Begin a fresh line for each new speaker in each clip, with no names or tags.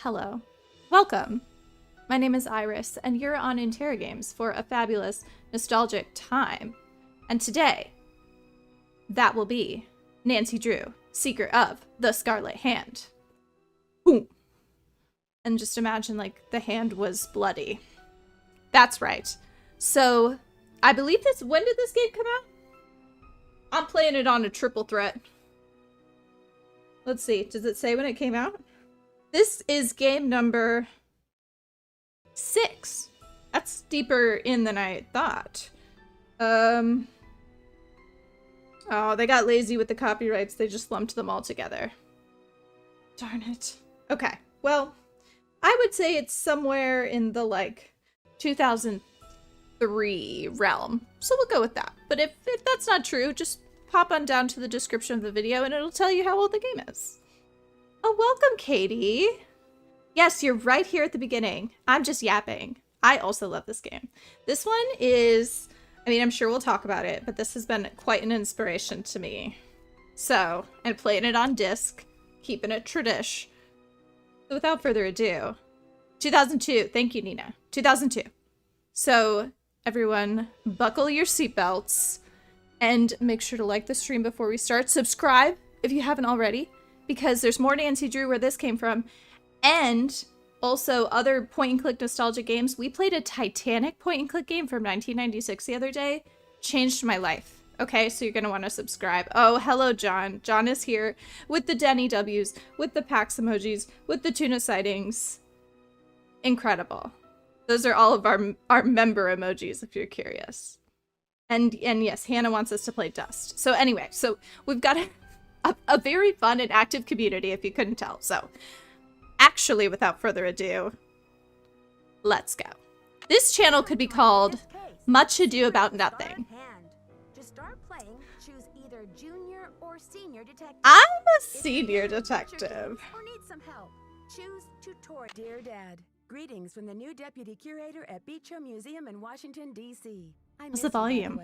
Hello. Welcome. My name is Iris, and you're on Interrogames for a fabulous, nostalgic time. And today, that will be Nancy Drew, Seeker of the Scarlet Hand. Boom. And just imagine, like, the hand was bloody. That's right. So, I believe this... When did this game come out? I'm playing it on a triple threat. Let's see. Does it say when it came out? This is game number 6. That's deeper in than I thought. Oh, they got lazy with the copyrights. They just lumped them all together. Darn it. Okay. Well, I would say it's somewhere in the, like, 2003 realm. So we'll go with that. But if that's not true, just pop on down to the description of the video and it'll tell you how old the game is. Oh, welcome, Katie. Yes, you're right here at the beginning. I'm just yapping. I also love this game. This one is, I mean, I'm sure we'll talk about it, but this has been quite an inspiration to me. So, I'm playing it on disc, keeping it tradish. So without further ado, 2002. Thank you, Nina. 2002. So, everyone, buckle your seatbelts and make sure to like the stream before we start. Subscribe if you haven't already, because there's more Nancy Drew where this came from, and also other point-and-click nostalgic games. We played a Titanic point-and-click game from 1996 the other day. Changed my life. Okay, so you're going to want to subscribe. Oh, hello, John. John is here with the Denny W's, with the Pax emojis, with the tuna sightings. Incredible. Those are all of our member emojis, if you're curious. And yes, Hannah wants us to play Dust. So anyway, so we've got a very fun and active community, if you couldn't tell. So, actually, without further ado, let's go. This channel could be called Much Ado About Nothing.
To start playing, choose either junior or senior detective.
I'm a senior detective.
Or need some help, choose tutorial. Dear Dad, greetings from the new deputy curator at Beach Hill Museum in Washington, D.C.
What's the volume?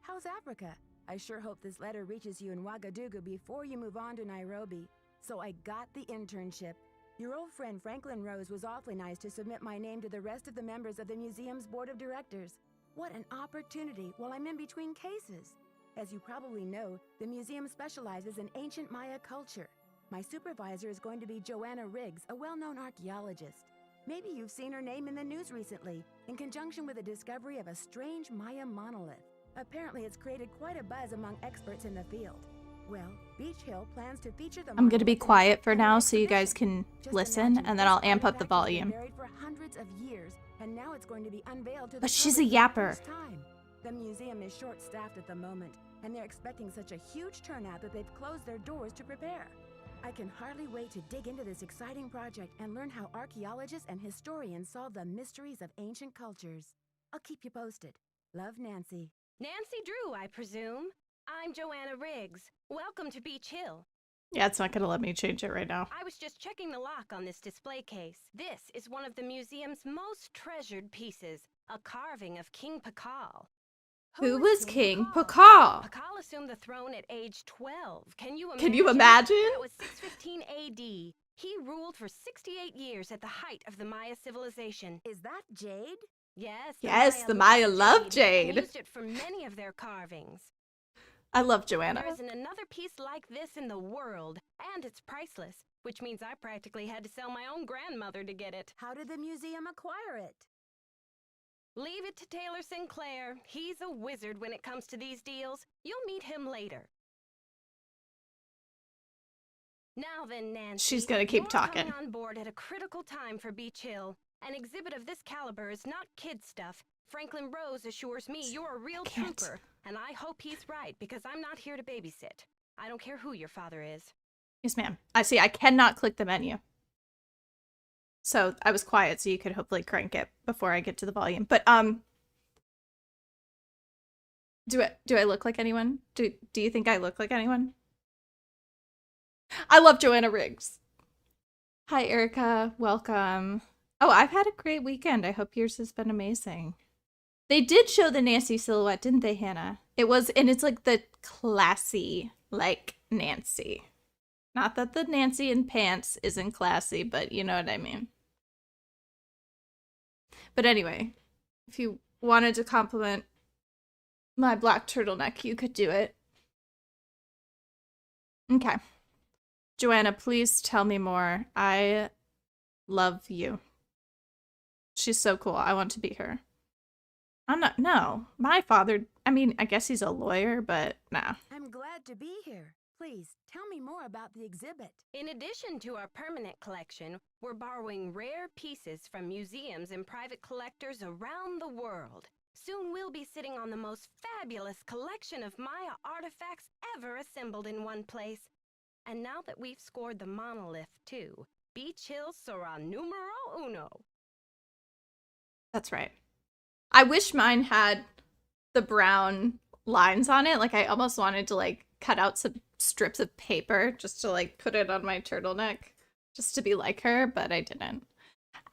How's Africa? I sure hope this letter reaches you in Ouagadougou before you move on to Nairobi. So I got the internship. Your old friend Franklin Rose was awfully nice to submit my name to the rest of the members of the museum's board of directors. What an opportunity while I'm in between cases. As you probably know, the museum specializes in ancient Maya culture. My supervisor is going to be Joanna Riggs, a well-known archaeologist. Maybe you've seen her name in the news recently, in conjunction with the discovery of a strange Maya monolith. Apparently, it's created quite a buzz among experts in the field. Well, Beach Hill plans to feature the
I'm going to be quiet for now so you guys can listen, and then I'll amp up the volume.
Buried for hundreds of years, and now it's going to be unveiled to the
But she's a
public for the
yapper.
first time. The museum is short-staffed at the moment, and they're expecting such a huge turnout that they've closed their doors to prepare. I can hardly wait to dig into this exciting project and learn how archaeologists and historians solve the mysteries of ancient cultures. I'll keep you posted. Love, Nancy.
Nancy Drew, I presume. I'm Joanna Riggs. Welcome to Beach Hill.
Yeah, it's not going to let me change it right now.
I was just checking the lock on this display case. This is one of the museum's most treasured pieces, a carving of King Pakal.
Who was King
Pakal?
Pakal?
Pakal assumed the throne at age 12. Can you
imagine?
That was 615 AD. He ruled for 68 years at the height of the Maya civilization.
Is that Jade?
Yes,
Yes, the Maya love jade.
And used it for many of their carvings.
I love Joanna.
There isn't another piece like this in the world, and it's priceless, which means I practically had to sell my own grandmother to get it.
How did the museum acquire it?
Leave it to Taylor Sinclair. He's a wizard when it comes to these deals. You'll meet him later. Now then, Nancy.
She's gonna keep
you're
talking.
coming on board at a critical time for Beach Hill. An exhibit of this caliber is not kid stuff. Franklin Rose assures me you're a real trooper, and I hope he's right because I'm not here to babysit. I don't care who your father is.
Yes, ma'am. I see. I cannot click the menu. So I was quiet so you could hopefully crank it before I get to the volume. But do I look like anyone? Do you think I look like anyone? I love Joanna Riggs. Hi, Erica. Welcome. Oh, I've had a great weekend. I hope yours has been amazing. They did show the Nancy silhouette, didn't they, Hannah? It was, and it's like the classy, like, Nancy. Not that the Nancy in pants isn't classy, but you know what I mean. But anyway, if you wanted to compliment my black turtleneck, you could do it. Okay. Joanna, please tell me more. I love you. She's so cool. I want to be her. No. My father, I mean, I guess he's a lawyer, but nah.
I'm glad to be here. Please, tell me more about the exhibit.
In addition to our permanent collection, we're borrowing rare pieces from museums and private collectors around the world. Soon we'll be sitting on the most fabulous collection of Maya artifacts ever assembled in one place. And now that we've scored the monolith too, Beach Hill sera numero uno.
That's right. I wish mine had the brown lines on it. Like, I almost wanted to, like, cut out some strips of paper just to, like, put it on my turtleneck just to be like her, but I didn't.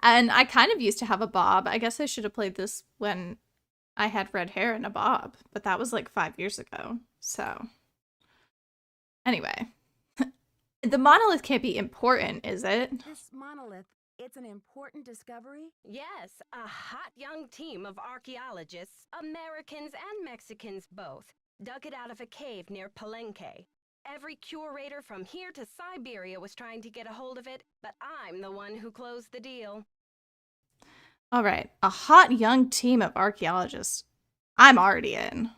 And I kind of used to have a bob. I guess I should have played this when I had red hair and a bob, but that was, like, 5 years ago. So, anyway. The monolith can't be important, is it?
This monolith, it's an important discovery?
Yes, a hot young team of archaeologists, Americans and Mexicans both, dug it out of a cave near Palenque. Every curator from here to Siberia was trying to get a hold of it, but I'm the one who closed the deal.
All right, a hot young team of archaeologists. I'm already in.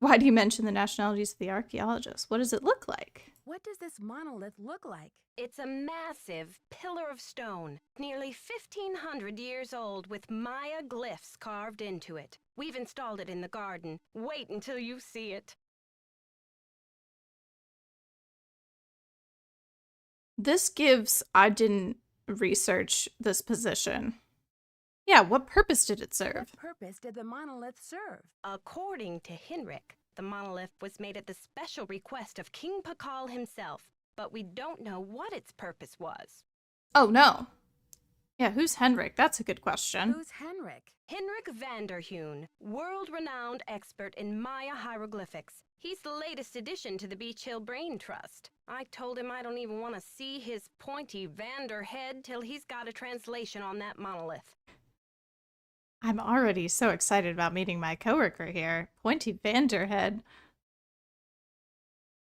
Why do you mention the nationalities of the archaeologists? What does it look like?
What does this monolith look like?
It's a massive pillar of stone, nearly 1,500 years old, with Maya glyphs carved into it. We've installed it in the garden. Wait until you see it.
This gives I didn't research this position. Yeah, what purpose did it serve?
What purpose did the monolith serve?
According to Henrik, the monolith was made at the special request of King Pakal himself, but we don't know what its purpose was.
Oh, no. Yeah, who's Henrik? That's a good question.
Who's Henrik?
Henrik Vanderheun, world-renowned expert in Maya hieroglyphics. He's the latest addition to the Beach Hill Brain Trust. I told him I don't even want to see his pointy Vander head till he's got a translation on that monolith.
I'm already so excited about meeting my coworker here. Pointy Vanderhead.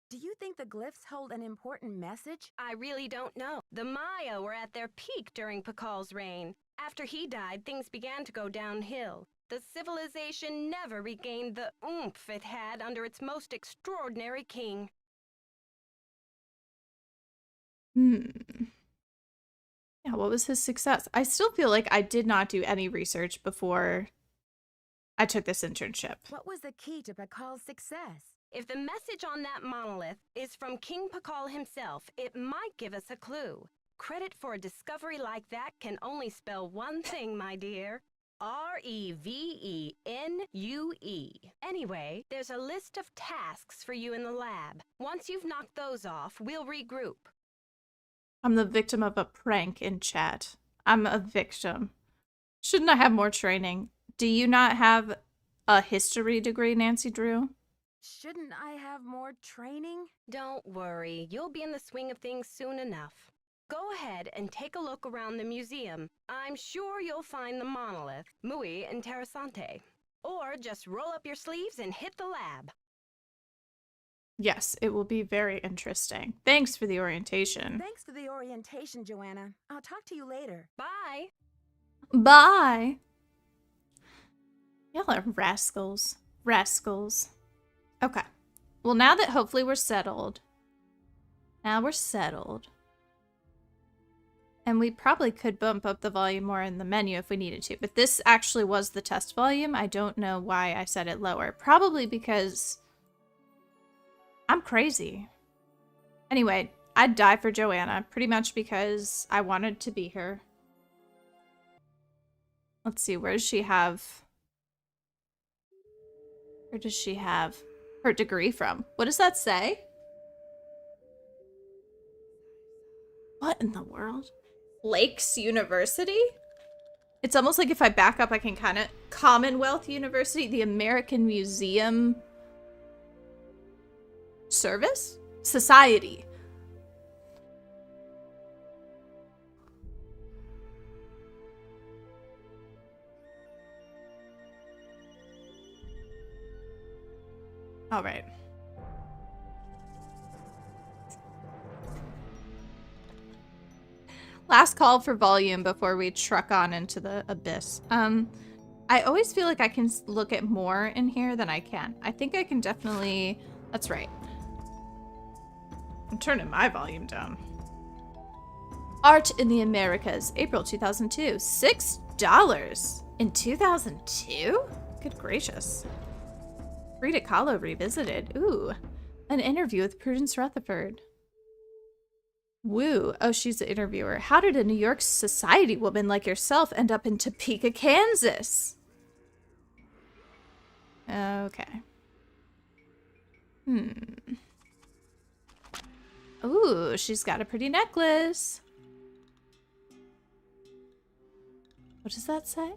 Do you think the glyphs hold an important message?
I really don't know. The Maya were at their peak during Pakal's reign. After he died, things began to go downhill. The civilization never regained the oomph it had under its most extraordinary king.
Yeah, what was his success? I still feel like I did not do any research before I took this internship.
What was the key to Pakal's success?
If the message on that monolith is from King Pakal himself, it might give us a clue. Credit for a discovery like that can only spell one thing, my dear. Revenue. Anyway, there's a list of tasks for you in the lab. Once you've knocked those off, we'll regroup.
I'm the victim of a prank in chat. I'm a victim. Shouldn't I have more training? Do you not have a history degree, Nancy Drew?
Shouldn't I have more training?
Don't worry, you'll be in the swing of things soon enough. Go ahead and take a look around the museum. I'm sure you'll find the monolith, muy interesante. Or just roll up your sleeves and hit the lab.
Yes, it will be very interesting. Thanks for the orientation.
Thanks for the orientation, Joanna. I'll talk to you later.
Bye!
Bye! Y'all are rascals. Rascals. Okay. Well, now that hopefully we're settled. And we probably could bump up the volume more in the menu if we needed to. But this actually was the test volume. I don't know why I set it lower. Probably because I'm crazy. Anyway, I'd die for Joanna. Pretty much because I wanted to be her. Let's see. Where does she have her degree from? What does that say? What in the world? Lakes University? It's almost like if I back up, I can kind of... Commonwealth University, the American Museum Service? Society. All right. Last call for volume before we truck on into the abyss. I always feel like I can look at more in here than I can. I think I can definitely... That's right. I'm turning my volume down. Art in the Americas, April 2002. $6 in 2002? Good gracious. Frida Kahlo revisited. Ooh. An interview with Prudence Rutherford. Woo. Oh, she's the interviewer. How did a New York society woman like yourself end up in Topeka, Kansas? Okay. Ooh, she's got a pretty necklace. What does that say?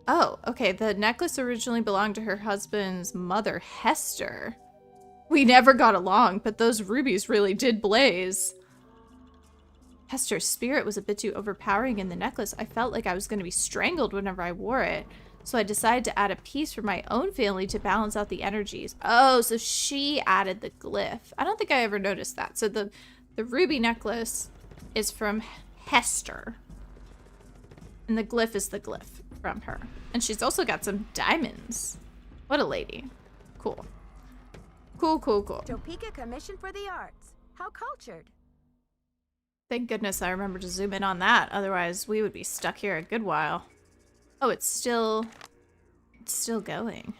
Oh, okay. The necklace originally belonged to her husband's mother, Hester. We never got along, but those rubies really did blaze. Hester's spirit was a bit too overpowering in the necklace. I felt like I was going to be strangled whenever I wore it. So I decided to add a piece for my own family to balance out the energies. Oh, so she added the glyph. I don't think I ever noticed that. So the ruby necklace is from Hester. And the glyph is the glyph from her. And she's also got some diamonds. What a lady. Cool. Cool, cool, cool.
Topeka Commission for the Arts. How cultured.
Thank goodness I remember to zoom in on that. Otherwise, we would be stuck here a good while. Oh, it's still going.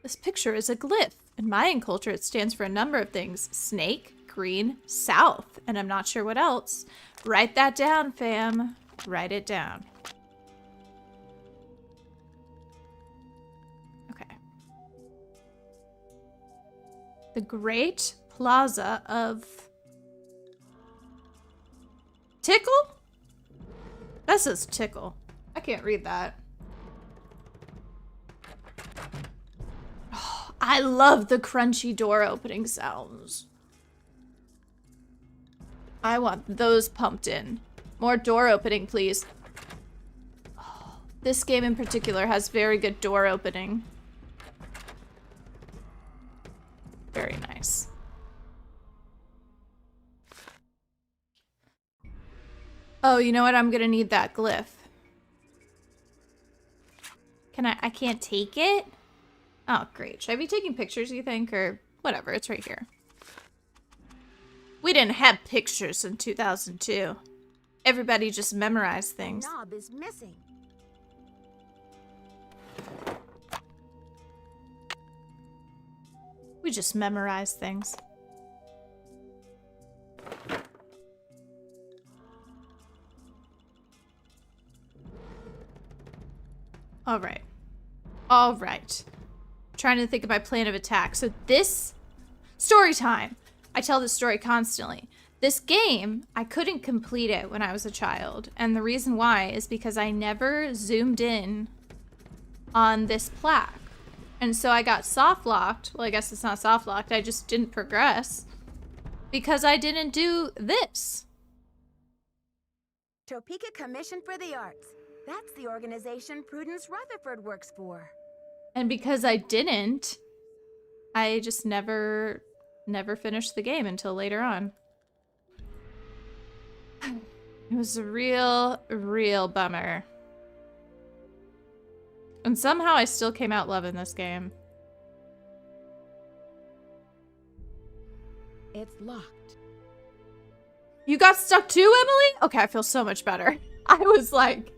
This picture is a glyph. In Mayan culture, it stands for a number of things. Snake, green, south, and I'm not sure what else. Write that down, fam. Write it down. Okay. The Great Plaza of Tickle? That says tickle. I can't read that. Oh, I love the crunchy door opening sounds. I want those pumped in. More door opening, please. Oh, this game in particular has very good door opening. Very nice. Oh, you know what? I'm gonna need that glyph. I can't take it? Oh, great. Should I be taking pictures, you think? Or whatever, it's right here. We didn't have pictures in 2002. Everybody just memorized things.
Knob is missing.
We just memorized things. All right. All right. Trying to think of my plan of attack. So this story time. I tell this story constantly. This game, I couldn't complete it when I was a child. And the reason why is because I never zoomed in on this plaque. And so I got soft locked. Well, I guess it's not soft locked. I just didn't progress because I didn't do this.
Topeka Commission for the Arts. That's the organization Prudence Rutherford works for.
And because I didn't, I just never finished the game until later on. It was a real bummer. And somehow I still came out loving this game.
It's locked.
You got stuck too, Emily? Okay, I feel so much better. I was like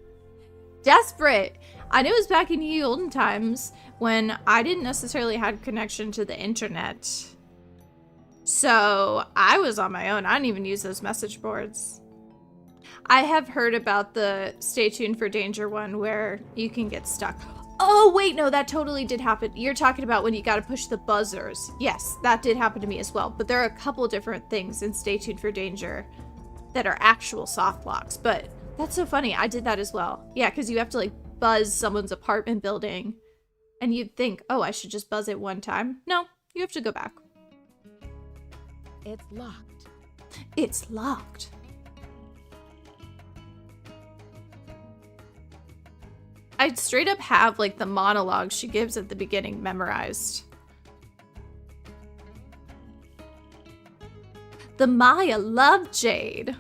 desperate. I knew it was back in the olden times when I didn't necessarily have connection to the internet. So I was on my own. I didn't even use those message boards. I have heard about the stay tuned for danger one where you can get stuck. Oh, wait, no, that totally did happen. You're talking about when you got to push the buzzers. Yes, that did happen to me as well. But there are a couple different things in stay tuned for danger that are actual soft locks. But that's so funny. I did that as well. Yeah, because you have to like buzz someone's apartment building. And you'd think, oh, I should just buzz it one time. No, you have to go back.
It's locked.
It's locked. I straight up have like the monologue she gives at the beginning memorized. The Maya loved Jade.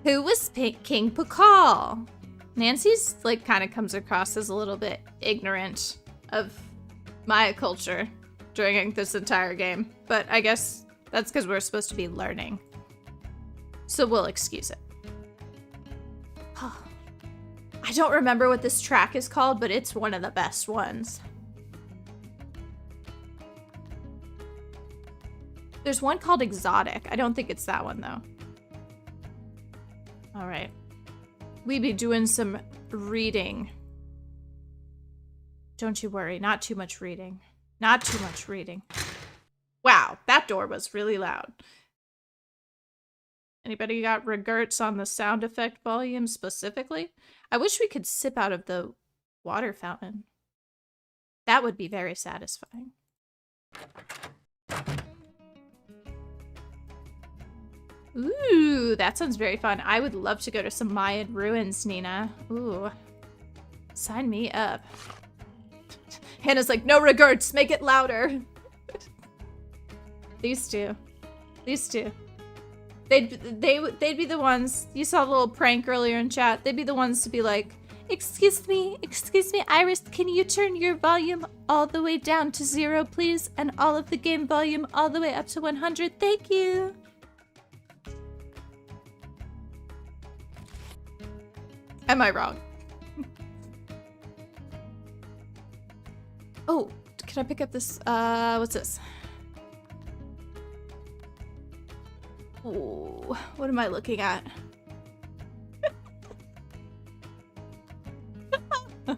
Who was King Pakal? Nancy's like kind of comes across as a little bit ignorant of Maya culture during this entire game, but I guess that's because we're supposed to be learning. So we'll excuse it. I don't remember what this track is called, but it's one of the best ones. There's one called Exotic. I don't think it's that one, though. All right. We be doing some reading. Don't you worry. Not too much reading. Not too much reading. Wow, that door was really loud. Anybody got regrets on the sound effect volume specifically? I wish we could sip out of the water fountain. That would be very satisfying. Ooh, that sounds very fun. I would love to go to some Mayan ruins, Nina. Ooh. Sign me up. Hannah's like, no regrets, make it louder. These two. These two. They'd be the ones, you saw the little prank earlier in chat, they'd be the ones to be like, excuse me, Iris, can you turn your volume all the way down to 0, please? And all of the game volume all the way up to 100, thank you. Am I wrong? Oh, can I pick up this, what's this? Ooh, what am I looking at? All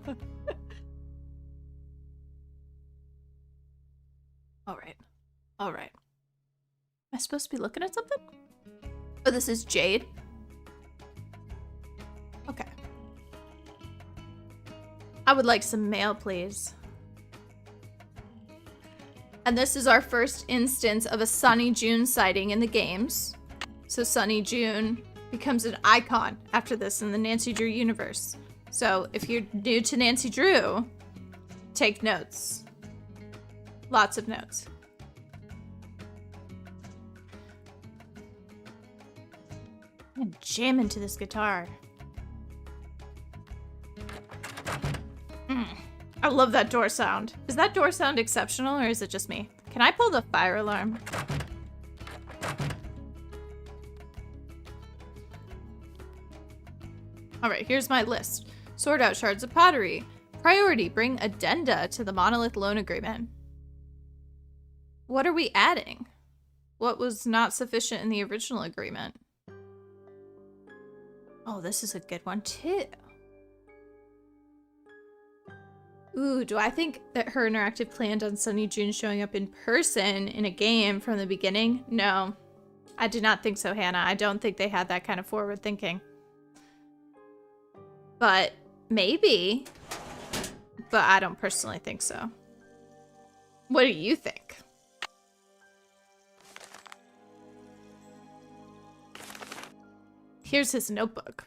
right. All right. Am I supposed to be looking at something? Oh, this is Jade. Okay. I would like some mail, please. And this is our first instance of a Sunny June sighting in the games. So Sunny June becomes an icon after this in the Nancy Drew universe. So if you're new to Nancy Drew, take notes. Lots of notes. I'm gonna jam into this guitar. I love that door sound. Is that door sound exceptional or is it just me? Can I pull the fire alarm? All right, here's my list. Sort out shards of pottery. Priority, bring addenda to the monolith loan agreement. What are we adding? What was not sufficient in the original agreement? Oh, this is a good one too. Ooh, do I think that her interactive planned on Sunny June showing up in person in a game from the beginning? No, I do not think so, Hannah. I don't think they had that kind of forward thinking. But maybe. But I don't personally think so. What do you think? Here's his notebook.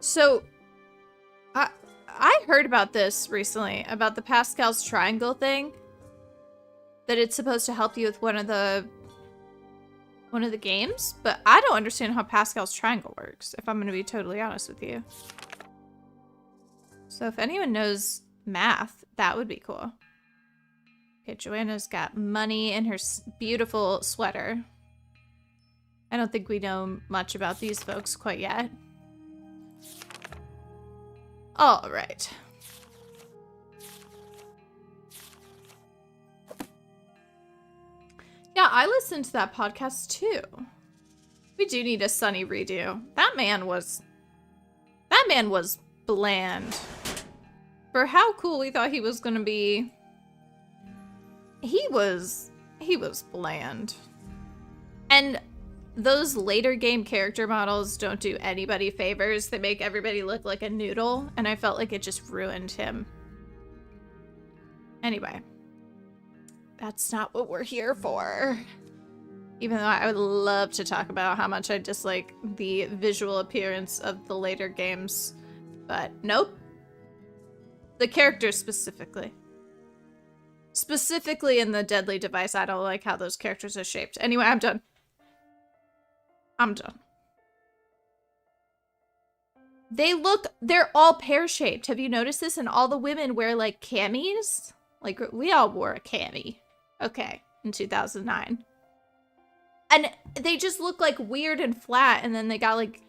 So I heard about this recently, about the Pascal's triangle thing. That it's supposed to help you with one of the games, but I don't understand how Pascal's triangle works, if I'm gonna be totally honest with you. So if anyone knows math, that would be cool. Okay, Joanna's got money in her beautiful sweater. I don't think we know much about these folks quite yet. All right. Yeah, I listened to that podcast too. We do need a Sunny redo. That man was bland. For how cool we thought he was gonna be, he was bland. And those later game character models don't do anybody favors. They make everybody look like a noodle, and I felt like it just ruined him. Anyway. That's not what we're here for. Even though I would love to talk about how much I dislike the visual appearance of the later games. But nope. The characters specifically. Specifically in the Deadly Device, I don't like how those characters are shaped. Anyway, I'm done. I'm done. They're all pear-shaped. Have you noticed this? And all the women wear, like, camis? Like, we all wore a cami. Okay, in 2009. And they just look, like, weird and flat, and then they got, like,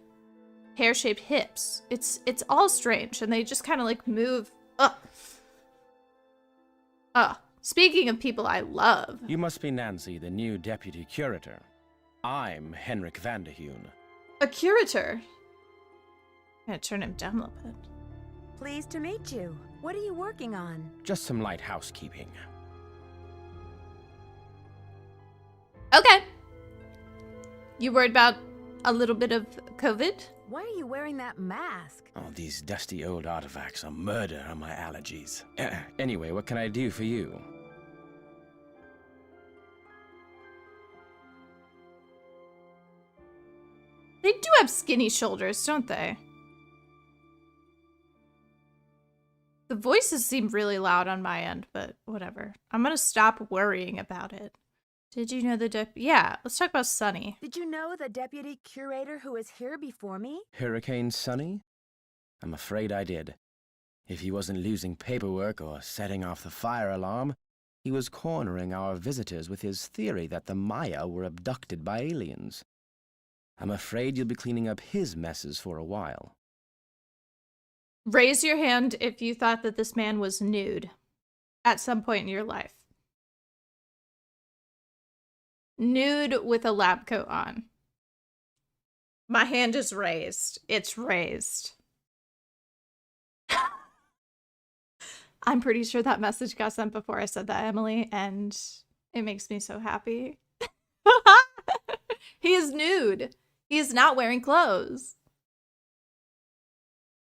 pear-shaped hips. It's all strange, and they just kind of, like, move. Ugh. Ugh. Speaking of people I love.
You must be Nancy, the new deputy curator. I'm Henrik Vanderheun.
A curator? I'm gonna turn him down a little bit.
Pleased to meet you. What are you working on?
Just some light housekeeping.
Okay. You worried about a little bit of COVID?
Why are you wearing that mask?
Oh, these dusty old artifacts are murder on my allergies. Anyway, what can I do for you?
They do have skinny shoulders, don't they? The voices seem really loud on my end, but whatever. I'm gonna stop worrying about it. Did you know the yeah, let's talk about Sunny.
Did you know the deputy curator who was here before me?
Hurricane Sunny? I'm afraid I did. If he wasn't losing paperwork or setting off the fire alarm, he was cornering our visitors with his theory that the Maya were abducted by aliens. I'm afraid you'll be cleaning up his messes for a while.
Raise your hand if you thought that this man was nude at some point in your life. Nude with a lab coat on. My hand is raised. It's raised. I'm pretty sure that message got sent before I said that, Emily, and it makes me so happy. He is nude. He is not wearing clothes.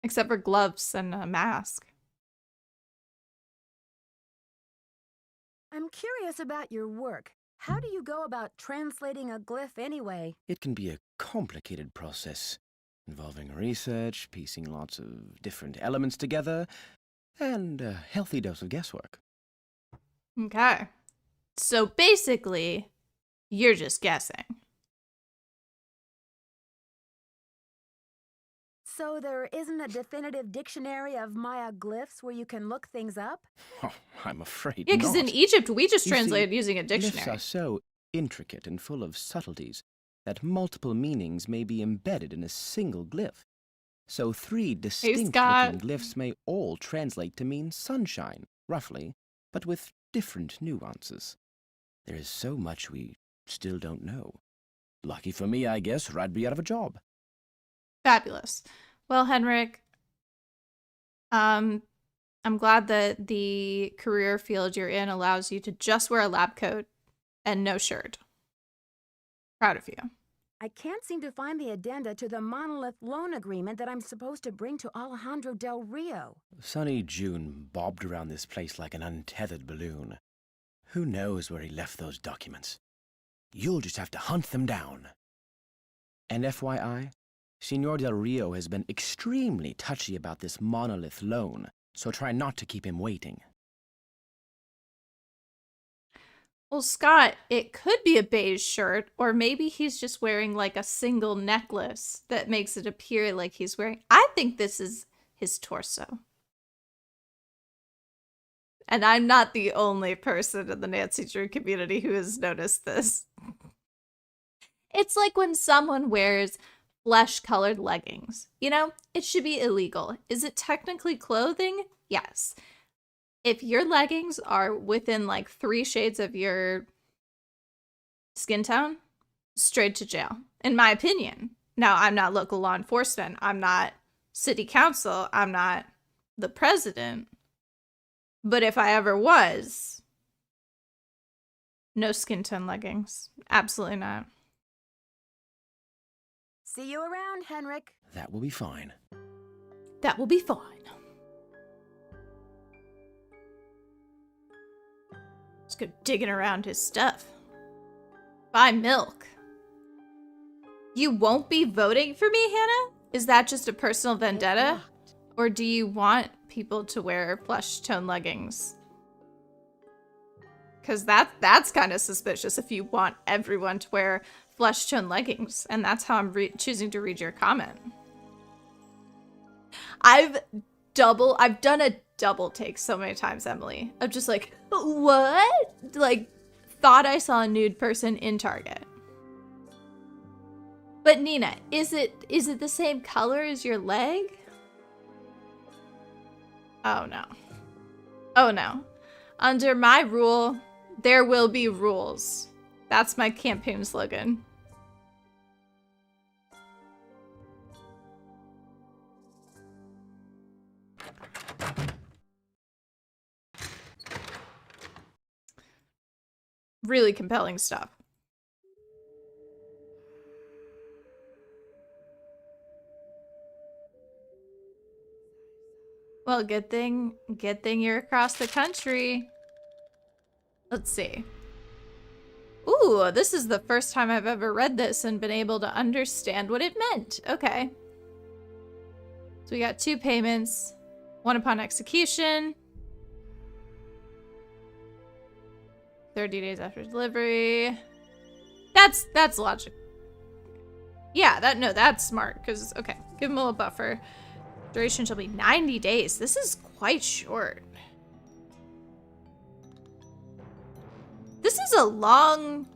Except for gloves and a mask.
I'm curious about your work. How do you go about translating a glyph anyway?
It can be a complicated process, involving research, piecing lots of different elements together, and a healthy dose of guesswork.
Okay. So basically, you're just guessing.
So there isn't a definitive dictionary of Maya glyphs where you can look things up?
Oh, I'm afraid
Yeah, because
not.
in Egypt, we just
You see,
translated using a
Glyphs
dictionary.
are so intricate and full of subtleties that multiple meanings may be embedded in a single glyph. So 3 distinct
Scott.
looking glyphs may all translate to mean sunshine, roughly, but with different nuances. There is so much we still don't know. Lucky for me, I guess, or I'd be out of a job.
Fabulous. Well, Henrik, I'm glad that the career field you're in allows you to just wear a lab coat and no shirt. Proud of you.
I can't seem to find the addenda to the monolith loan agreement that I'm supposed to bring to Alejandro Del Rio.
Sunny June bobbed around this place like an untethered balloon. Who knows where he left those documents? You'll just have to hunt them down. And FYI, Senor Del Rio has been extremely touchy about this monolith loan, so try not to keep him waiting.
Well, Scott, it could be a beige shirt, or maybe he's just wearing like a single necklace that makes it appear like he's wearing... I think this is his torso. And I'm not the only person in the Nancy Drew community who has noticed this. It's like when someone wears flesh-colored leggings. You know, it should be illegal. Is it technically clothing? Yes. If your leggings are within like 3 shades of your skin tone, straight to jail, in my opinion. Now, I'm not local law enforcement. I'm not city council. I'm not the president. But if I ever was, no skin tone leggings. Absolutely not.
See you around, Henrik.
That will be fine.
That will be fine. Just go digging around his stuff. Buy milk. You won't be voting for me, Hannah? Is that just a personal vendetta? Or do you want people to wear flesh tone leggings? Because that's kind of suspicious if you want everyone to wear flesh tone leggings. And that's how I'm choosing to read your comment. I've done a double take so many times, Emily. I'm just like, what? Like, thought I saw a nude person in Target. But Nina, is it the same color as your leg? Oh no. Oh no. Under my rule, there will be rules. That's my campaign slogan. Really compelling stuff. Well, good thing you're across the country. Let's see. Ooh, this is the first time I've ever read this and been able to understand what it meant. Okay. So we got 2 payments. One upon execution. 30 days after delivery. That's logic. Yeah, that's smart, because, okay, give him a little buffer. Duration shall be 90 days. This is quite short. This is a long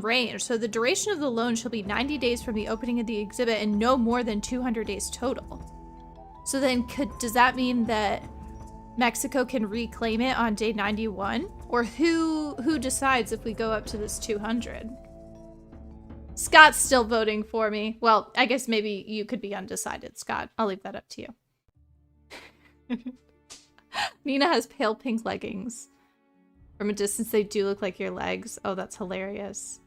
range. So the duration of the loan shall be 90 days from the opening of the exhibit and no more than 200 days total. So then does that mean that Mexico can reclaim it on day 91? Or who decides if we go up to this 200? Scott's still voting for me. Well, I guess maybe you could be undecided, Scott. I'll leave that up to you. Nina has pale pink leggings. From a distance, they do look like your legs. Oh, that's hilarious.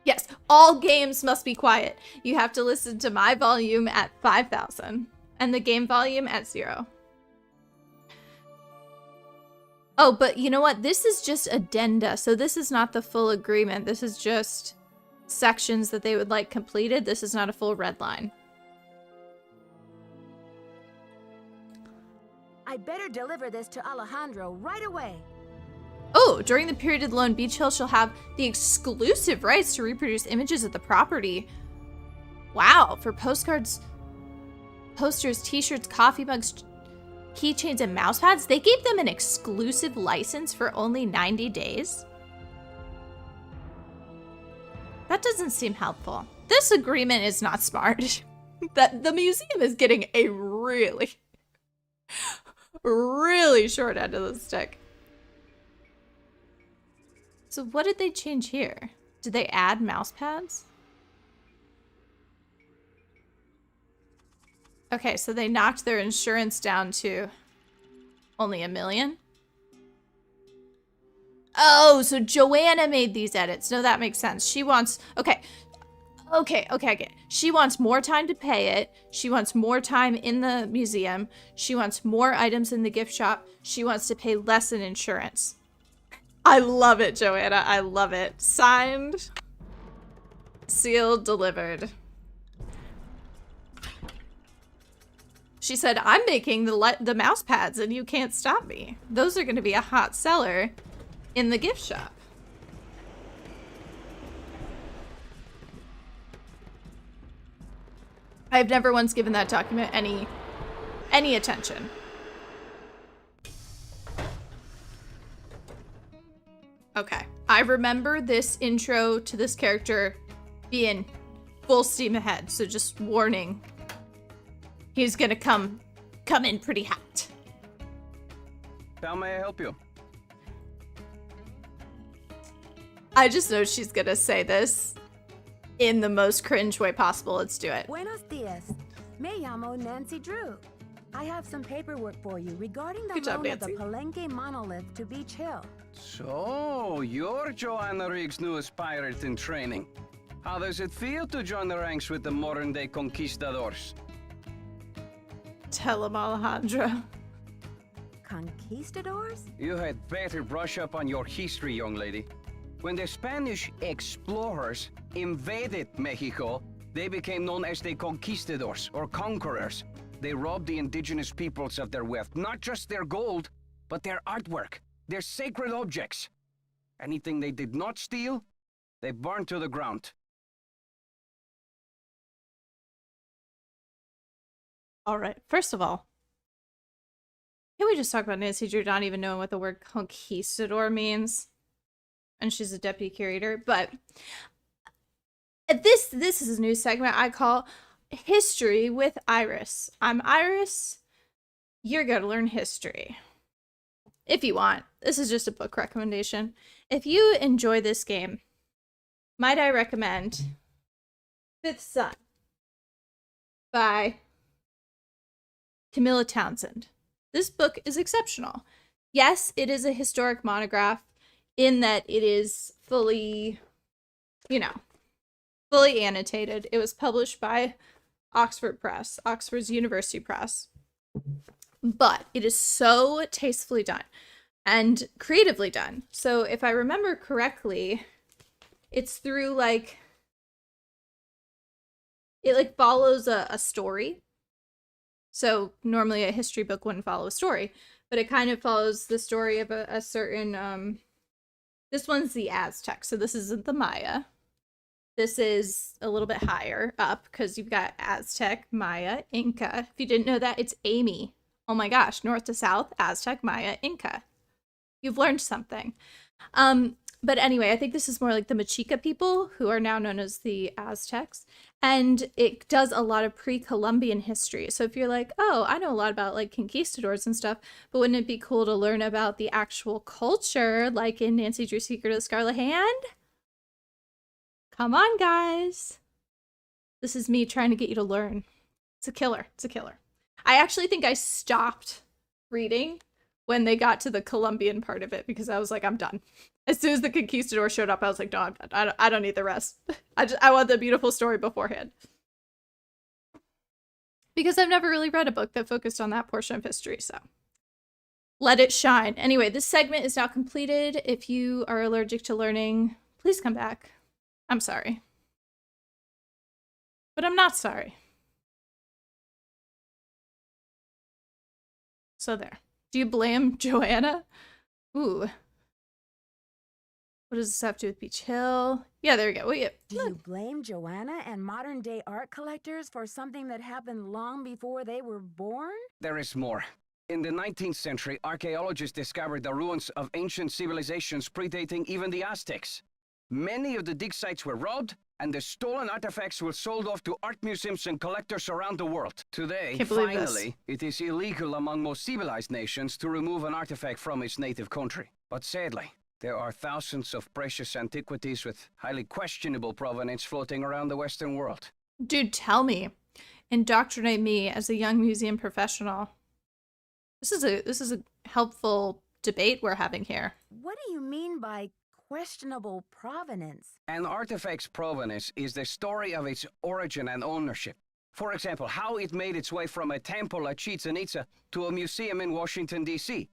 Yes, all games must be quiet. You have to listen to my volume at 5,000 and the game volume at 0. Oh, but you know what? This is just addenda, so this is not the full agreement. This is just sections that they would like completed. This is not a full red line.
I better deliver this to Alejandro right away.
Oh, during the period of the loan, Beach Hill shall have the exclusive rights to reproduce images of the property. Wow, for postcards, posters, t-shirts, coffee mugs, keychains, and mouse pads, they gave them an exclusive license for only 90 days? That doesn't seem helpful. This agreement is not smart. That the museum is getting a really short end of the stick. So what did they change here? Did they add mouse pads? Okay, so they knocked their insurance down to only $1 million. Oh, so Joanna made these edits. No, that makes sense. She wants, okay, I get it. She wants more time to pay it. She wants more time in the museum. She wants more items in the gift shop. She wants to pay less in insurance. I love it, Joanna. I love it. Signed, sealed, delivered. She said, I'm making the mouse pads and you can't stop me. Those are going to be a hot seller in the gift shop. I've never once given that document any attention. Okay. I remember this intro to this character being full steam ahead, so just warning. He's gonna come in pretty hot.
How may I help you?
I just know she's gonna say this in the most cringe way possible. Let's do it.
Buenos dias. Me llamo Nancy Drew. I have some paperwork for you regarding the
Good job,
loan of the
Nancy.
Palenque monolith to Beach Hill.
So, you're Joanna Riggs' newest pirate in training. How does it feel to join the ranks with the modern-day conquistadors?
Tell him, Alejandro.
Conquistadors?
You had better brush up on your history, young lady. When the Spanish explorers invaded Mexico, they became known as the conquistadors, or conquerors. They robbed the indigenous peoples of their wealth, not just their gold, but their artwork, their sacred objects. Anything they did not steal, they burned to the ground.
All right. First of all, can we just talk about Nancy Drew not even knowing what the word conquistador means? And she's a deputy curator. But this is a new segment I call History with Iris. I'm Iris. You're going to learn history. If you want. This is just a book recommendation. If you enjoy this game, might I recommend Fifth Son by Camilla Townsend. This book is exceptional. Yes, it is a historic monograph in that it is fully, fully annotated. It was published by Oxford Press, Oxford's University Press. But it is so tastefully done and creatively done. So if I remember correctly, it's through it follows a story. So normally a history book wouldn't follow a story, but it kind of follows the story of a certain, this one's the Aztec. So this isn't the Maya. This is a little bit higher up because you've got Aztec, Maya, Inca. If you didn't know that, it's Amy. Oh my gosh, north to south, Aztec, Maya, Inca. You've learned something. But anyway, I think this is more like the Mexica people, who are now known as the Aztecs. And it does a lot of pre-Columbian history. So if you're like, oh, I know a lot about like conquistadors and stuff, but wouldn't it be cool to learn about the actual culture, like in Nancy Drew's Secret of the Scarlet Hand? Come on, guys. This is me trying to get you to learn. It's a killer. It's a killer. I actually think I stopped reading when they got to the Colombian part of it because I was like, I'm done. As soon as the conquistador showed up, I was like, no, I'm done. I don't need the rest. I want the beautiful story beforehand. Because I've never really read a book that focused on that portion of history, so let it shine. Anyway, this segment is now completed. If you are allergic to learning, please come back. I'm sorry. But I'm not sorry. So there. Do you blame Joanna? Ooh. What does this have to do with Beach Hill? Yeah, there we go.
Do you blame Joanna and modern-day art collectors for something that happened long before they were born?
There is more. In the 19th century, archaeologists discovered the ruins of ancient civilizations predating even the Aztecs. Many of the dig sites were robbed, and the stolen artifacts were sold off to art museums and collectors around the world. Today, finally, it is illegal among most civilized nations to remove an artifact from its native country. But sadly, there are thousands of precious antiquities with highly questionable provenance floating around the Western world.
Dude, tell me. Indoctrinate me as a young museum professional. This is a helpful debate we're having here.
What do you mean by questionable provenance?
An artifact's provenance is the story of its origin and ownership. For example, how it made its way from a temple at Chichen Itza to a museum in Washington, D.C.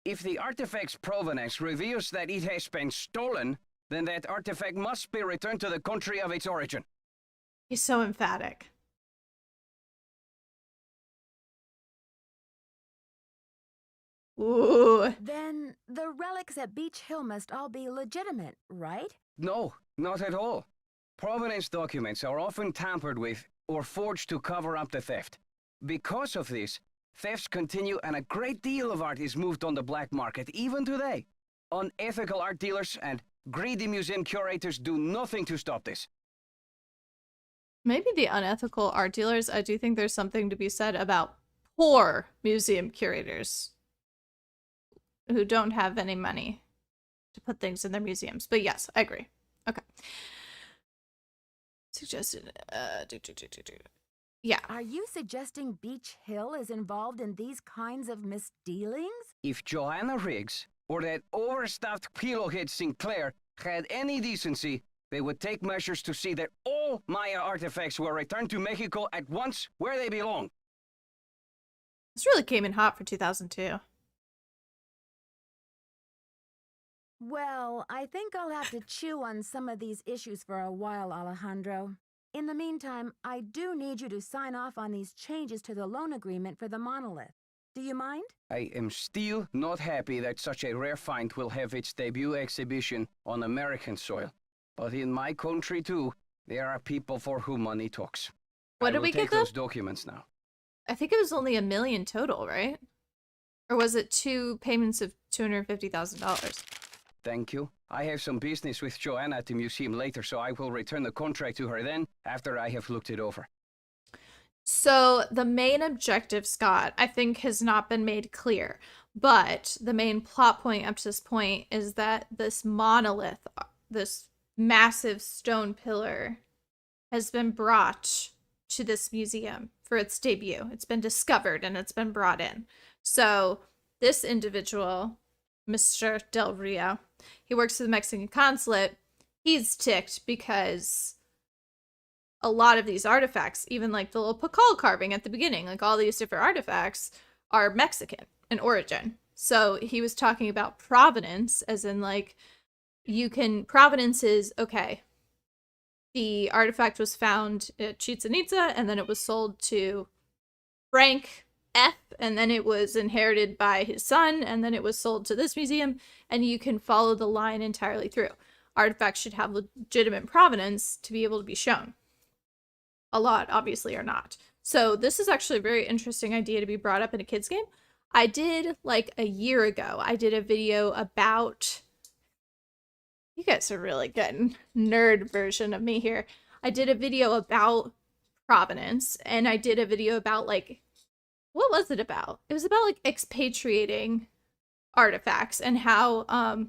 If the artifact's provenance reveals that it has been stolen, then that artifact must be returned to the country of its origin.
He's so emphatic. Ooh.
Then the relics at Beach Hill must all be legitimate, right?
No, not at all. Provenance documents are often tampered with or forged to cover up the theft. Because of this, thefts continue and a great deal of art is moved on the black market, even today. Unethical art dealers and greedy museum curators do nothing to stop this.
Maybe the unethical art dealers, I do think there's something to be said about poor museum curators who don't have any money to put things in their museums. But yes, I agree. Okay. Suggested, yeah.
Are you suggesting Beach Hill is involved in these kinds of misdealings?
If Joanna Riggs or that overstuffed pillowhead Sinclair had any decency, they would take measures to see that all Maya artifacts were returned to Mexico at once where they belong.
This really came in hot for 2002.
Well, I think I'll have to chew on some of these issues for a while, Alejandro. In the meantime, I do need you to sign off on these changes to the loan agreement for the monolith. Do you mind?
I am still not happy that such a rare find will have its debut exhibition on American soil. But in my country too, there are people for whom money talks.
What
I
did
will
we
take
get them?
those documents now.
I think it was only $1 million total, right? Or was it 2 payments of $250,000?
Thank you. I have some business with Joanna at the museum later, so I will return the contract to her then, after I have looked it over.
So the main objective, Scott, I think has not been made clear. But the main plot point up to this point is that this monolith, this massive stone pillar, has been brought to this museum for its debut. It's been discovered and it's been brought in. So this individual, Mr. Del Rio, he works for the Mexican consulate. He's ticked because a lot of these artifacts, even like the little Pakal carving at the beginning, like all these different artifacts are Mexican in origin. So he was talking about provenance, as in like provenance is, okay, the artifact was found at Chichen Itza and then it was sold to Frank F, and then it was inherited by his son, and then it was sold to this museum, and you can follow the line entirely through. Artifacts should have legitimate provenance to be able to be shown. A lot, obviously, are not. So this is actually a very interesting idea to be brought up in a kid's game. I did, like, a year ago, I did a video about... You guys are really getting nerd version of me here. I did a video about provenance, and I did a video about, like... What was it about? It was about, like, expatriating artifacts and how, I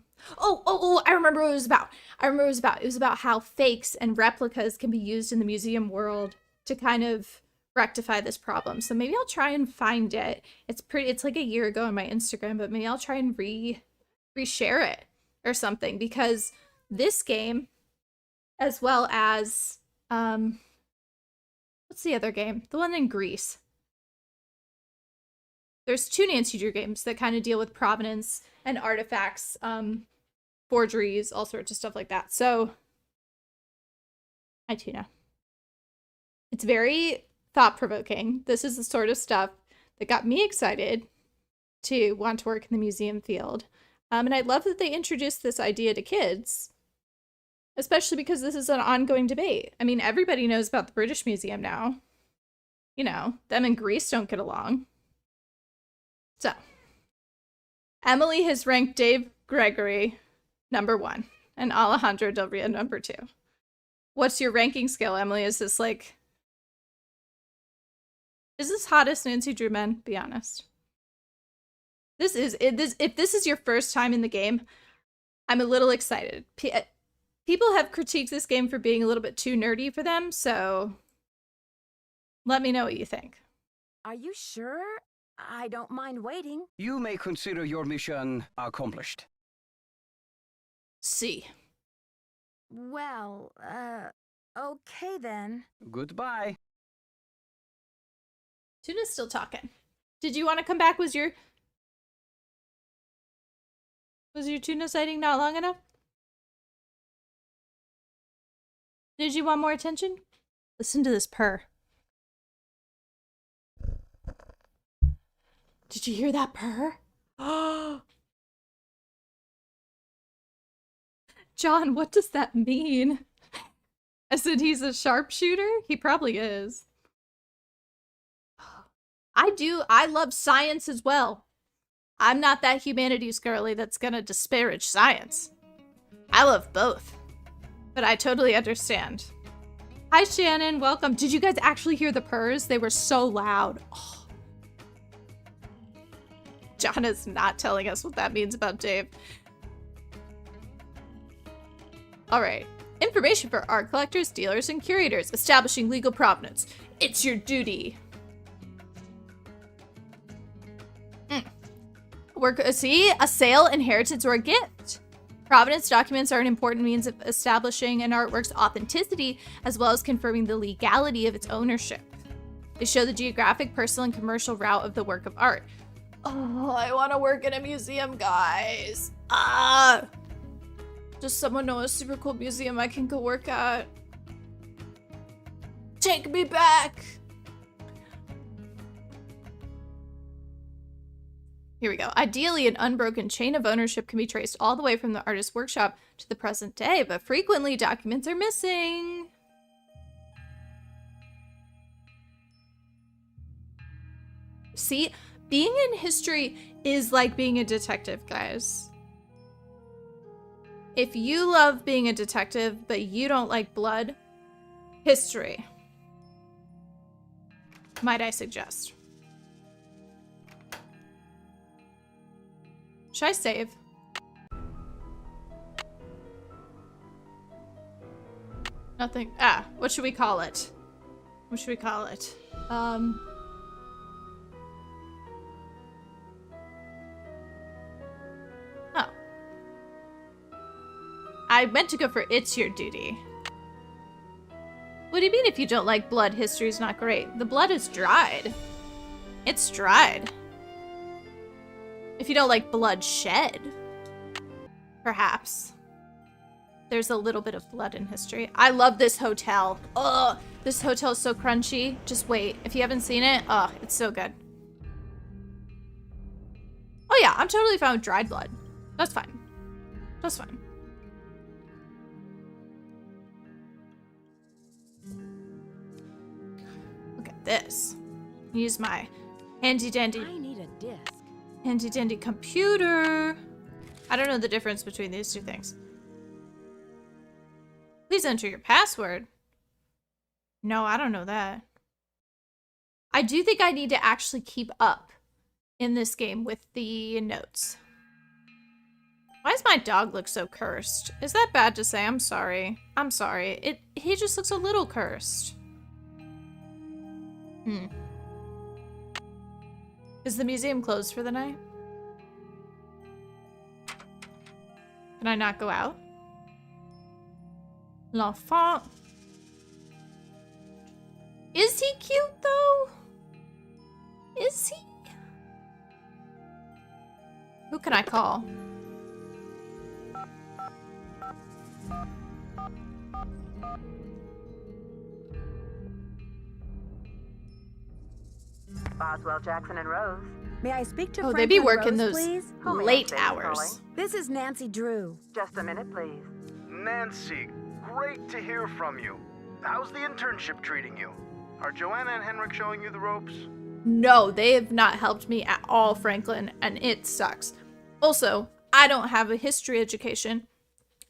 remember what it was about. It was about how fakes and replicas can be used in the museum world to kind of rectify this problem. So maybe I'll try and find it. It's like a year ago on my Instagram, but maybe I'll try and reshare it or something, because this game, as well as, what's the other game? The one in Greece. There's 2 Nancy Drew games that kind of deal with provenance and artifacts, forgeries, all sorts of stuff like that. So, hi Tuna. It's very thought-provoking. This is the sort of stuff that got me excited to want to work in the museum field. And I love that they introduced this idea to kids, especially because this is an ongoing debate. I mean, everybody knows about the British Museum now. You know, them and Greece don't get along. So, Emily has ranked Dave Gregory #1 and Alejandro Del Rio #2. What's your ranking scale, Emily? Is this hottest Nancy Drew men? Be honest. If this is your first time in the game, I'm a little excited. People have critiqued this game for being a little bit too nerdy for them, so let me know what you think.
Are you sure? I don't mind waiting.
You may consider your mission accomplished.
See.
Well, okay then.
Goodbye.
Tuna's still talking. Did you want to come back? Was your tuna sighting not long enough? Did you want more attention? Listen to this purr. Did you hear that purr? John, what does that mean? I said he's a sharpshooter? He probably is. I love science as well. I'm not that humanities girly that's gonna disparage science. I love both. But I totally understand. Hi Shannon, welcome. Did you guys actually hear the purrs? They were so loud. Oh. John is not telling us what that means about Dave. Alright. Information for art collectors, dealers, and curators. Establishing legal provenance. It's your duty. See? A sale, inheritance, or a gift. Provenance documents are an important means of establishing an artwork's authenticity, as well as confirming the legality of its ownership. They show the geographic, personal, and commercial route of the work of art. Oh, I want to work in a museum, guys. Does someone know a super cool museum I can go work at? Take me back! Here we go. Ideally, an unbroken chain of ownership can be traced all the way from the artist's workshop to the present day, but frequently documents are missing. See, being in history is like being a detective, guys. If you love being a detective, but you don't like blood, history, might I suggest. Should I save? Nothing. Ah, what should we call it? What should we call it? Oh. I meant to go for it's your duty. What do you mean if you don't like blood, history's not great? The blood is dried. It's dried. If you don't like blood shed, perhaps. There's a little bit of blood in history. I love this hotel. Ugh, this hotel is so crunchy. Just wait. If you haven't seen it, ugh, it's so good. Oh yeah, I'm totally fine with dried blood. That's fine. That's fine. Look at this. Use my handy dandy.
I need a disc.
Handy dandy computer. I don't know the difference between these two things. Please enter your password. No, I don't know that. I do think I need to actually keep up in this game with the notes. Why does my dog look so cursed? Is that bad to say? I'm sorry. I'm sorry. He just looks a little cursed. Is the museum closed for the night? Can I not go out? L'enfant. Is he cute though? Is he? Who can I call?
Boswell, Jackson, and Rose. May I speak to
Oh,
Franklin
they be working
Rose,
those
please?
late hours.
This is Nancy Drew. Just a minute, please.
Nancy, great to hear from you. How's the internship treating you? Are Joanna and Henrik showing you the ropes?
No, they have not helped me at all, Franklin, and it sucks. Also, I don't have a history education,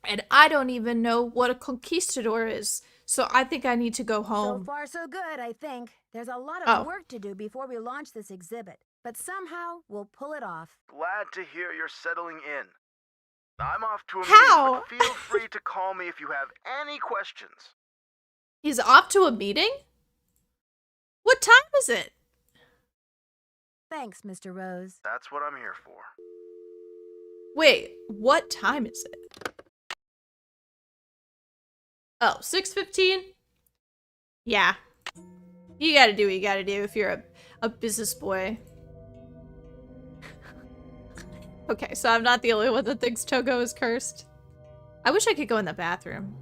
and I don't even know what a conquistador is, so I think I need to go home.
So far, so good, I think. There's a lot
Oh.
of work to do before we launch this exhibit, but somehow we'll pull it off.
Glad to hear you're settling in. I'm off to a
How?
meeting, but feel free to call me if you have any questions.
He's off to a meeting? What time is it?
Thanks, Mr. Rose.
That's what I'm here for.
Wait, what time is it? Oh, 6:15? Yeah. You gotta do what you gotta do if you're a business boy. Okay, so I'm not the only one that thinks Togo is cursed. I wish I could go in the bathroom.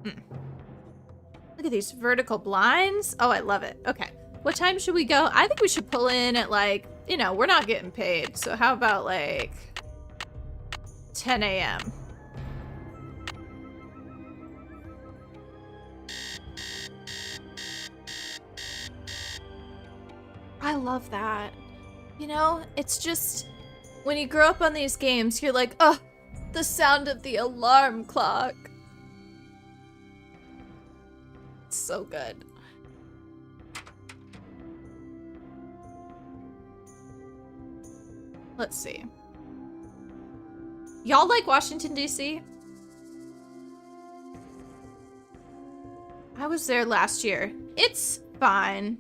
Look at these vertical blinds. Oh, I love it. Okay, what time should we go? I think we should pull in at like, you know, we're not getting paid. So how about like 10 a.m.? I love that. You know, it's just, when you grow up on these games, you're like, oh, the sound of the alarm clock. It's so good. Let's see. Y'all like Washington, D.C.? I was there last year. It's fine.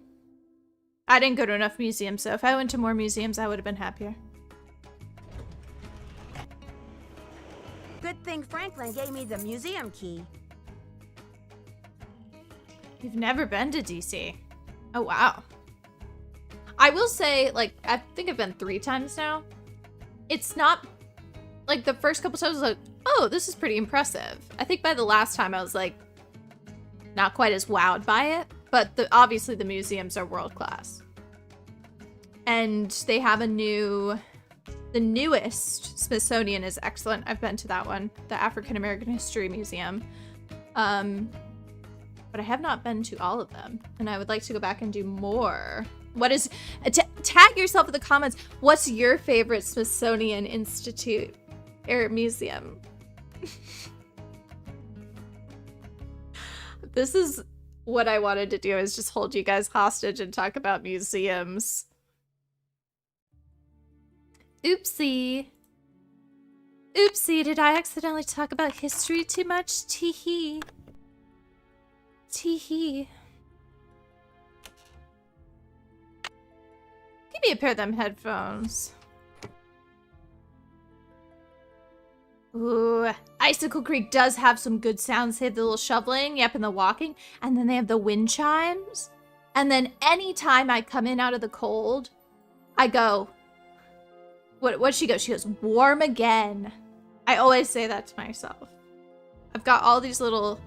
I didn't go to enough museums, so if I went to more museums, I would have been happier.
Good thing Franklin gave me the museum key.
You've never been to DC. Oh, wow. I will say, like, I think I've been 3 times now. It's not, like, the first couple times was like, oh, this is pretty impressive. I think by the last time I was like, not quite as wowed by it, but obviously the museums are world class. And they have the newest Smithsonian is excellent. I've been to that one, the African American History Museum. But I have not been to all of them, and I would like to go back and do more. What is, tag yourself in the comments. What's your favorite Smithsonian Institute or museum? This is what I wanted to do, is just hold you guys hostage and talk about museums. Oopsie. Oopsie, did I accidentally talk about history too much? Tee-hee. Tee-hee. Give me a pair of them headphones. Ooh, Icicle Creek does have some good sounds. They have the little shoveling, yep, and the walking. And then they have the wind chimes. And then anytime I come in out of the cold, I go, what'd she go? She goes, warm again. I always say that to myself. I've got all these little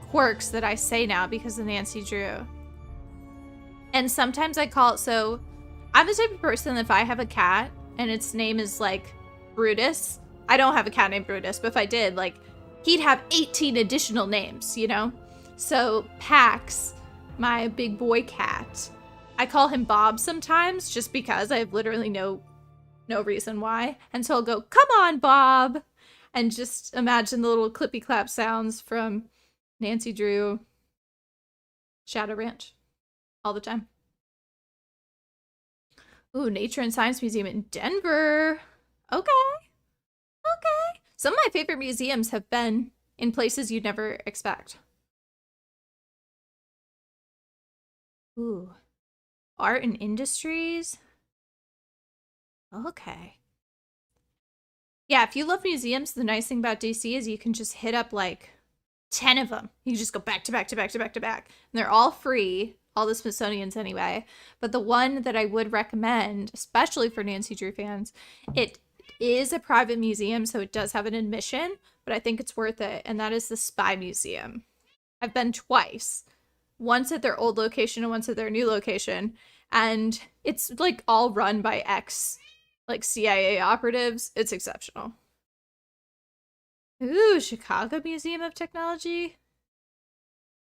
quirks that I say now because of Nancy Drew. And sometimes I call it, so I'm the type of person that if I have a cat and its name is like Brutus, I don't have a cat named Brutus, but if I did, like, he'd have 18 additional names, you know? So Pax, my big boy cat, I call him Bob sometimes just because I have literally no reason why. And so I'll go, come on, Bob. And just imagine the little clippy clap sounds from Nancy Drew Shadow Ranch all the time. Ooh, Nature and Science Museum in Denver. Okay. Okay. Some of my favorite museums have been in places you'd never expect. Ooh. Art and Industries. Okay. Yeah, if you love museums, the nice thing about DC is you can just hit up like 10 of them. You can just go back to back to back to back to back. And they're all free, all the Smithsonian's anyway. But the one that I would recommend, especially for Nancy Drew fans, it is a private museum, so it does have an admission, but I think it's worth it. And that is the Spy Museum. I've been twice. Once at their old location and once at their new location. And it's like all run by like CIA operatives. It's exceptional. Ooh, Chicago Museum of Technology.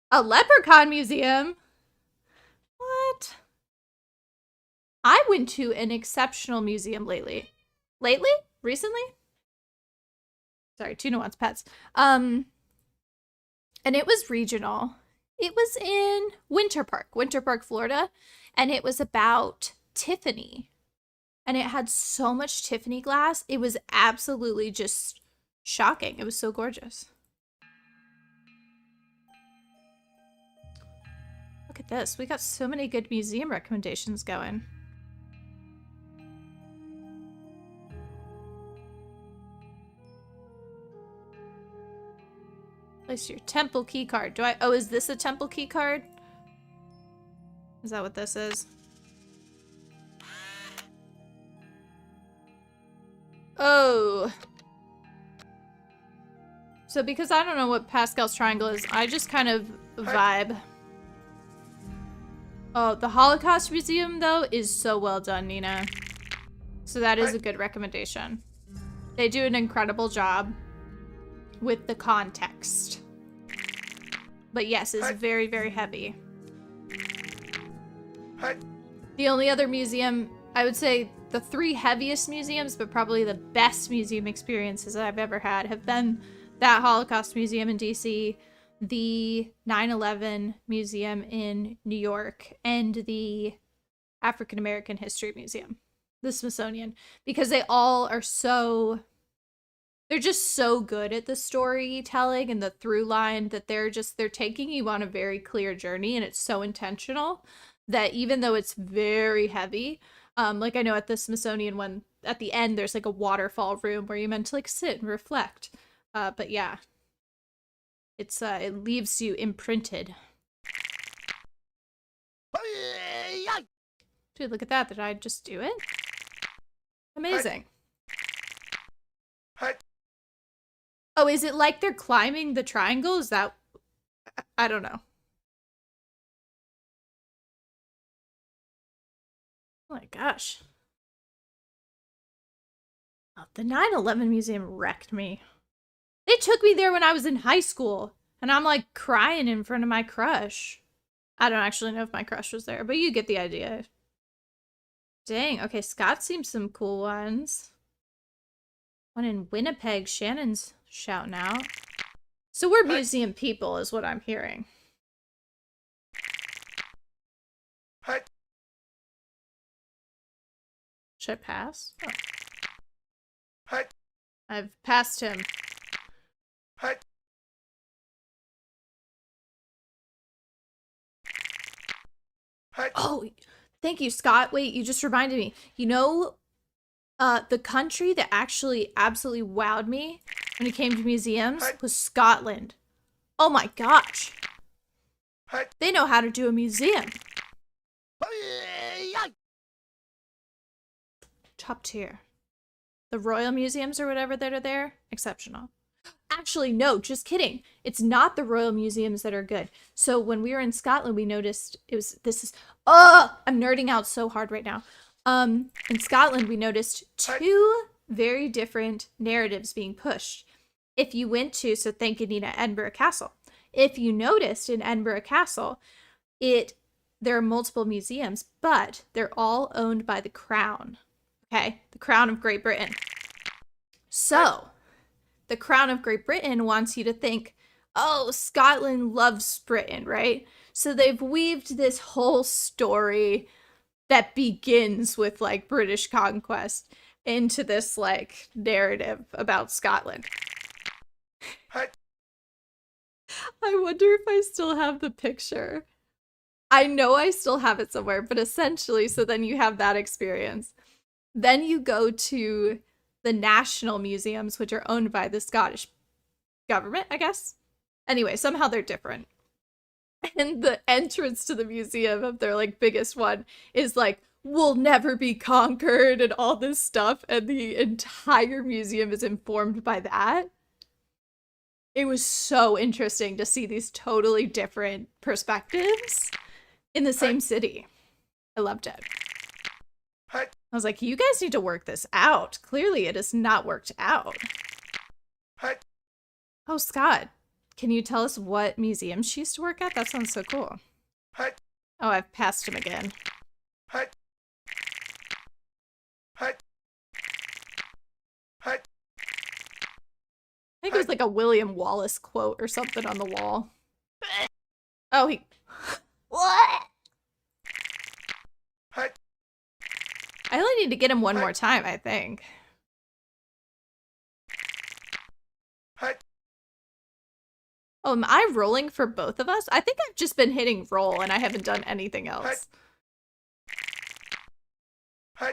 A leprechaun museum? What? I went to an exceptional museum lately. Lately? Recently? Sorry, Tuna wants pets. And it was regional. It was in Winter Park, Florida. And it was about Tiffany. And it had so much Tiffany glass. It was absolutely just shocking. It was so gorgeous. Look at this. We got so many good museum recommendations going. Place your temple key card. Oh, is this a temple key card? Is that what this is? Oh. So because I don't know what Pascal's triangle is, I just kind of vibe. Oh, the Holocaust Museum, though, is so well done, Nina. So that is a good recommendation. They do an incredible job with the context. But yes, it's very, very heavy. The only other museum, I would say the 3 heaviest museums, but probably the best museum experiences I've ever had have been that Holocaust Museum in DC, the 9/11 Museum in New York, and the African American History Museum, the Smithsonian, because they all are they're just so good at the storytelling and the through line that they're taking you on a very clear journey, and it's so intentional that even though it's very heavy, like I know at the Smithsonian one, at the end, there's like a waterfall room where you're meant to like sit and reflect. But yeah, it leaves you imprinted. Dude, look at that. Did I just do it? Amazing. Oh, is it like they're climbing the triangle? Is that... I don't know. Oh my gosh. Oh, the 9/11 museum wrecked me. They took me there when I was in high school, and I'm like crying in front of my crush. I don't actually know if my crush was there, but you get the idea. Dang, okay, Scott's seen some cool ones. One in Winnipeg, Shannon's shouting out. So we're museum people, is what I'm hearing. Should I pass? Oh. I've passed him. Oh, thank you, Scott. Wait, you just reminded me. You know, the country that actually absolutely wowed me when it came to museums was Scotland. Oh my gosh. They know how to do a museum. Top tier. The royal museums or whatever that are there, exceptional. Actually, no, just kidding. It's not the royal museums that are good. So when we were in Scotland, we noticed I'm nerding out so hard right now. In Scotland, we noticed two very different narratives being pushed. If you went to, so thank you, Nina, Edinburgh Castle. If you noticed in Edinburgh Castle, there are multiple museums, but they're all owned by the Crown. Okay, the Crown of Great Britain. So, the Crown of Great Britain wants you to think, oh, Scotland loves Britain, right? So they've weaved this whole story that begins with like British conquest into this like narrative about Scotland. I wonder if I still have the picture. I know I still have it somewhere, but essentially, so then you have that experience. Then you go to the national museums, which are owned by the Scottish government, I guess. Anyway, somehow they're different. And the entrance to the museum of their like biggest one is like, we'll never be conquered and all this stuff. And the entire museum is informed by that. It was so interesting to see these totally different perspectives in the same city. I loved it. I was like, you guys need to work this out. Clearly it has not worked out. Oh, Scott, can you tell us what museum she used to work at? That sounds so cool. Oh, I've passed him again. I think it was like a William Wallace quote or something on the wall. Oh, he... What? I only need to get him one more time, I think. Oh, am I rolling for both of us? I think I've just been hitting roll and I haven't done anything else. Do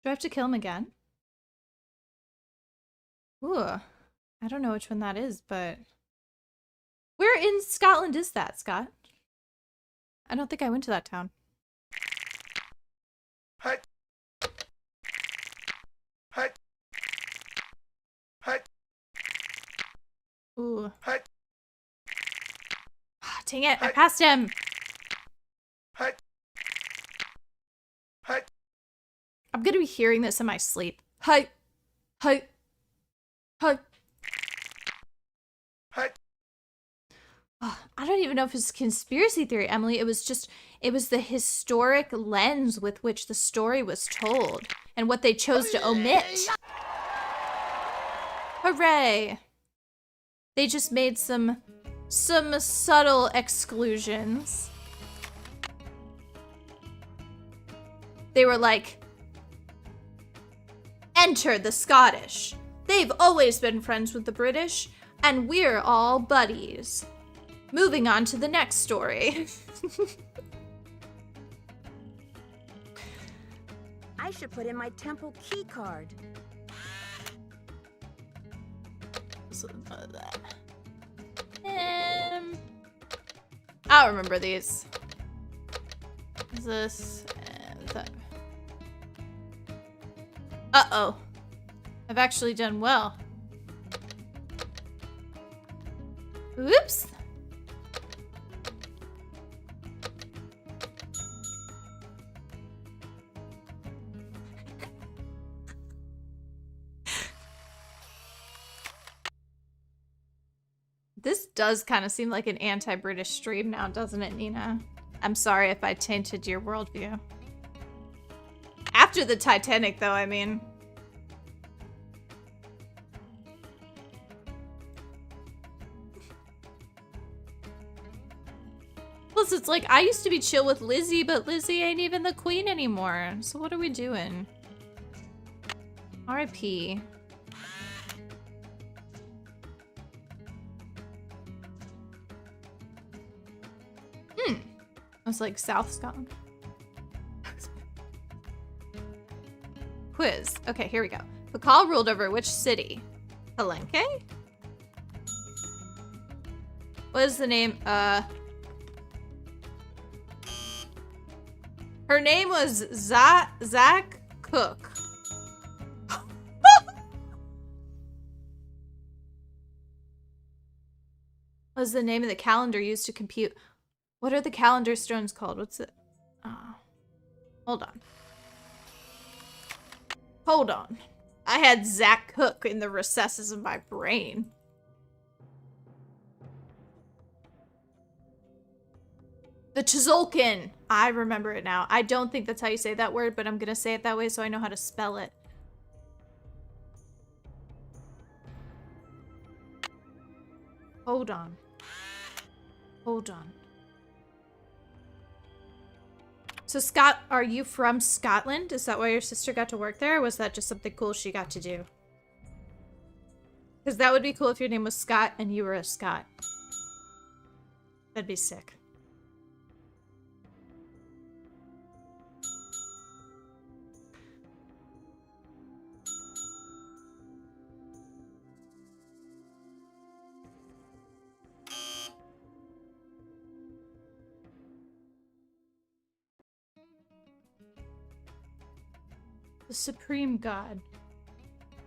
I have to kill him again? Ooh, I don't know which one that is, but... Where in Scotland is that, Scott? I don't think I went to that town. Ooh. Dang it, I passed him! I'm gonna be hearing this in my sleep. Hi! Hi! Hi! Oh, I don't even know if it's conspiracy theory, Emily. It was the historic lens with which the story was told and what they chose to omit. Hooray! They just made some subtle exclusions. They were like, enter the Scottish. They've always been friends with the British, and we're all buddies. Moving on to the next story.
I should put in my temple key card.
I'll remember these. Is this? Uh-oh. I've actually done well. Oops. This does kind of seem like an anti-British stream now, doesn't it, Nina? I'm sorry if I tainted your worldview. After the Titanic, though, I mean. Plus, it's like, I used to be chill with Lizzie, but Lizzie ain't even the queen anymore. So what are we doing? R.I.P. I was like, South Scotland. Quiz. Okay, here we go. Pakal ruled over which city? Palenque? What is the name? Her name was Zach Cook. What is the name of the calendar used to compute? What are the calendar stones called? What's it? Oh. Hold on. Hold on. I had Zach Cook in the recesses of my brain. The Tzolk'in. I remember it now. I don't think that's how you say that word, but I'm gonna say it that way so I know how to spell it. Hold on. Hold on. So Scott, are you from Scotland? Is that why your sister got to work there? Or was that just something cool she got to do? Because that would be cool if your name was Scott and you were a Scot. That'd be sick. The Supreme God.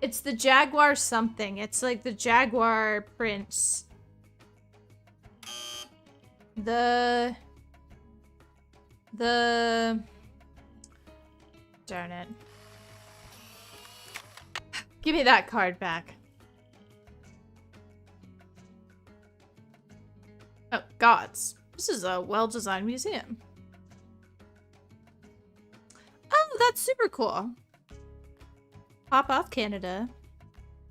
It's the Jaguar something. It's like the Jaguar Prince. The... Darn it. Give me that card back. Oh, gods. This is a well-designed museum. Oh, that's super cool. Pop off Canada.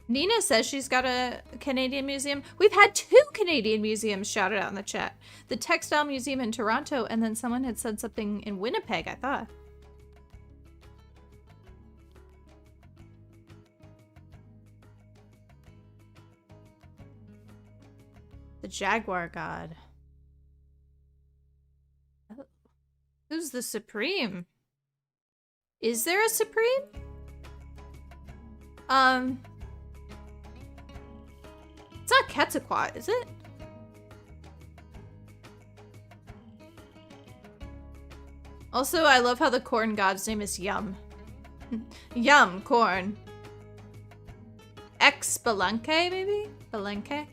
Nina says she's got a Canadian museum. We've had 2 Canadian museums shouted out in the chat. The Textile Museum in Toronto, and then someone had said something in Winnipeg, I thought. The Jaguar God. Oh. Who's the Supreme? Is there a Supreme? It's not Quetzalcoatl, is it? Also, I love how the corn god's name is Yum. Yum, corn. Ex Palenque, maybe? Palenque?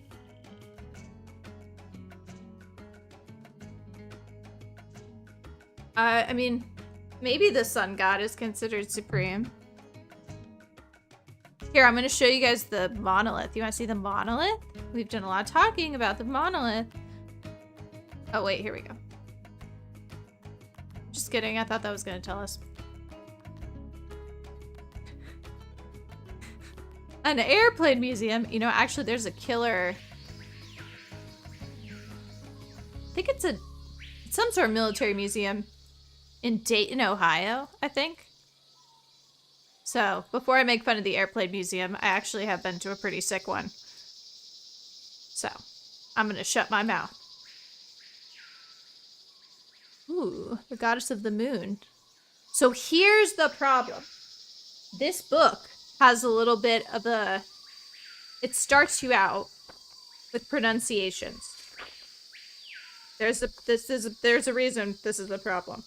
I mean, maybe the sun god is considered supreme. Here, I'm going to show you guys the monolith. You want to see the monolith? We've done a lot of talking about the monolith. Oh, wait, here we go. Just kidding. I thought that was going to tell us. An airplane museum. You know, actually, there's a killer... I think it's some sort of military museum in Dayton, Ohio, I think. So, before I make fun of the airplane museum, I actually have been to a pretty sick one. So, I'm gonna shut my mouth. Ooh, the goddess of the moon. So here's the problem. This book has a little bit of a... It starts you out with pronunciations. There's a reason this is a problem.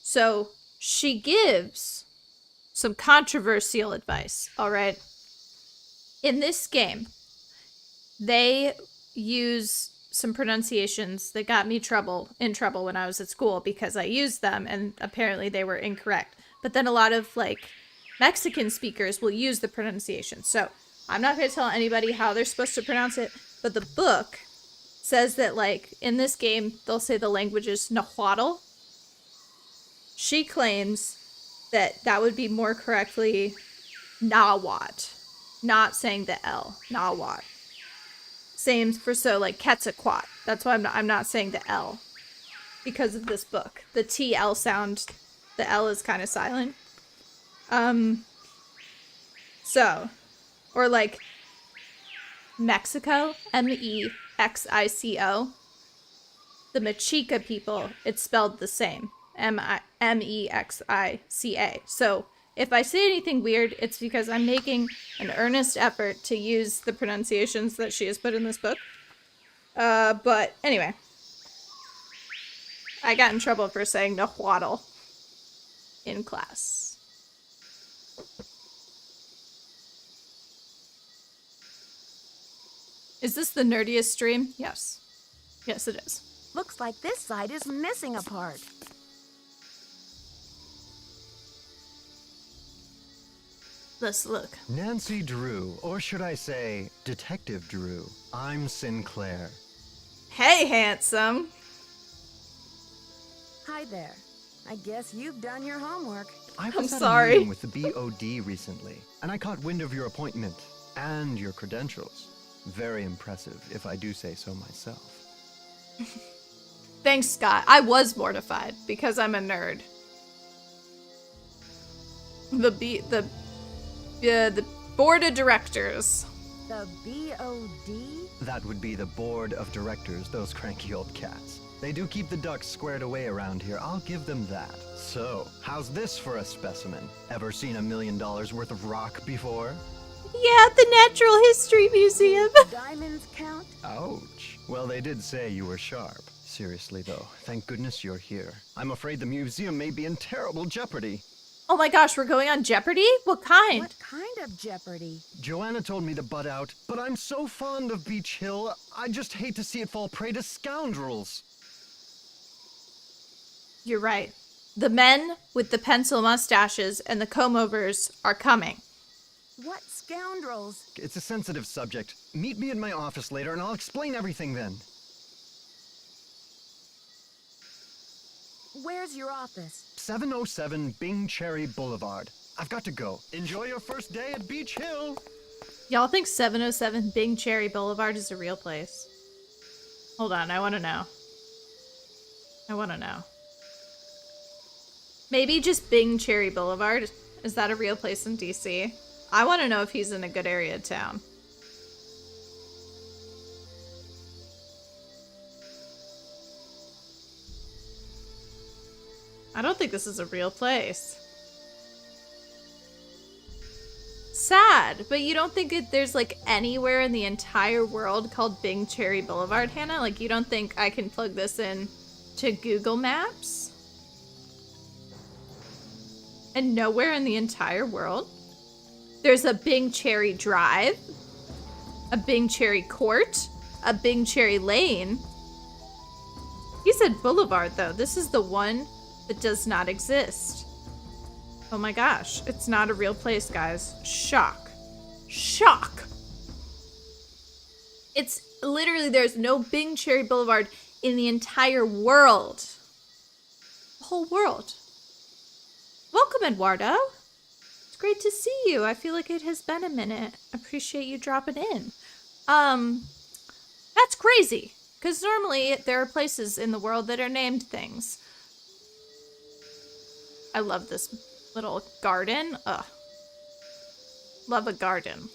So, she gives some controversial advice, all right? In this game, they use some pronunciations that got me in trouble when I was at school because I used them and apparently they were incorrect. But then a lot of like Mexican speakers will use the pronunciation. So I'm not going to tell anybody how they're supposed to pronounce it, but the book says that like in this game they'll say the language is Nahuatl. She claims that that would be more correctly Nahuatl, not saying the L, Nahuatl. Same for like Quetzalcoatl. That's why I'm not saying the L because of this book. The TL sound, the L is kind of silent. So, or like Mexico, Mexico. The Mexica people, it's spelled the same, Mexica. So if I say anything weird, it's because I'm making an earnest effort to use the pronunciations that she has put in this book. But anyway. I got in trouble for saying Nahuatl in class. Is this the nerdiest stream? Yes. Yes, it is.
Looks like this side is missing a part.
Let's look.
Nancy Drew, or should I say, Detective Drew. I'm Sinclair.
Hey, handsome.
Hi there. I guess you've done your homework.
I
I'm
was at a
sorry.
meeting with the BOD recently, and I caught wind of your appointment and your credentials. Very impressive, if I do say so myself.
Thanks, Scott. I was mortified because I'm a nerd. The board of directors.
The BOD?
That would be the board of directors, those cranky old cats. They do keep the ducks squared away around here, I'll give them that. So, how's this for a specimen? Ever seen $1 million worth of rock before?
Yeah, the Natural History Museum.
Diamonds count?
Ouch. Well, they did say you were sharp. Seriously, though, thank goodness you're here. I'm afraid the museum may be in terrible jeopardy.
Oh my gosh, we're going on Jeopardy? What kind?
What kind of jeopardy?
Joanna told me to butt out, but I'm so fond of Beach Hill, I just hate to see it fall prey to scoundrels.
You're right. The men with the pencil mustaches and the comb-overs are coming.
What scoundrels?
It's a sensitive subject. Meet me in my office later and I'll explain everything then.
Where's your office?
707 Bing Cherry Boulevard. I've got to go. Enjoy your first day at Beach Hill.
Y'all think 707 Bing Cherry Boulevard is a real place? Hold on, I want to know. Maybe just Bing Cherry Boulevard. Is that a real place in DC? I want to know if he's in a good area of town. I don't think this is a real place. Sad, but you don't think there's like anywhere in the entire world called Bing Cherry Boulevard, Hannah? Like you don't think I can plug this in to Google Maps? And nowhere in the entire world? There's a Bing Cherry Drive, a Bing Cherry Court, a Bing Cherry Lane. He said Boulevard though. This is the one that does not exist. Oh my gosh, it's not a real place, guys. Shock. Shock. It's literally, there's no Bing Cherry Boulevard in the entire world. The whole world. Welcome, Eduardo. It's great to see you. I feel like it has been a minute. Appreciate you dropping in. That's crazy, because normally there are places in the world that are named things. I love this little garden. Ugh. Love a garden.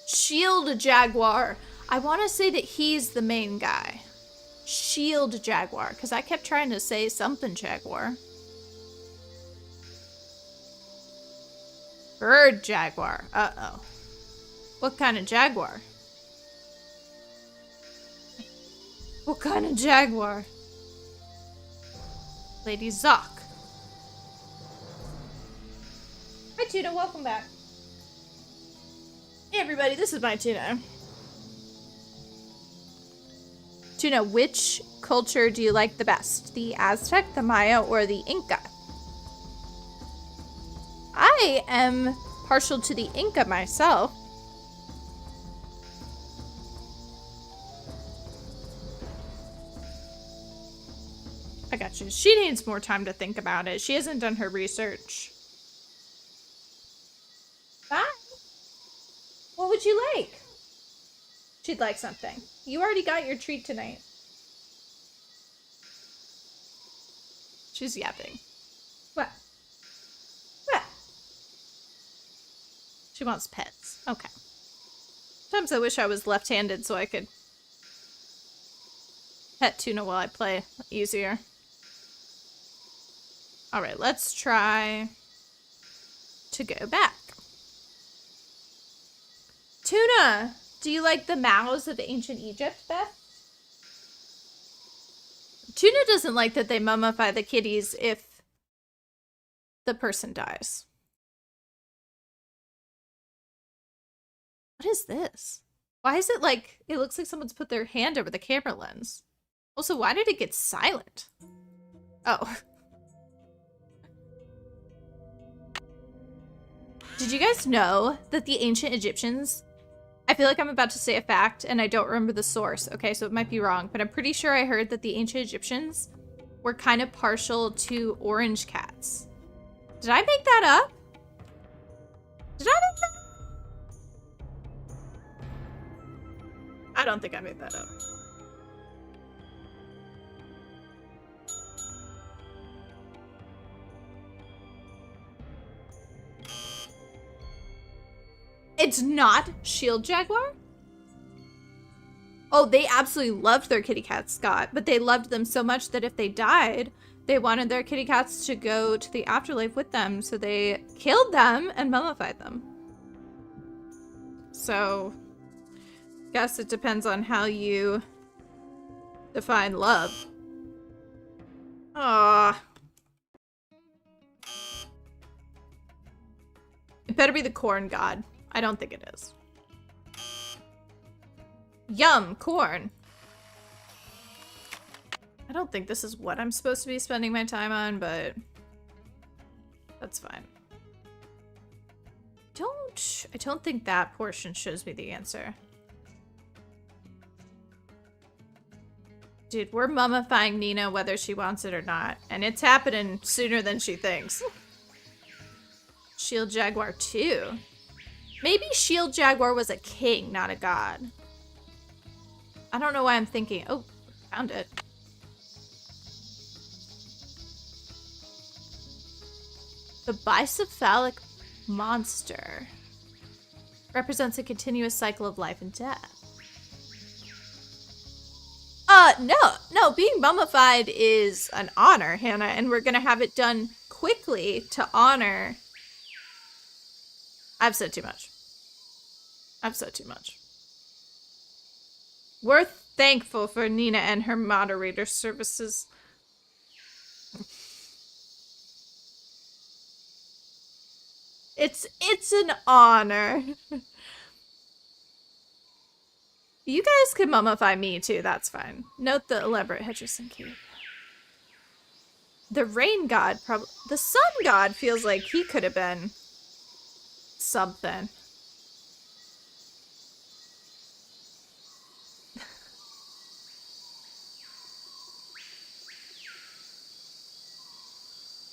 Shield Jaguar. I want to say that he's the main guy. Shield Jaguar, because I kept trying to say something Jaguar. Bird Jaguar. Uh-oh. What kind of jaguar? What kind of jaguar? Lady Zoc. Hi, Tuna. Welcome back. Hey, everybody. This is my Tuna. Tuna, which culture do you like the best? The Aztec, the Maya, or the Inca? I am partial to the Inca myself. I got you. She needs more time to think about it. She hasn't done her research. Bye. What would you like? She'd like something. You already got your treat tonight. She's yapping. What? What? She wants pets. Okay. Sometimes I wish I was left-handed so I could pet Tuna while I play easier. Alright, let's try to go back. Tuna, do you like the mouths of ancient Egypt best? Tuna doesn't like that they mummify the kitties if the person dies. What is this? Why is it like, it looks like someone's put their hand over the camera lens. Also, why did it get silent? Oh. Did you guys know that the ancient Egyptians, I feel like I'm about to say a fact and I don't remember the source, okay, so it might be wrong, but I'm pretty sure I heard that the ancient Egyptians were kind of partial to orange cats. Did I make that up? Did I make that up? I don't think I made that up. It's not Shield Jaguar? Oh, they absolutely loved their kitty cats, Scott, but they loved them so much that if they died, they wanted their kitty cats to go to the afterlife with them, so they killed them and mummified them. So, guess it depends on how you define love. Ah. It better be the corn god. I don't think it is. Yum, corn. I don't think this is what I'm supposed to be spending my time on, but that's fine. I don't think that portion shows me the answer. Dude, we're mummifying Nina whether she wants it or not, and it's happening sooner than she thinks. Shield Jaguar 2. Maybe Shield Jaguar was a king, not a god. I don't know why I'm thinking. Oh, found it. The bicephalic monster represents a continuous cycle of life and death. No, being mummified is an honor, Hannah, and we're gonna have it done quickly to honor. I've said too much. I've said too much. We're thankful for Nina and her moderator services. It's an honor. You guys can mummify me too, that's fine. Note the elaborate Hutcherson cape. The rain god probably, the sun god feels like he could have been something.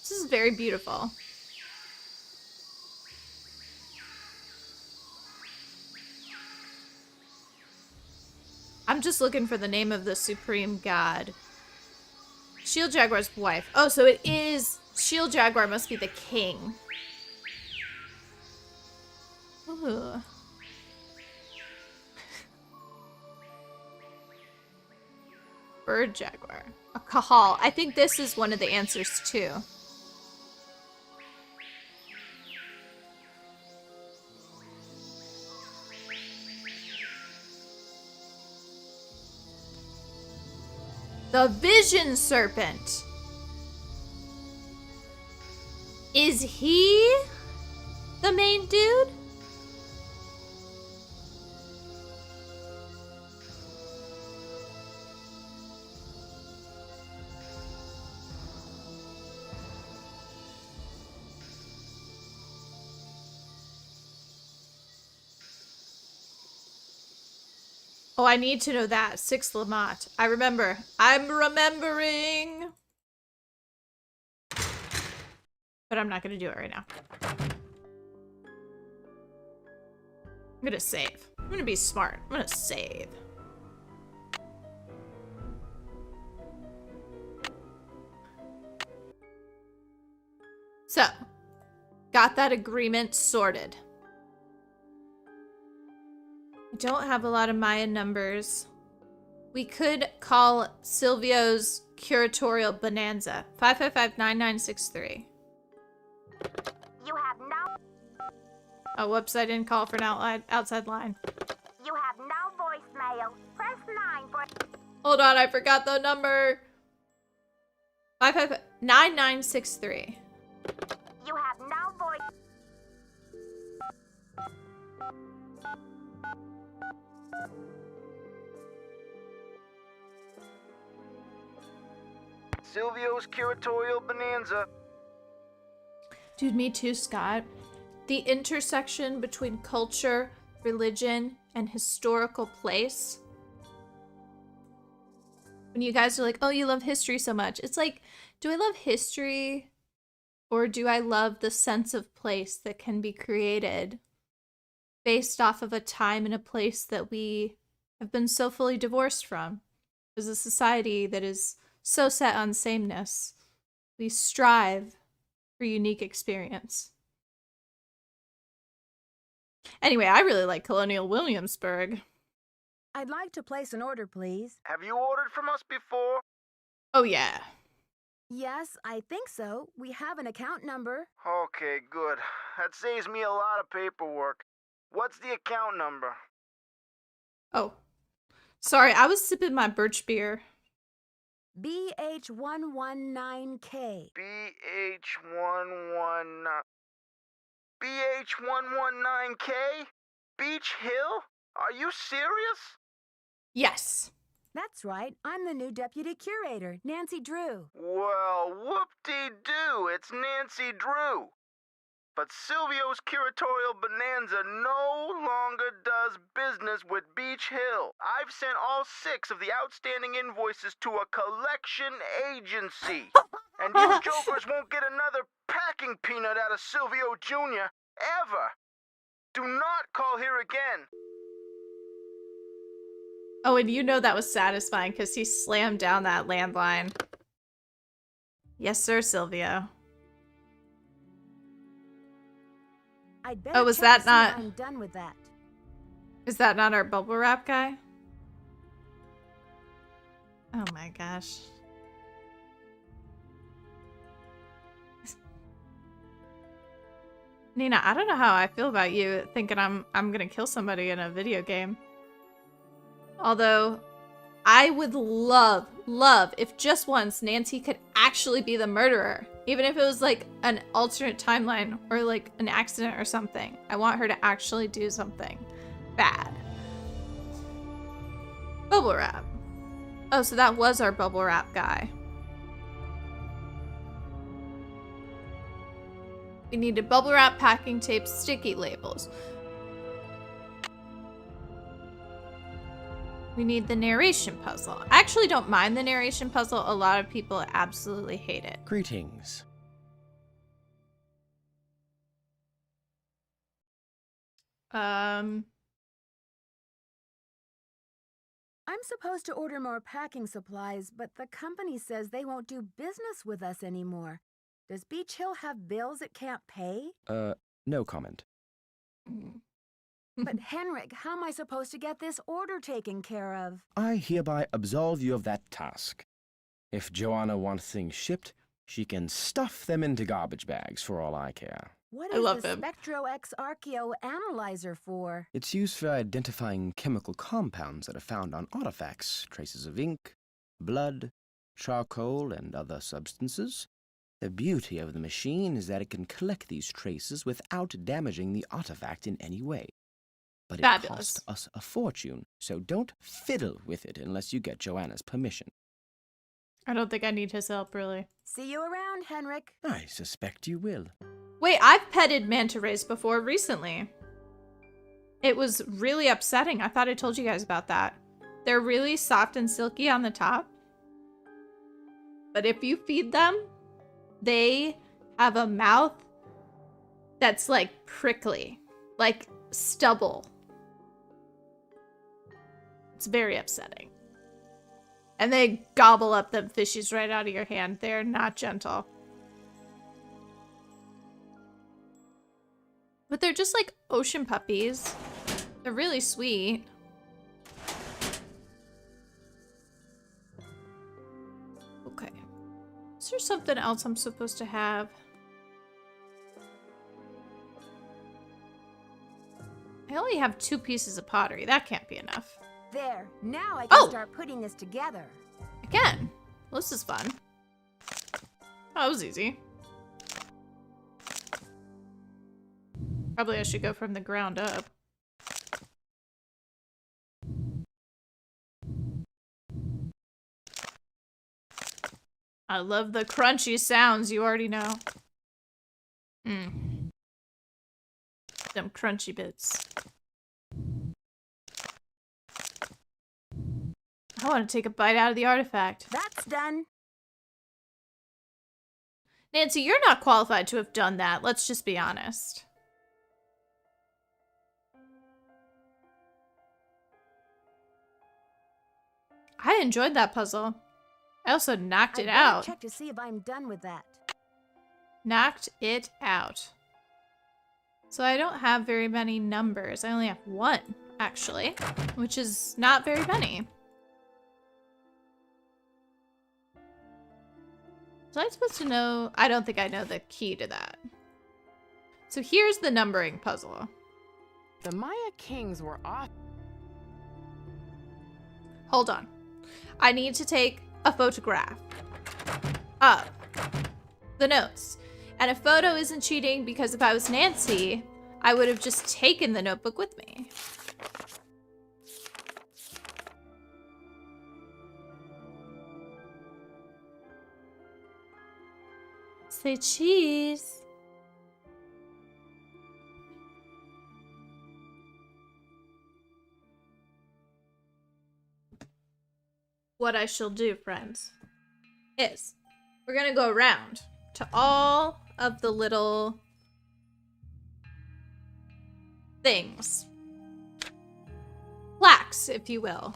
This is very beautiful. I'm just looking for the name of the supreme god. Shield Jaguar's wife. Oh, so it is... Shield Jaguar must be the king. Ooh. Bird Jaguar. A Kahal. I think this is one of the answers too. The Vision Serpent. Is he the main dude? Oh, I need to know that. 6 Lamont. I remember. I'm remembering. But I'm not going to do it right now. I'm going to save. I'm going to be smart. I'm going to save. So, got that agreement sorted. I don't have a lot of Mayan numbers. We could call Silvio's curatorial bonanza. 555-9963.
You have no...
Oh, whoops, I didn't call for an outside line.
You have no voicemail. Press 9 for...
Hold on, I forgot the number. 555-9963.
You have no voice...
Silvio's curatorial bonanza.
Dude, me too, Scott. The intersection between culture, religion, and historical place. When you guys are like, oh, you love history so much. It's like, do I love history? Or do I love the sense of place that can be created based off of a time and a place that we have been so fully divorced from? As a society that is so set on sameness, we strive for unique experience. Anyway, I really like Colonial Williamsburg.
I'd like to place an order, please.
Have you ordered from us before?
Oh yeah.
Yes, I think so. We have an account number.
Okay, good. That saves me a lot of paperwork. What's the account number?
Oh. Sorry, I was sipping my birch beer.
BH119K.
BH119... BH119K? Beach Hill? Are you serious?
Yes.
That's right. I'm the new deputy curator, Nancy Drew.
Well, whoop-de-doo, it's Nancy Drew. But Silvio's curatorial bonanza no longer does business with Beach Hill. I've sent all 6 of the outstanding invoices to a collection agency. And you jokers won't get another packing peanut out of Silvio Jr. ever. Do not call here again.
Oh, and you know that was satisfying because he slammed down that landline. Yes, sir, Silvio.
I'd
Oh, was that not...
I'm done with that.
Is that not our bubble wrap guy? Oh my gosh. Nina, I don't know how I feel about you thinking I'm gonna kill somebody in a video game. Although, I would love if just once Nancy could actually be the murderer. Even if it was like an alternate timeline or like an accident or something. I want her to actually do something bad. Bubble wrap. Oh, so that was our bubble wrap guy. We needed bubble wrap, packing tape, sticky labels. We need the narration puzzle. I actually don't mind the narration puzzle. A lot of people absolutely hate it.
Greetings.
I'm supposed to order more packing supplies, but the company says they won't do business with us anymore. Does Beach Hill have bills it can't pay?
No comment.
But Henrik, how am I supposed to get this order taken care of?
I hereby absolve you of that task. If Joanna wants things shipped, she can stuff them into garbage bags for all I care.
What
I
is
love
the
him.
Spectro-X Archeo analyzer for?
It's used for identifying chemical compounds that are found on artifacts, traces of ink, blood, charcoal, and other substances. The beauty of the machine is that it can collect these traces without damaging the artifact in any way. But it
Fabulous.
cost us a fortune, so don't fiddle with it unless you get Joanna's permission.
I don't think I need his help, really.
See you around, Henrik.
I suspect you will.
Wait, I've petted manta rays before recently. It was really upsetting. I thought I told you guys about that. They're really soft and silky on the top. But if you feed them, they have a mouth that's like prickly, like stubble. It's very upsetting. And they gobble up them fishies right out of your hand. They're not gentle. But they're just like ocean puppies. They're really sweet. Okay. Is there something else I'm supposed to have? I only have 2 pieces of pottery. That can't be enough.
There, now I can start putting this together.
Again. Well, this is fun. Oh, that was easy. Probably I should go from the ground up. I love the crunchy sounds, you already know. Them crunchy bits. I want to take a bite out of the artifact.
That's done.
Nancy, you're not qualified to have done that. Let's just be honest. I enjoyed that puzzle. I also knocked it out.
Check to see if I'm done with that.
Knocked it out. So I don't have very many numbers. I only have 1, actually, which is not very many. Was I supposed to know? I don't think I know the key to that. So here's the numbering puzzle.
The Maya kings were off.
Hold on. I need to take a photograph of the notes. And a photo isn't cheating because if I was Nancy, I would have just taken the notebook with me. Say cheese. What I shall do, friends, is we're gonna go around to all of the little things. Plaques, if you will.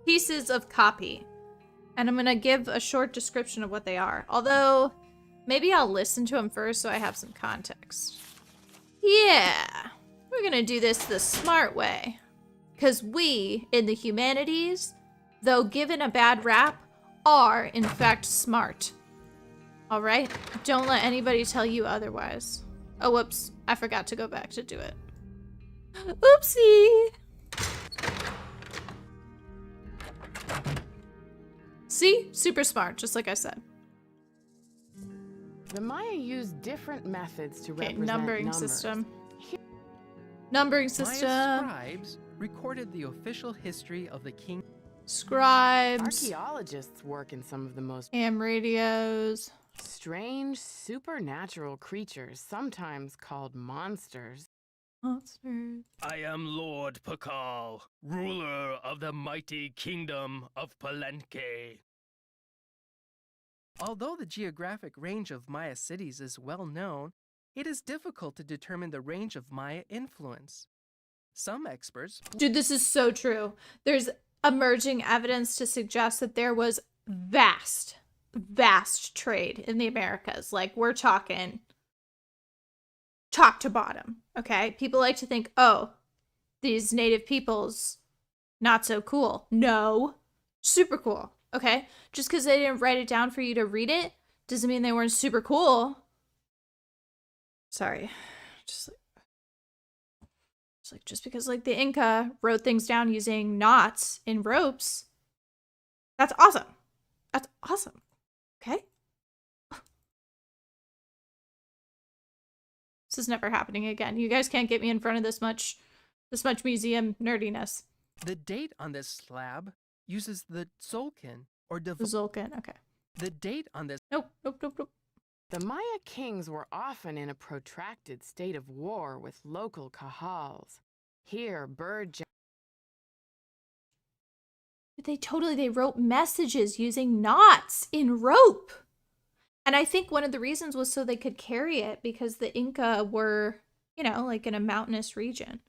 Pieces of copy. And I'm gonna give a short description of what they are. Although, maybe I'll listen to them first so I have some context. Yeah, we're gonna do this the smart way. Because we, in the humanities, though given a bad rap, are in fact smart. Alright? Don't let anybody tell you otherwise. Oh, whoops. I forgot to go back to do it. Oopsie! See? Super smart, just like I said.
The Maya used different methods to represent
numbering
numbers.
system. Numbering system.
Maya scribes recorded the official history of the king.
Scribes.
Archaeologists work in some of the most
Ham radios.
strange supernatural creatures, sometimes called monsters.
Monsters.
I am Lord Pakal, ruler of the mighty kingdom of Palenque.
Although the geographic range of Maya cities is well known, it is difficult to determine the range of Maya influence. Some experts...
Dude, this is so true. There's emerging evidence to suggest that there was vast trade in the Americas. Like, we're talking top to bottom, okay? People like to think, oh, these native peoples, not so cool. No, super cool, okay? Just because they didn't write it down for you to read it doesn't mean they weren't super cool. Sorry, just because like the Inca wrote things down using knots in ropes, that's awesome. That's awesome. Okay? This is never happening again. You guys can't get me in front of this much museum nerdiness.
The date on this slab uses the Tzolk'in, or
Tzolk'in, okay.
The date on this...
Nope.
The Maya kings were often in a protracted state of war with local Kahals. Here,
They wrote messages using knots in rope. And I think one of the reasons was so they could carry it, because the Inca were, you know, like in a mountainous region.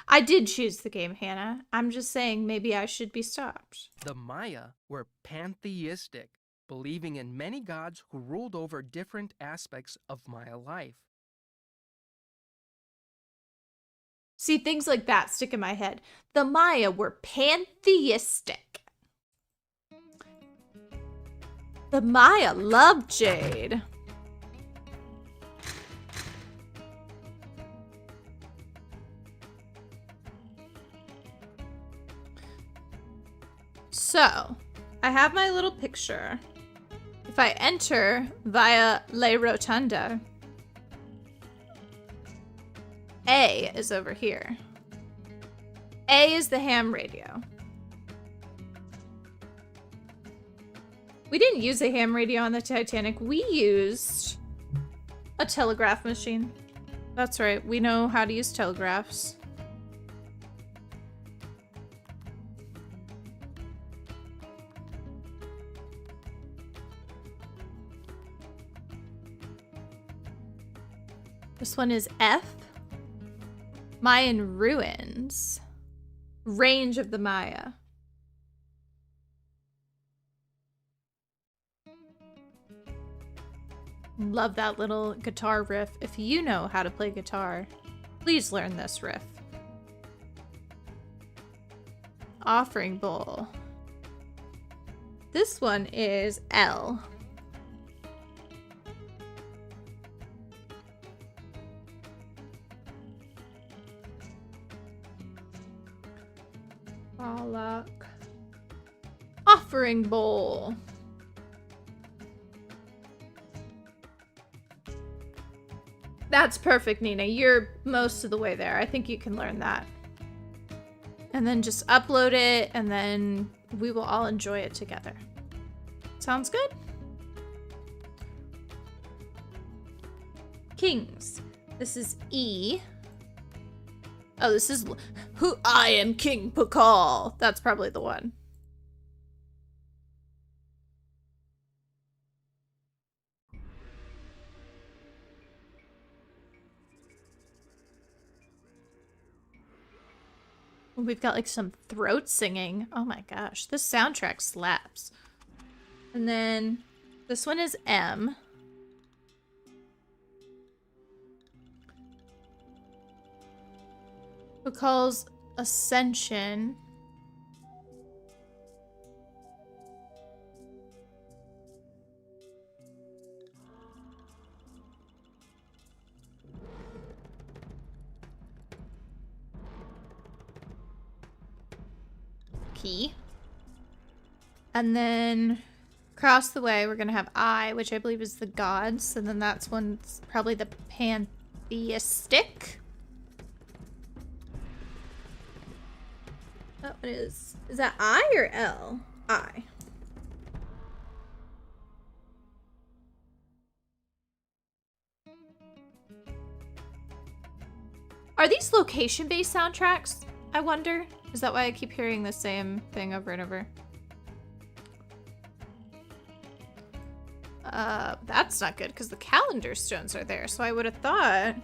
I did choose the game, Hannah. I'm just saying maybe I should be stopped.
The Maya were pantheistic, believing in many gods who ruled over different aspects of Maya life.
See, things like that stick in my head. The Maya were pantheistic. The Maya loved jade. So, I have my little picture. If I enter via Le Rotunda, A is over here. A is the ham radio. We didn't use a ham radio on the Titanic. We used a telegraph machine. That's right. We know how to use telegraphs. This one is F. Mayan ruins. Range of the Maya. Love that little guitar riff. If you know how to play guitar, please learn this riff. Offering bowl. This one is L. Balak. Offering bowl. That's perfect, Nina. You're most of the way there. I think you can learn that. And then just upload it, and then we will all enjoy it together. Sounds good? Kings. This is E. Oh, this is who I am, King Pakal. That's probably the one. We've got like some throat singing. Oh my gosh, this soundtrack slaps. And then this one is M. Who calls Ascension. P. And then across the way, we're going to have I, which I believe is the gods. And then that's one's probably the pantheistic. Oh, it is. Is that I or L? I. Are these location-based soundtracks? I wonder. Is that why I keep hearing the same thing over and over? That's not good because the calendar stones are there. So I would have thought.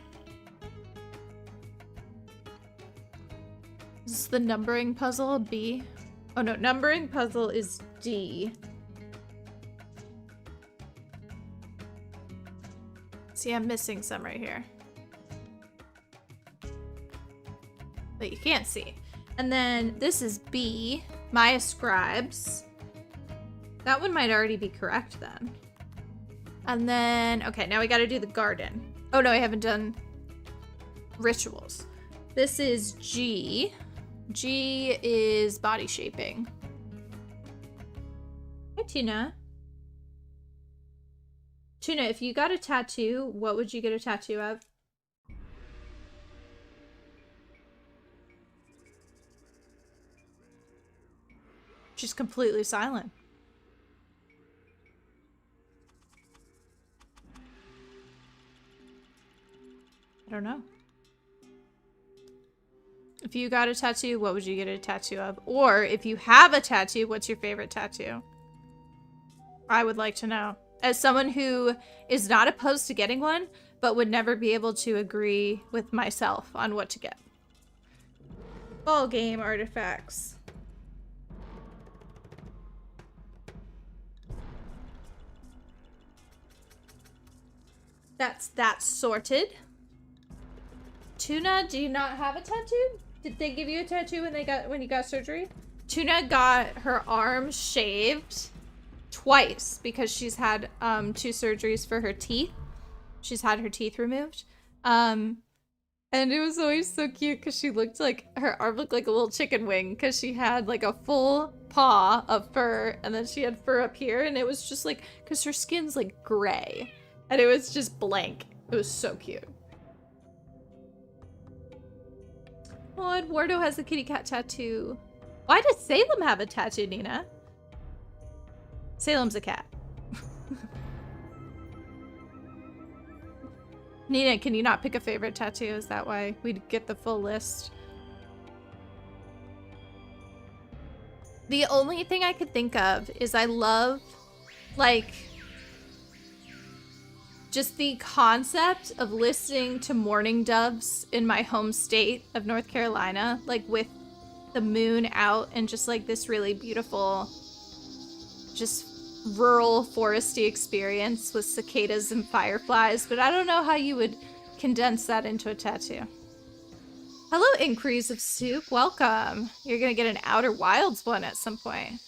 Is this the numbering puzzle? B? Oh no, numbering puzzle is D. See, I'm missing some right here. But you can't see. And then this is B, Maya Scribes. That one might already be correct then. And then, okay, now we gotta do the garden. Oh no, I haven't done rituals. This is G. G is body shaping. Hi, Tina. Tuna, if you got a tattoo, what would you get a tattoo of? She's completely silent. I don't know. If you got a tattoo, what would you get a tattoo of? Or if you have a tattoo, what's your favorite tattoo? I would like to know. As someone who is not opposed to getting one, but would never be able to agree with myself on what to get. Ball game artifacts. That's sorted. Tuna, do you not have a tattoo? Did they give you a tattoo when you got surgery? Tuna got her arm shaved twice because she's had 2 surgeries for her teeth. She's had her teeth removed. And it was always so cute because she looked like her arm looked like a little chicken wing because she had like a full paw of fur and then she had fur up here and it was just like because her skin's like gray and it was just blank. It was so cute. Oh, Eduardo has a kitty cat tattoo. Why does Salem have a tattoo, Nina? Salem's a cat. Nina, can you not pick a favorite tattoo? Is that why we'd get the full list? The only thing I could think of is I love, like, just the concept of listening to mourning doves in my home state of North Carolina, like with the moon out and just like this really beautiful, just rural foresty experience with cicadas and fireflies, but I don't know how you would condense that into a tattoo. Hello, Increase of Soup. Welcome. You're gonna get an Outer Wilds one at some point.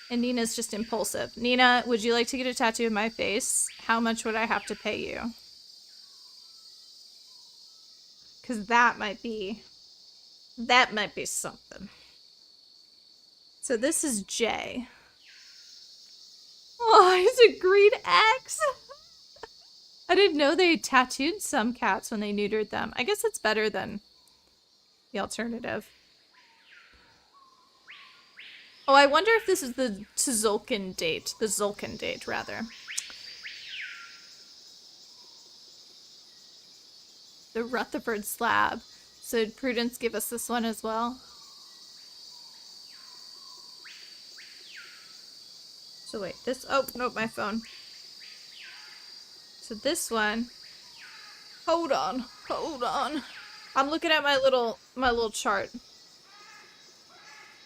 And Nina's just impulsive. Nina, would you like to get a tattoo of my face? How much would I have to pay you? Because that might be something. So this is Jay. Oh, he's a green X. I didn't know they tattooed some cats when they neutered them. I guess it's better than the alternative. Oh, I wonder if this is the Tzolk'in date. The Tzolk'in date, rather. The Rutherford slab. So did Prudence give us this one as well? So wait, this, oh, nope, my phone. So this one, hold on. I'm looking at my little chart.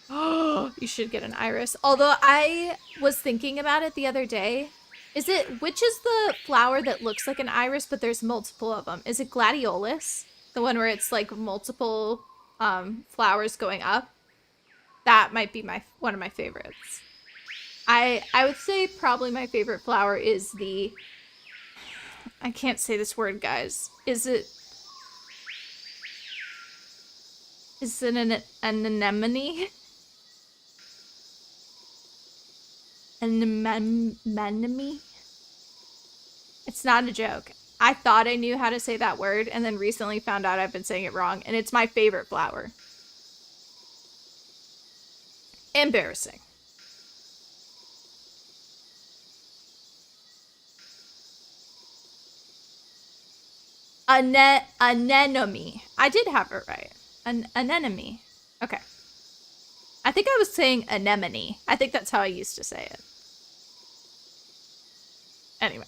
Oh, you should get an iris. Although I was thinking about it the other day. Which is the flower that looks like an iris, but there's multiple of them? Is it gladiolus? The one where it's like multiple flowers going up? That might be one of my favorites. I would say probably my favorite flower is the, I can't say this word, guys. Is it an anemone? Anemone? It's not a joke. I thought I knew how to say that word and then recently found out I've been saying it wrong, and it's my favorite flower. Embarrassing. Anemone. I did have it right. Anemone. Okay. I think I was saying anemone. I think that's how I used to say it. Anyway.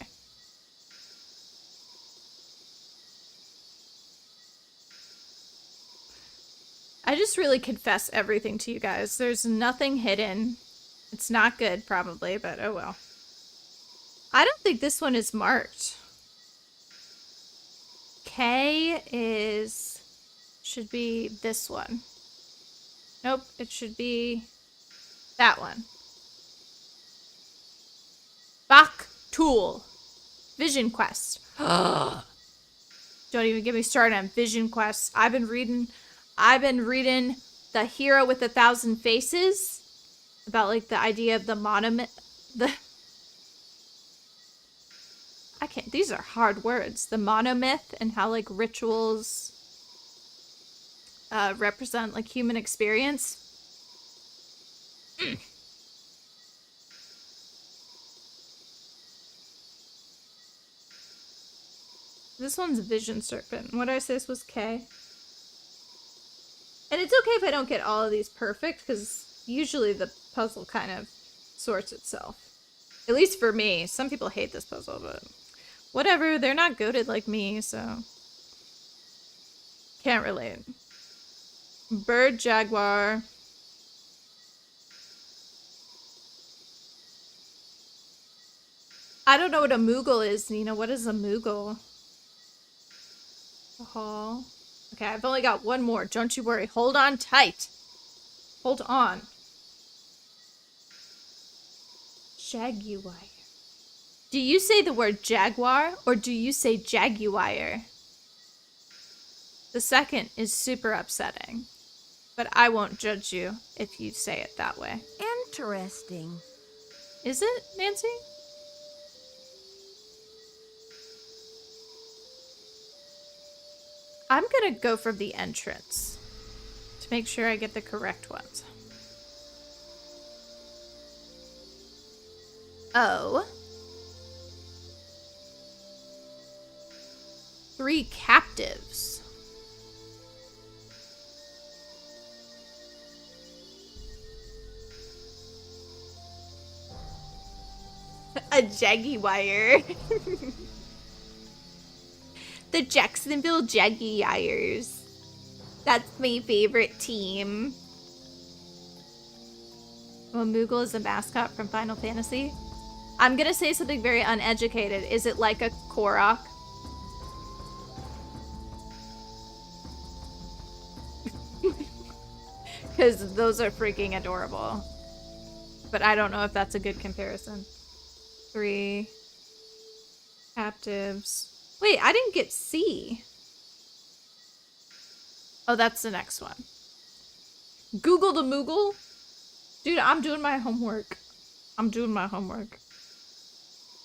I just really confess everything to you guys. There's nothing hidden. It's not good, probably, but oh well. I don't think this one is marked. K should be this one. Nope, it should be that one. Bach Tool. Vision Quest. Don't even get me started on Vision Quest. I've been reading The Hero with 1,000 Faces about like the idea of the monument. I can't. These are hard words. The monomyth and how like rituals represent like human experience. This one's Vision Serpent. What did I say this was K? And it's okay if I don't get all of these perfect, because usually the puzzle kind of sorts itself. At least for me. Some people hate this puzzle, but whatever. They're not goated like me, so can't relate. Bird, jaguar. I don't know what a Moogle is, Nina. What is a Moogle? Hall. Okay, I've only got one more. Don't you worry. Hold on tight. Hold on. Jaguar. Do you say the word jaguar or do you say jaguar? The second is super upsetting, but I won't judge you if you say it that way.
Interesting.
Is it, Nancy? I'm gonna go for the entrance to make sure I get the correct ones. Oh. 3 captives. A jaguar. The Jacksonville Jaguars. That's my favorite team. Well, Moogle is a mascot from Final Fantasy. I'm gonna say something very uneducated. Is it like a Korok? Because those are freaking adorable. But I don't know if that's a good comparison. 3 captives. Wait, I didn't get C. Oh, that's the next one. Google the Moogle. Dude, I'm doing my homework. I'm doing my homework.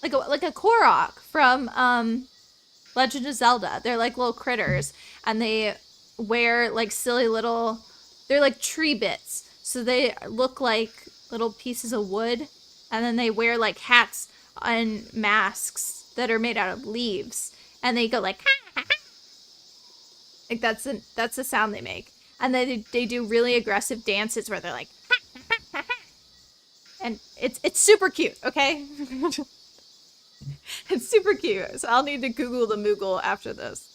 Like a Korok from Legend of Zelda. They're like little critters, and they wear like silly little. They're like tree bits, so they look like little pieces of wood, and then they wear like hats and masks that are made out of leaves, and they go like like that's the sound they make, and they do really aggressive dances where they're like and it's super cute, okay? It's super cute. So I'll need to Google the Moogle after this.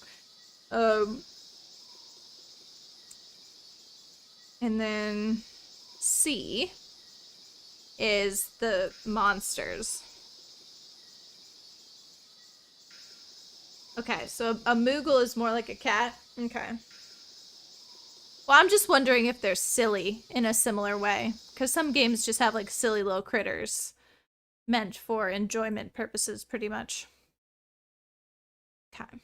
And then C is the monsters. Okay, so a Moogle is more like a cat. Okay. Well, I'm just wondering if they're silly in a similar way. Because some games just have like silly little critters meant for enjoyment purposes, pretty much. Okay.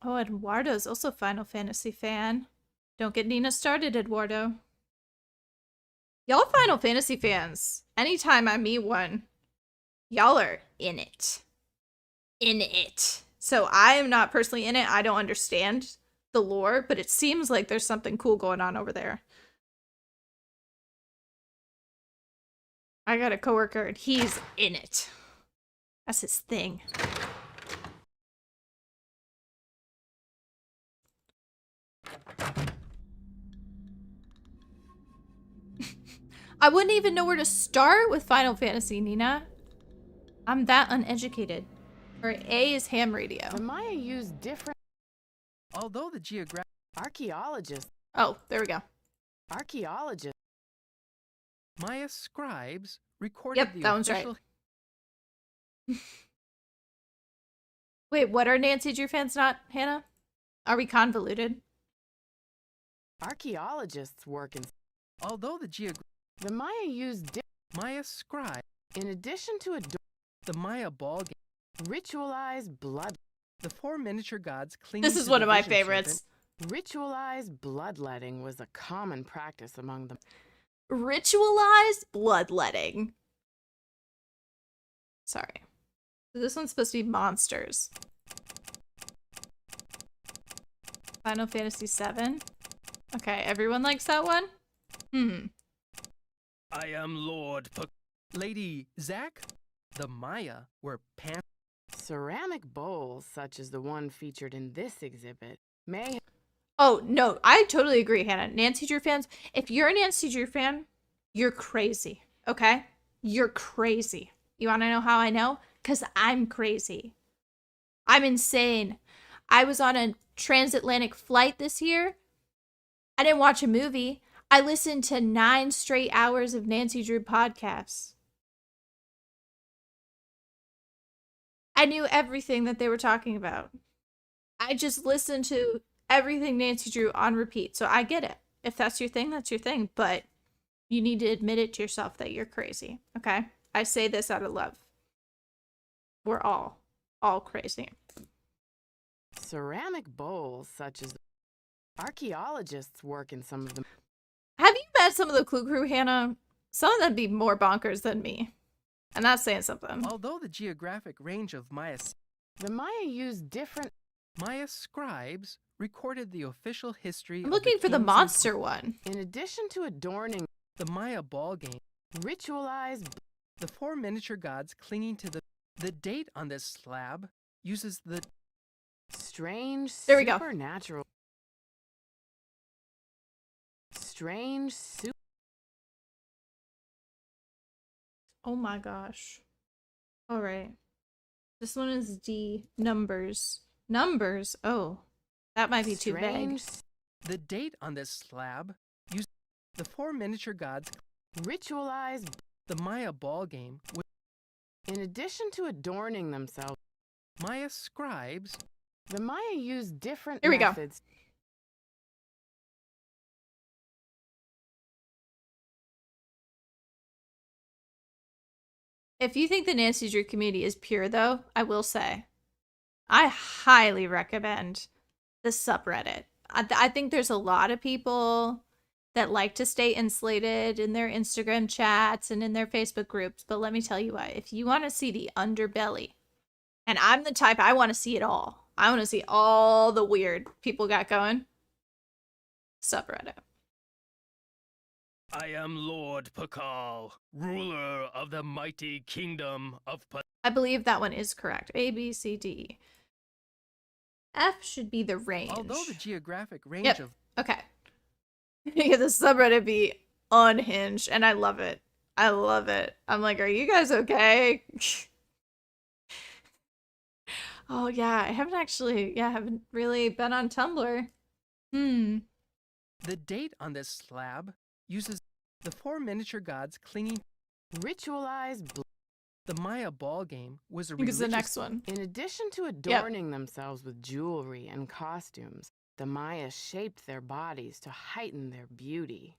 Oh, Eduardo's also a Final Fantasy fan. Don't get Nina started, Eduardo. Y'all Final Fantasy fans, anytime I meet one, y'all are in it. In it. So I am not personally in it. I don't understand the lore, but it seems like there's something cool going on over there. I got a coworker and he's in it. That's his thing. I wouldn't even know where to start with Final Fantasy, Nina. I'm that uneducated. Or A is ham radio.
The Maya used different...
Although the geographic...
Archaeologists.
Oh, there we go.
Archaeologists.
Maya scribes recorded
Yep,
the
that one's
official...
right. Wait, what are Nancy Drew fans not, Hannah? Are we convoluted?
Archaeologists work in...
Although
the Maya used...
Maya scribe...
In addition to a...
The Maya ball game...
Ritualized blood...
The 4 miniature gods clinging
This is
to
one
the
of my
vision
favorites.
serpent.
Ritualized bloodletting was a common practice among them.
Ritualized bloodletting. Sorry. So this one's supposed to be monsters. Final Fantasy VII. Okay, everyone likes that one?
I am Lord
Lady Zack, the Maya were
Ceramic bowls, such as the one featured in this exhibit, may...
Oh, no, I totally agree, Hannah. Nancy Drew fans, if you're a Nancy Drew fan, you're crazy, okay? You're crazy. You want to know how I know? Because I'm crazy. I'm insane. I was on a transatlantic flight this year. I didn't watch a movie. I listened to 9 straight hours of Nancy Drew podcasts. I knew everything that they were talking about. I just listened to everything Nancy Drew on repeat. So I get it. If that's your thing, that's your thing. But you need to admit it to yourself that you're crazy. Okay? I say this out of love. We're all crazy.
Ceramic bowls, such as... Archaeologists work in some of them.
Have you met some of the Clue Crew, Hannah? Some of them be more bonkers than me. And that's saying something.
Although the geographic range of
The Maya used different...
Maya scribes recorded the official history
I'm
of
looking for the
kings
monster one.
In addition to adorning...
The Maya ball game.
Ritualized...
The 4 miniature gods clinging to the date on this slab uses the...
Strange,
there we go.
Supernatural... Strange,
Oh my gosh. All right. This one is D. Numbers. Numbers? Oh. That might be too vague.
The date on this slab uses the 4 miniature gods.
Ritualized...
The Maya ball game.
In addition to adorning themselves...
Maya scribes...
The Maya used different
Here we
methods...
go. If you think the Nancy Drew community is pure, though, I will say, I highly recommend the subreddit. I think there's a lot of people that like to stay insulated in their Instagram chats and in their Facebook groups. But let me tell you what, if you want to see the underbelly, and I'm the type, I want to see it all. I want to see all the weird people got going. Subreddit.
I am Lord Pakal, ruler of the mighty kingdom of
I believe that one is correct. A, B, C, D. F should be the range.
Although the geographic range of...
Okay. Yeah, the subreddit be unhinged, and I love it. I love it. I'm like, are you guys okay? Oh, yeah. I haven't really been on Tumblr.
The date on this slab uses the 4 miniature gods clinging...
Ritualized...
The Maya ball game was a
Because the next one.
In addition to adorning themselves with jewelry and costumes, the Maya shaped their bodies to heighten their beauty.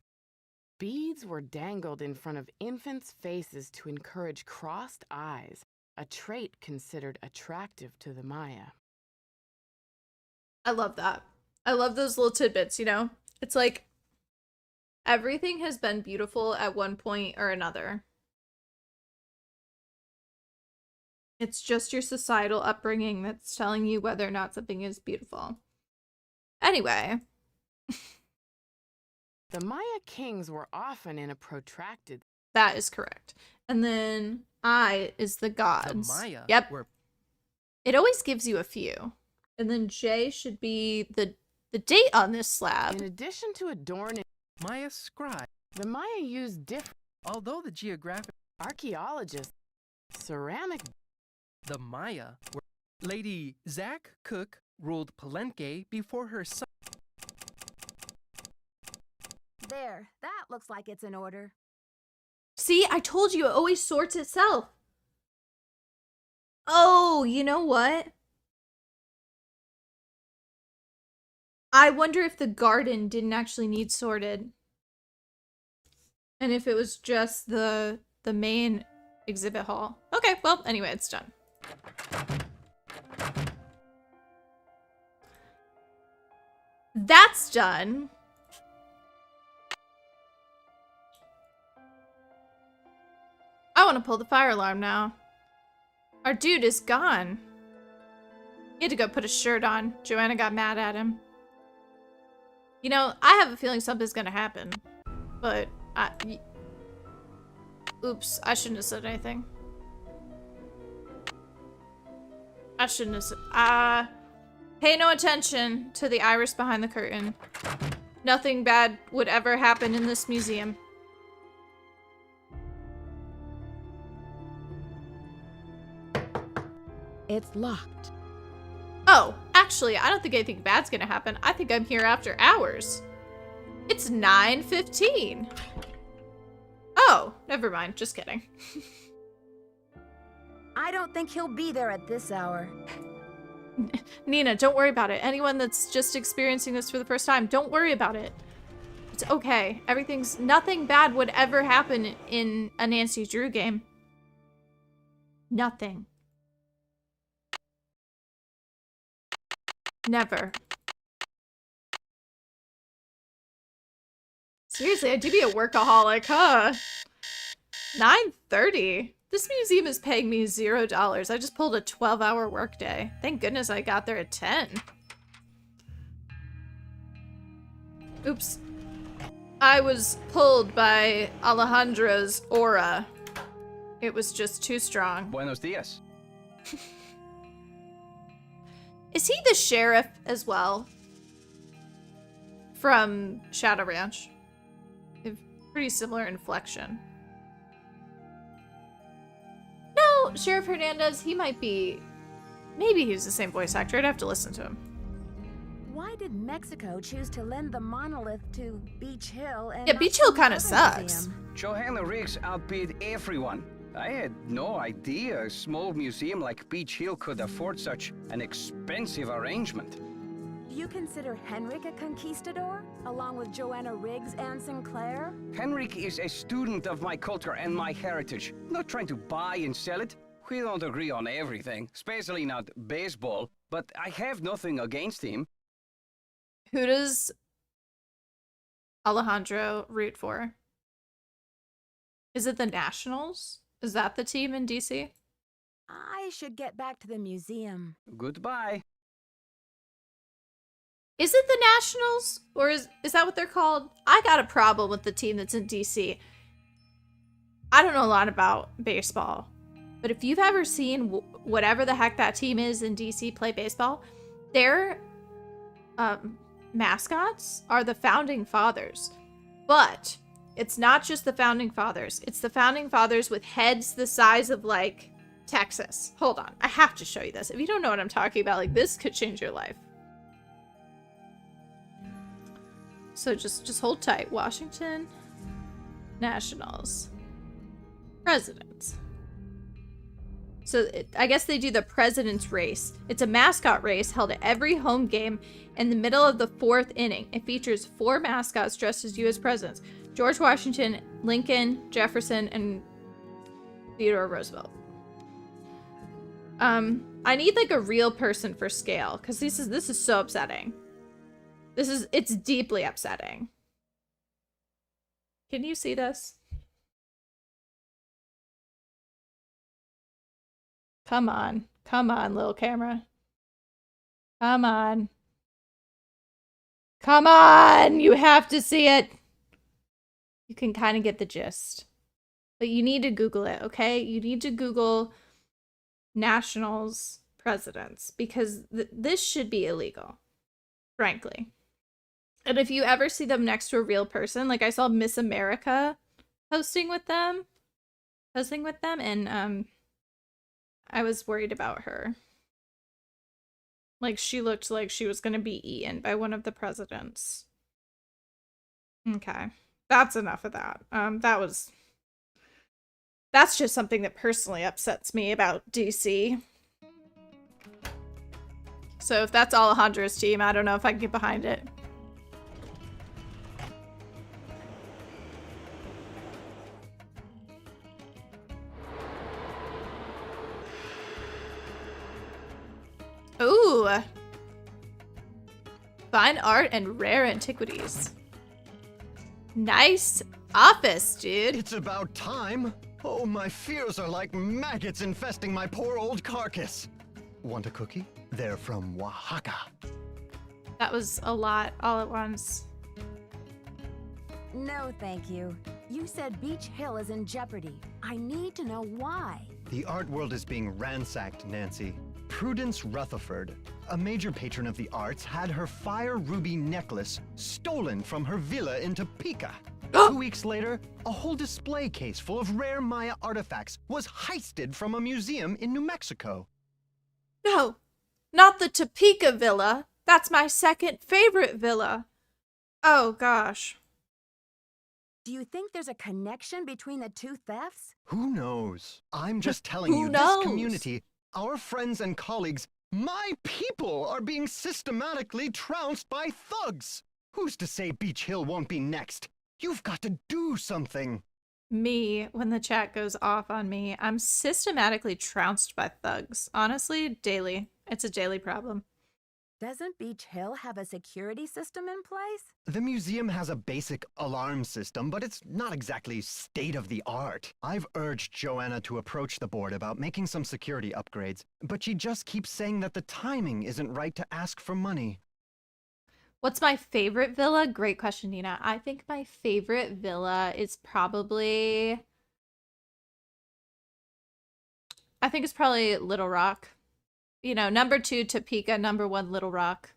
Beads were dangled in front of infants' faces to encourage crossed eyes, a trait considered attractive to the Maya.
I love that. I love those little tidbits, you know? It's like everything has been beautiful at one point or another. It's just your societal upbringing that's telling you whether or not something is beautiful. Anyway.
The Maya kings were often in a protracted...
That is correct. And then I is the gods.
The Maya
Yep. It always gives you a few. And then J should be the date on this slab.
In addition to adorning...
Maya scribe.
The Maya used different...
Although the geographic...
Archaeologists... Ceramic...
The Maya were... Lady Zack Cook ruled Palenque before her son...
There, that looks like it's in order.
See, I told you it always sorts itself. Oh, you know what? I wonder if the garden didn't actually need sorted. And if it was just the main exhibit hall. Okay, well, anyway, it's done. That's done. I want to pull the fire alarm now. Our dude is gone. He had to go put a shirt on. Joanna got mad at him. You know, I have a feeling something's gonna happen. But, oops, I shouldn't have said anything. I shouldn't have said, pay no attention to the iris behind the curtain. Nothing bad would ever happen in this museum.
It's locked.
Oh, actually, I don't think anything bad's gonna happen. I think I'm here after hours. It's 9:15. Oh, never mind. Just kidding.
I don't think he'll be there at this hour.
Nina, don't worry about it. Anyone that's just experiencing this for the first time, don't worry about it. It's okay. Nothing bad would ever happen in a Nancy Drew game. Nothing. Never. Seriously, I do be a workaholic, huh? 9:30. This museum is paying me $0. I just pulled a 12-hour workday. Thank goodness I got there at 10. Oops. I was pulled by Alejandro's aura. It was just too strong.
Buenos dias.
Is he the sheriff as well? From Shadow Ranch. They have pretty similar inflection. No, Sheriff Hernandez, he might be... Maybe he's the same voice actor. I'd have to listen to him.
Why did Mexico choose to lend the monolith to Beach Hill and
Yeah,
not
Beach Hill
some
kind of
other
sucks.
museum?
Johanna Riggs outbid everyone. I had no idea a small museum like Beach Hill could afford such an expensive arrangement.
Do you consider Henrik a conquistador, along with Joanna Riggs and Sinclair?
Henrik is a student of my culture and my heritage, not trying to buy and sell it. We don't agree on everything, especially not baseball, but I have nothing against him.
Who does Alejandro root for? Is it the Nationals? Is that the team in DC?
I should get back to the museum.
Goodbye.
Is it the Nationals? Or is that what they're called? I got a problem with the team that's in DC. I don't know a lot about baseball. But if you've ever seen whatever the heck that team is in DC play baseball, their mascots are the Founding Fathers. But it's not just the Founding Fathers. It's the Founding Fathers with heads the size of, like, Texas. Hold on. I have to show you this. If you don't know what I'm talking about, like, this could change your life. So just hold tight. Washington Nationals. Presidents. So I guess they do the president's race. It's a mascot race held at every home game in the middle of the 4th inning. It features 4 mascots dressed as U.S. presidents. George Washington, Lincoln, Jefferson, and Theodore Roosevelt. I need like a real person for scale, because this is so upsetting. It's deeply upsetting. Can you see this? Come on, little camera. Come on. Come on, you have to see it. You can kind of get the gist. But you need to Google it, okay? You need to Google Nationals presidents, because this should be illegal, frankly. And if you ever see them next to a real person, like I saw Miss America posting with them, and I was worried about her. Like, she looked like she was gonna be eaten by one of the presidents. Okay. That's enough of that. That's just something that personally upsets me about DC. So if that's Alejandro's team, I don't know if I can get behind it. Ooh. Fine art and rare antiquities. Nice office, dude.
It's about time. Oh, my fears are like maggots infesting my poor old carcass. Want a cookie? They're from Oaxaca.
That was a lot all at once.
No, thank you. You said Beach Hill is in jeopardy. I need to know why.
The art world is being ransacked, Nancy. Prudence Rutherford, a major patron of the arts, had her fire ruby necklace stolen from her villa in Topeka. 2 weeks later, a whole display case full of rare Maya artifacts was heisted from a museum in New Mexico.
No, not the Topeka villa. That's my second favorite villa. Oh, gosh.
Do you think there's a connection between the two thefts?
Who knows? I'm just telling
Who
you,
knows?
this community, our friends and colleagues, my people are being systematically trounced by thugs. Who's to say Beach Hill won't be next? You've got to do something.
Me, when the chat goes off on me, I'm systematically trounced by thugs. Honestly, daily. It's a daily problem.
Doesn't Beach Hill have a security system in place?
The museum has a basic alarm system, but it's not exactly state-of-the-art. I've urged Joanna to approach the board about making some security upgrades, but she just keeps saying that the timing isn't right to ask for money.
What's my favorite villa? Great question, Nina. I think my favorite villa is probably... I think it's probably Little Rock. You know, number 2, Topeka, number 1, Little Rock.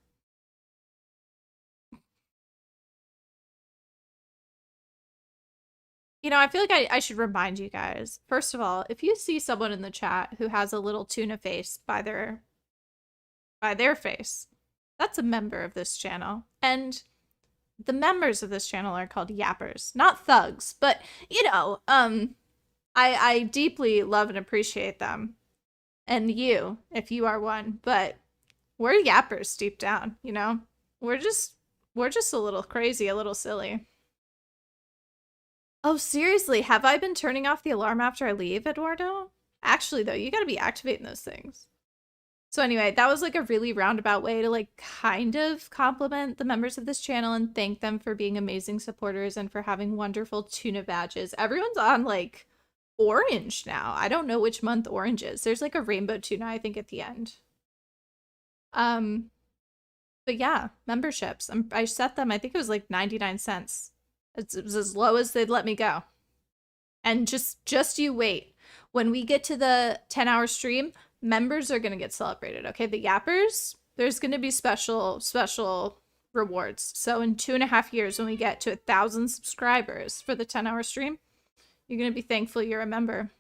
You know, I feel like I should remind you guys. First of all, if you see someone in the chat who has a little tuna face by their face, that's a member of this channel. And the members of this channel are called yappers, not thugs. But, you know, I deeply love and appreciate them. And you, if you are one, but we're yappers deep down, you know? We're just a little crazy, a little silly. Oh, seriously, have I been turning off the alarm after I leave, Eduardo? Actually, though, you gotta be activating those things. So anyway, that was like a really roundabout way to like kind of compliment the members of this channel and thank them for being amazing supporters and for having wonderful tuna badges. Everyone's on like orange now. I don't know which month orange is. There's like a rainbow tuna, I think, at the end. But yeah, memberships. I set them, I think it was like 99 cents. It was as low as they'd let me go. And just you wait. When we get to the 10-hour stream, members are going to get celebrated, okay? The yappers, there's going to be special rewards. So in 2.5 years, when we get to 1,000 subscribers for the 10-hour stream, you're going to be thankful you're a member.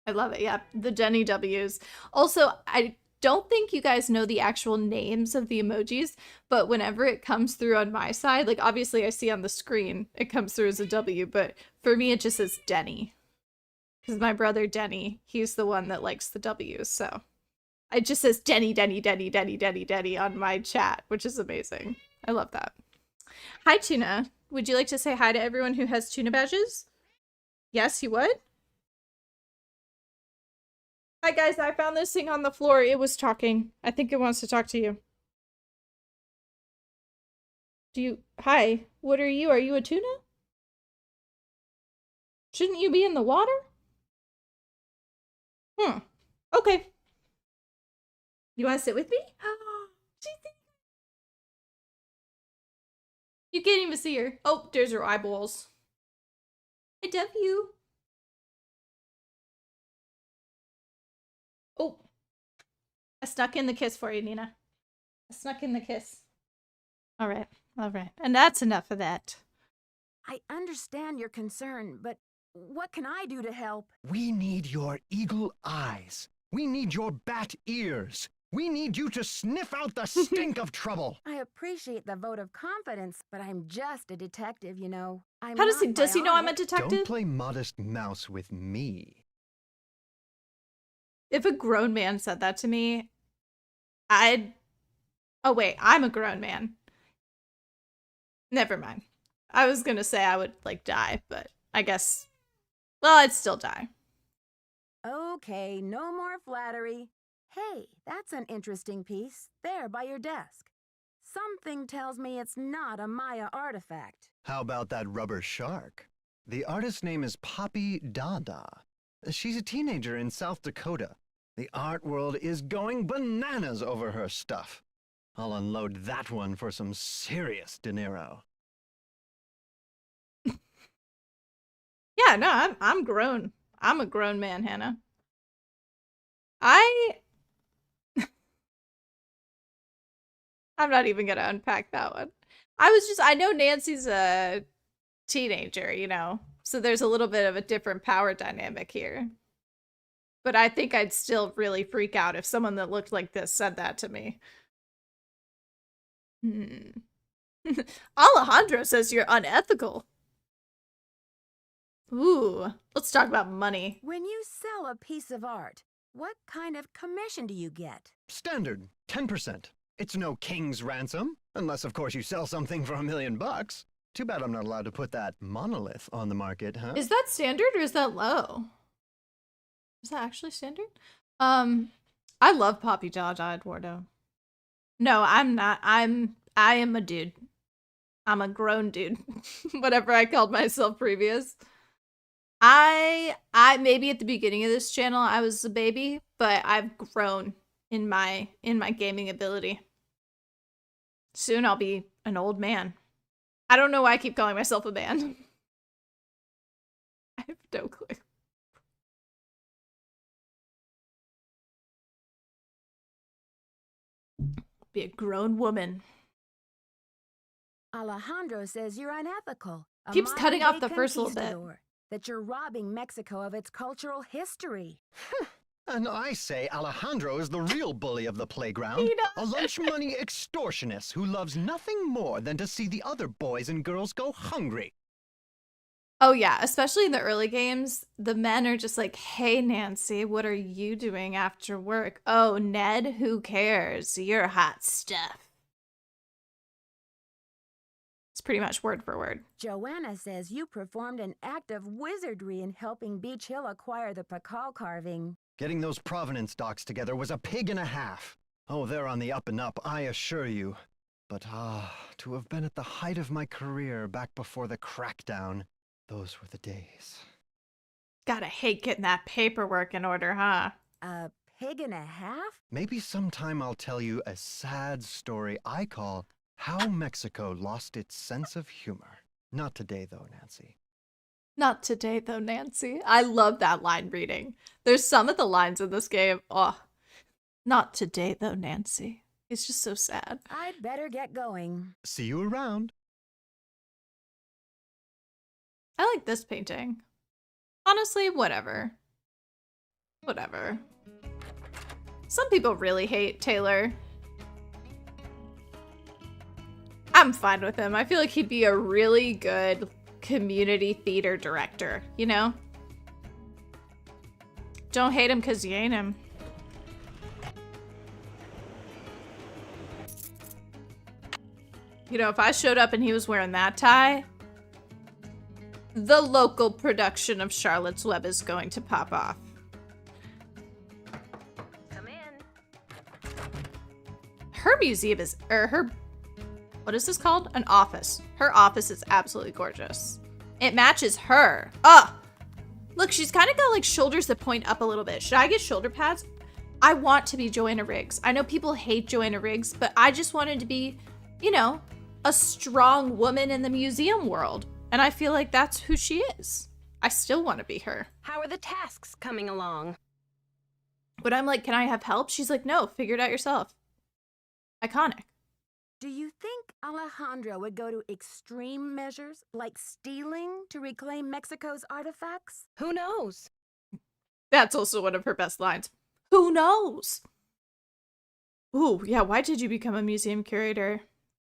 I love it. Yeah, the Denny W's. Also, I don't think you guys know the actual names of the emojis, but whenever it comes through on my side, like obviously I see on the screen, it comes through as a W, but for me it just says Denny. Because my brother Denny, he's the one that likes the W's, so it just says Denny, Denny, Denny, Denny, Denny, Denny on my chat, which is amazing. I love that. Hi, Tuna. Would you like to say hi to everyone who has tuna badges? Yes, you would? Hi, guys. I found this thing on the floor. It was talking. I think it wants to talk to you. Hi. What are you? Are you a tuna? Shouldn't you be in the water? Okay. You want to sit with me? You can't even see her. Oh, there's her eyeballs. I love you. Oh. I snuck in the kiss for you, Nina. I snuck in the kiss. All right. And that's enough of that.
I understand your concern, but what can I do to help?
We need your eagle eyes. We need your bat ears. We need you to sniff out the stink of trouble.
I appreciate the vote of confidence, but I'm just a detective, you know.
How does he know I'm a detective?
Don't play modest mouse with me.
If a grown man said that to me, I'd... Oh, wait, I'm a grown man. Never mind. I was gonna say I would, like, die, but I guess... Well, I'd still die.
Okay, no more flattery. Hey, that's an interesting piece, there by your desk. Something tells me it's not a Maya artifact.
How about that rubber shark? The artist's name is Poppy Dada. She's a teenager in South Dakota. The art world is going bananas over her stuff. I'll unload that one for some serious dinero.
Yeah, no, I'm grown. I'm a grown man, Hannah. I'm not even gonna unpack that one. I know Nancy's a teenager, you know, so there's a little bit of a different power dynamic here. But I think I'd still really freak out if someone that looked like this said that to me. Alejandro says you're unethical. Ooh, let's talk about money.
When you sell a piece of art, what kind of commission do you get?
Standard, 10%. It's no king's ransom, unless of course you sell something for $1 million. Too bad I'm not allowed to put that monolith on the market, huh?
Is that standard or is that low? Is that actually standard? I love Poppy Dada, Eduardo. No, I'm not. I am a dude. I'm a grown dude. Whatever I called myself previous. I maybe at the beginning of this channel I was a baby, but I've grown in my gaming ability. Soon I'll be an old man. I don't know why I keep calling myself a man. I have no clue. Be a grown woman.
Alejandro says you're unethical.
Keeps cutting off the first little bit.
That you're robbing Mexico of its cultural history.
And I say Alejandro is the real bully of the playground. A lunch money extortionist who loves nothing more than to see the other boys and girls go hungry.
Oh yeah, especially in the early games, the men are just like, hey Nancy, what are you doing after work? Oh, Ned, who cares? You're hot stuff. It's pretty much word for word.
Joanna says you performed an act of wizardry in helping Beach Hill acquire the Pakal carving.
Getting those provenance docs together was a pig and a half. Oh, they're on the up and up, I assure you. But to have been at the height of my career back before the crackdown, those were the days.
Gotta hate getting that paperwork in order, huh?
A pig and a half?
Maybe sometime I'll tell you a sad story I call How Mexico Lost Its Sense of Humor. Not today, though, Nancy.
Not today, though, Nancy. I love that line reading. There's some of the lines in this game. Oh, not today, though, Nancy. It's just so sad.
I'd better get going.
See you around.
I like this painting. Honestly, whatever. Whatever. Some people really hate Taylor. I'm fine with him. I feel like he'd be a really good community theater director, you know? Don't hate him because you ain't him. You know, if I showed up and he was wearing that tie, the local production of Charlotte's Web is going to pop off.
Come in.
Her museum is, what is this called? An office. Her office is absolutely gorgeous. It matches her. Oh, look, she's kind of got like shoulders that point up a little bit. Should I get shoulder pads? I want to be Joanna Riggs. I know people hate Joanna Riggs, but I just wanted to be, you know, a strong woman in the museum world. And I feel like that's who she is. I still want to be her.
How are the tasks coming along?
But I'm like, can I have help? She's like, no, figure it out yourself. Iconic.
Do you think Alejandro would go to extreme measures, like stealing, to reclaim Mexico's artifacts?
Who knows?
That's also one of her best lines. Who knows? Ooh, yeah, why did you become a museum curator?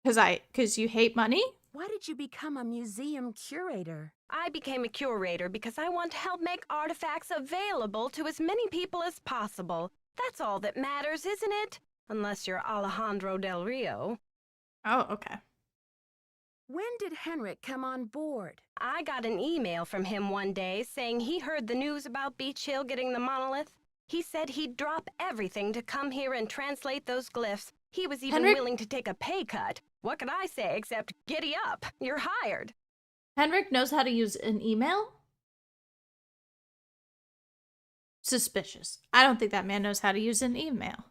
Because you hate money?
Why did you become a museum curator?
I became a curator because I want to help make artifacts available to as many people as possible. That's all that matters, isn't it? Unless you're Alejandro Del Rio.
Oh, okay.
When did Henrik come on board?
I got an email from him one day saying he heard the news about Beach Hill getting the monolith. He said he'd drop everything to come here and translate those glyphs. He was even willing to take a pay cut. What could I say except giddy up? You're hired.
Henrik knows how to use an email? Suspicious. I don't think that man knows how to use an email.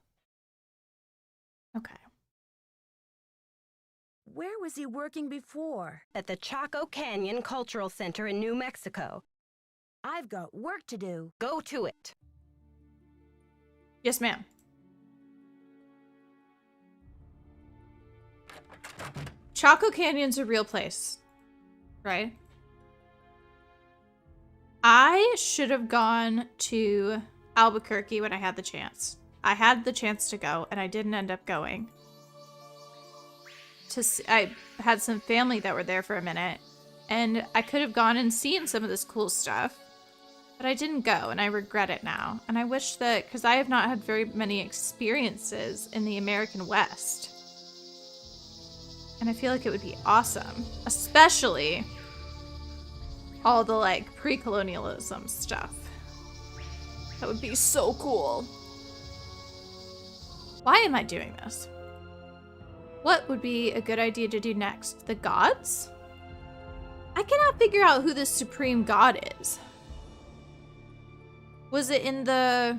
Okay.
Where was he working before?
At the Chaco Canyon Cultural Center in New Mexico.
I've got work to do.
Go to it.
Yes, ma'am. Chaco Canyon's a real place, right? I should have gone to Albuquerque when I had the chance. I had the chance to go, and I didn't end up going. I had some family that were there for a minute, and I could have gone and seen some of this cool stuff, but I didn't go, and I regret it now. And I wish that, because I have not had very many experiences in the American West. And I feel like it would be awesome, especially all the, like, pre-colonialism stuff. That would be so cool. Why am I doing this? What would be a good idea to do next? The gods? I cannot figure out who this supreme god is. Was it in the...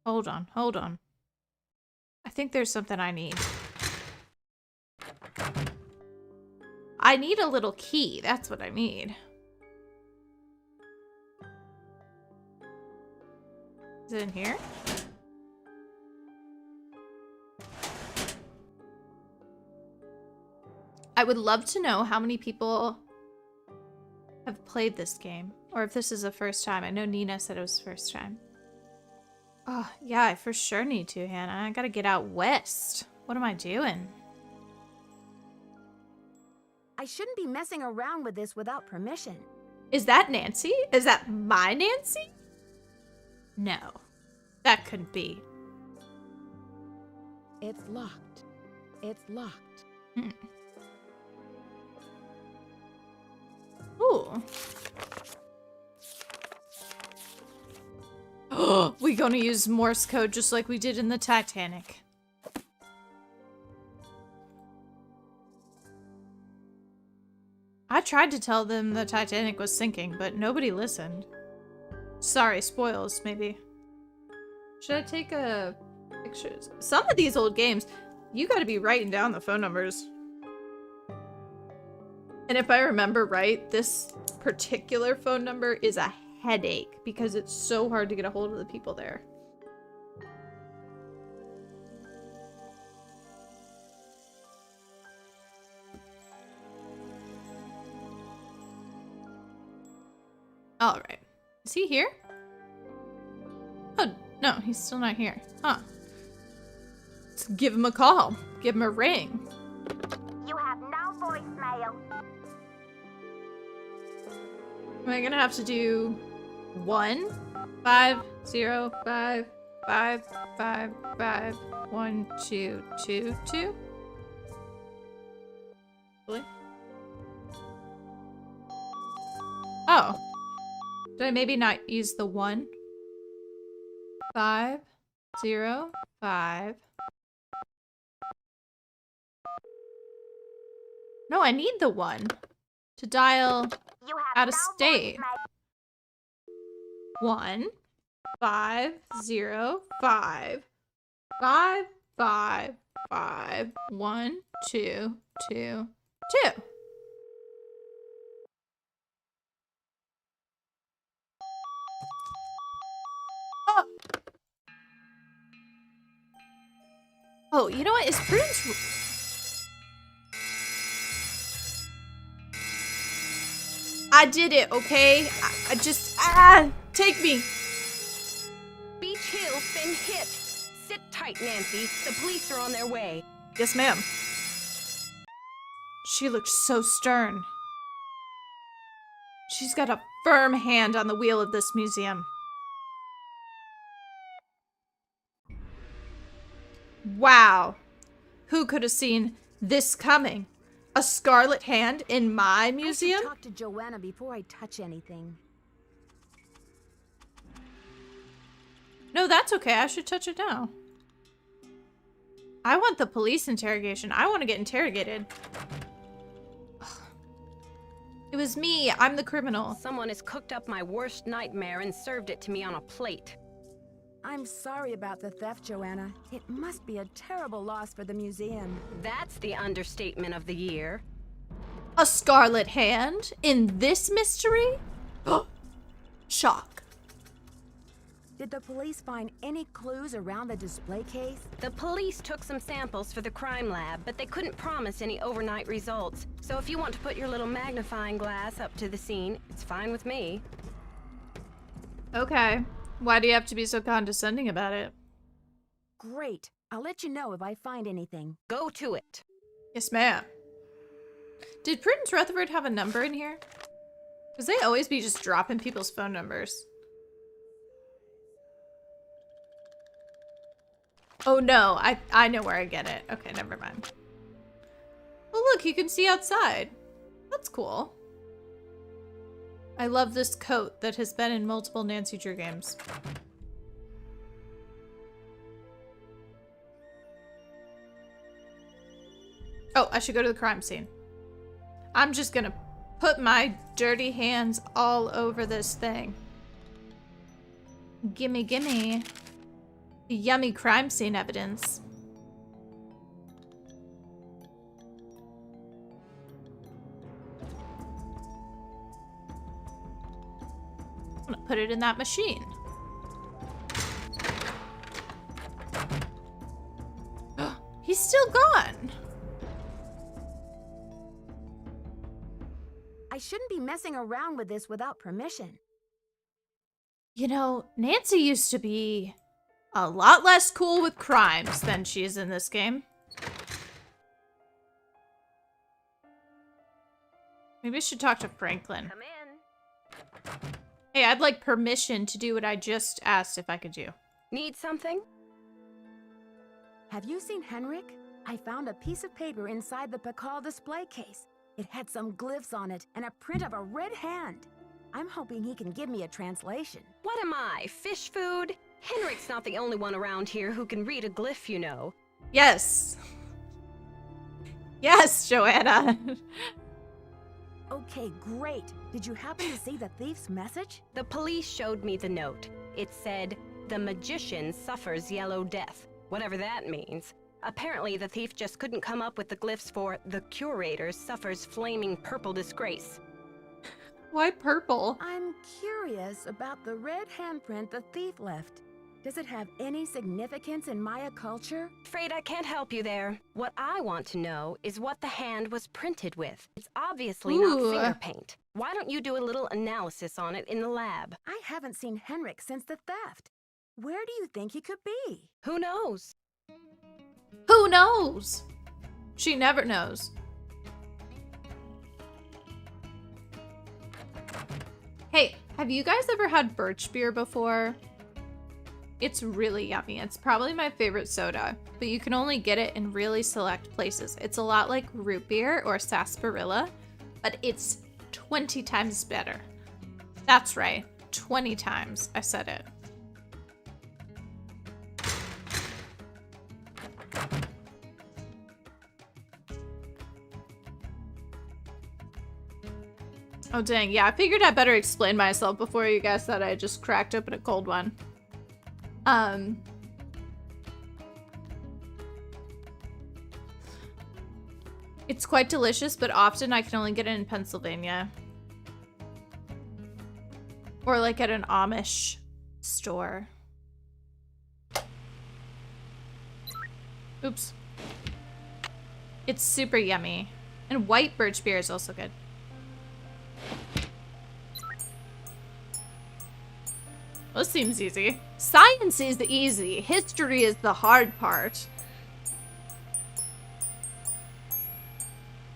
Hold on, hold on. I think there's something I need. I need a little key. That's what I need. Is it in here? I would love to know how many people have played this game. Or if this is the first time. I know Nina said it was the first time. Oh, yeah, I for sure need to, Hannah. I gotta get out west. What am I doing?
I shouldn't be messing around with this without permission.
Is that Nancy? Is that my Nancy? No. That couldn't be.
It's locked. It's locked.
Ooh. Oh, we gonna use Morse code just like we did in the Titanic. I tried to tell them the Titanic was sinking, but nobody listened. Sorry, spoils, maybe. Should I take a picture? Some of these old games, you gotta be writing down the phone numbers. And if I remember right, this particular phone number is a headache because it's so hard to get a hold of the people there. All right. Is he here? Oh, no, he's still not here. Huh. Let's give him a call. Give him a ring.
You have no voicemail.
Am I gonna have to do 1 5 0 5 5 5 5 1 2 2 2? Really? Oh. Did I maybe not use the 1 5 0 5? No, I need the 1 to dial
You have
out of
no
state.
voicemail.
1 5 0 5 5 5 5 1 2 2 2. Oh. Oh, you know what? Is Prudence... I did it, okay? I just... take me.
Beach Hill's been hit. Sit tight, Nancy. The police are on their way.
Yes, ma'am. She looked so stern. She's got a firm hand on the wheel of this museum. Wow. Who could have seen this coming? A scarlet hand in my museum?
I should talk to Joanna before I touch anything.
No, that's okay. I should touch it now. I want the police interrogation. I want to get interrogated. It was me. I'm the criminal.
Someone has cooked up my worst nightmare and served it to me on a plate.
I'm sorry about the theft, Joanna. It must be a terrible loss for the museum.
That's the understatement of the year.
A scarlet hand in this mystery? Shock.
Did the police find any clues around the display case?
The police took some samples for the crime lab, but they couldn't promise any overnight results. So if you want to put your little magnifying glass up to the scene, it's fine with me.
Okay. Why do you have to be so condescending about it?
Great. I'll let you know if I find anything.
Go to it.
Yes, ma'am. Did Prudence Rutherford have a number in here? Because they always be just dropping people's phone numbers. Oh no, I know where I get it. Okay, never mind. Well, look, you can see outside. That's cool. I love this coat that has been in multiple Nancy Drew games. Oh, I should go to the crime scene. I'm just gonna put my dirty hands all over this thing. Gimme, gimme. Yummy crime scene evidence. I'm gonna put it in that machine. He's still gone.
I shouldn't be messing around with this without permission.
You know, Nancy used to be a lot less cool with crimes than she is in this game. Maybe I should talk to Franklin.
Come in.
Hey, I'd like permission to do what I just asked if I could do.
Need something?
Have you seen Henrik? I found a piece of paper inside the Pakal display case. It had some glyphs on it and a print of a red hand. I'm hoping he can give me a translation.
What am I, fish food? Henrik's not the only one around here who can read a glyph, you know.
Yes. Yes, Joanna.
Okay, great. Did you happen to see the thief's message?
The police showed me the note. It said, "The magician suffers yellow death," whatever that means. Apparently, the thief just couldn't come up with the glyphs for "the curator suffers flaming purple disgrace."
Why purple?
I'm curious about the red handprint the thief left. Does it have any significance in Maya culture?
Afraid I can't help you there. What I want to know is what the hand was printed with. It's obviously not finger paint. Why don't you do a little analysis on it in the lab?
I haven't seen Henrik since the theft. Where do you think he could be?
Who knows?
Who knows? She never knows. Hey, have you guys ever had birch beer before? It's really yummy. It's probably my favorite soda, but you can only get it in really select places. It's a lot like root beer or sarsaparilla, but it's 20 times better. That's right, 20 times. I said it. Oh dang, yeah, I figured I better explain myself before you guys thought I just cracked open a cold one. It's quite delicious, but often I can only get it in Pennsylvania. Or like at an Amish store. Oops. It's super yummy. And white birch beer is also good. Well, this seems easy. Science is the easy. History is the hard part.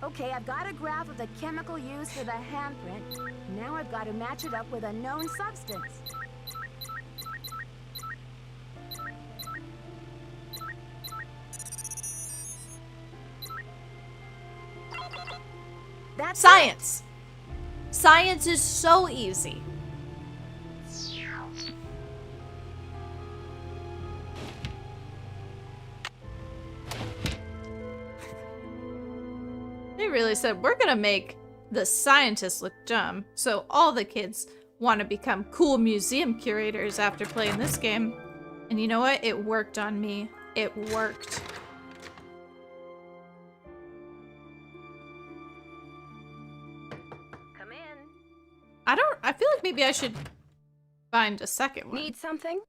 Okay, I've got a graph of the chemical used for the handprint. Now I've got to match it up with a known substance. That's
Science. Science is so easy. They really said, we're gonna make the scientists look dumb, so all the kids want to become cool museum curators after playing this game. And you know what? It worked on me. It worked.
Come in.
I feel like maybe I should find a second one.
Need something?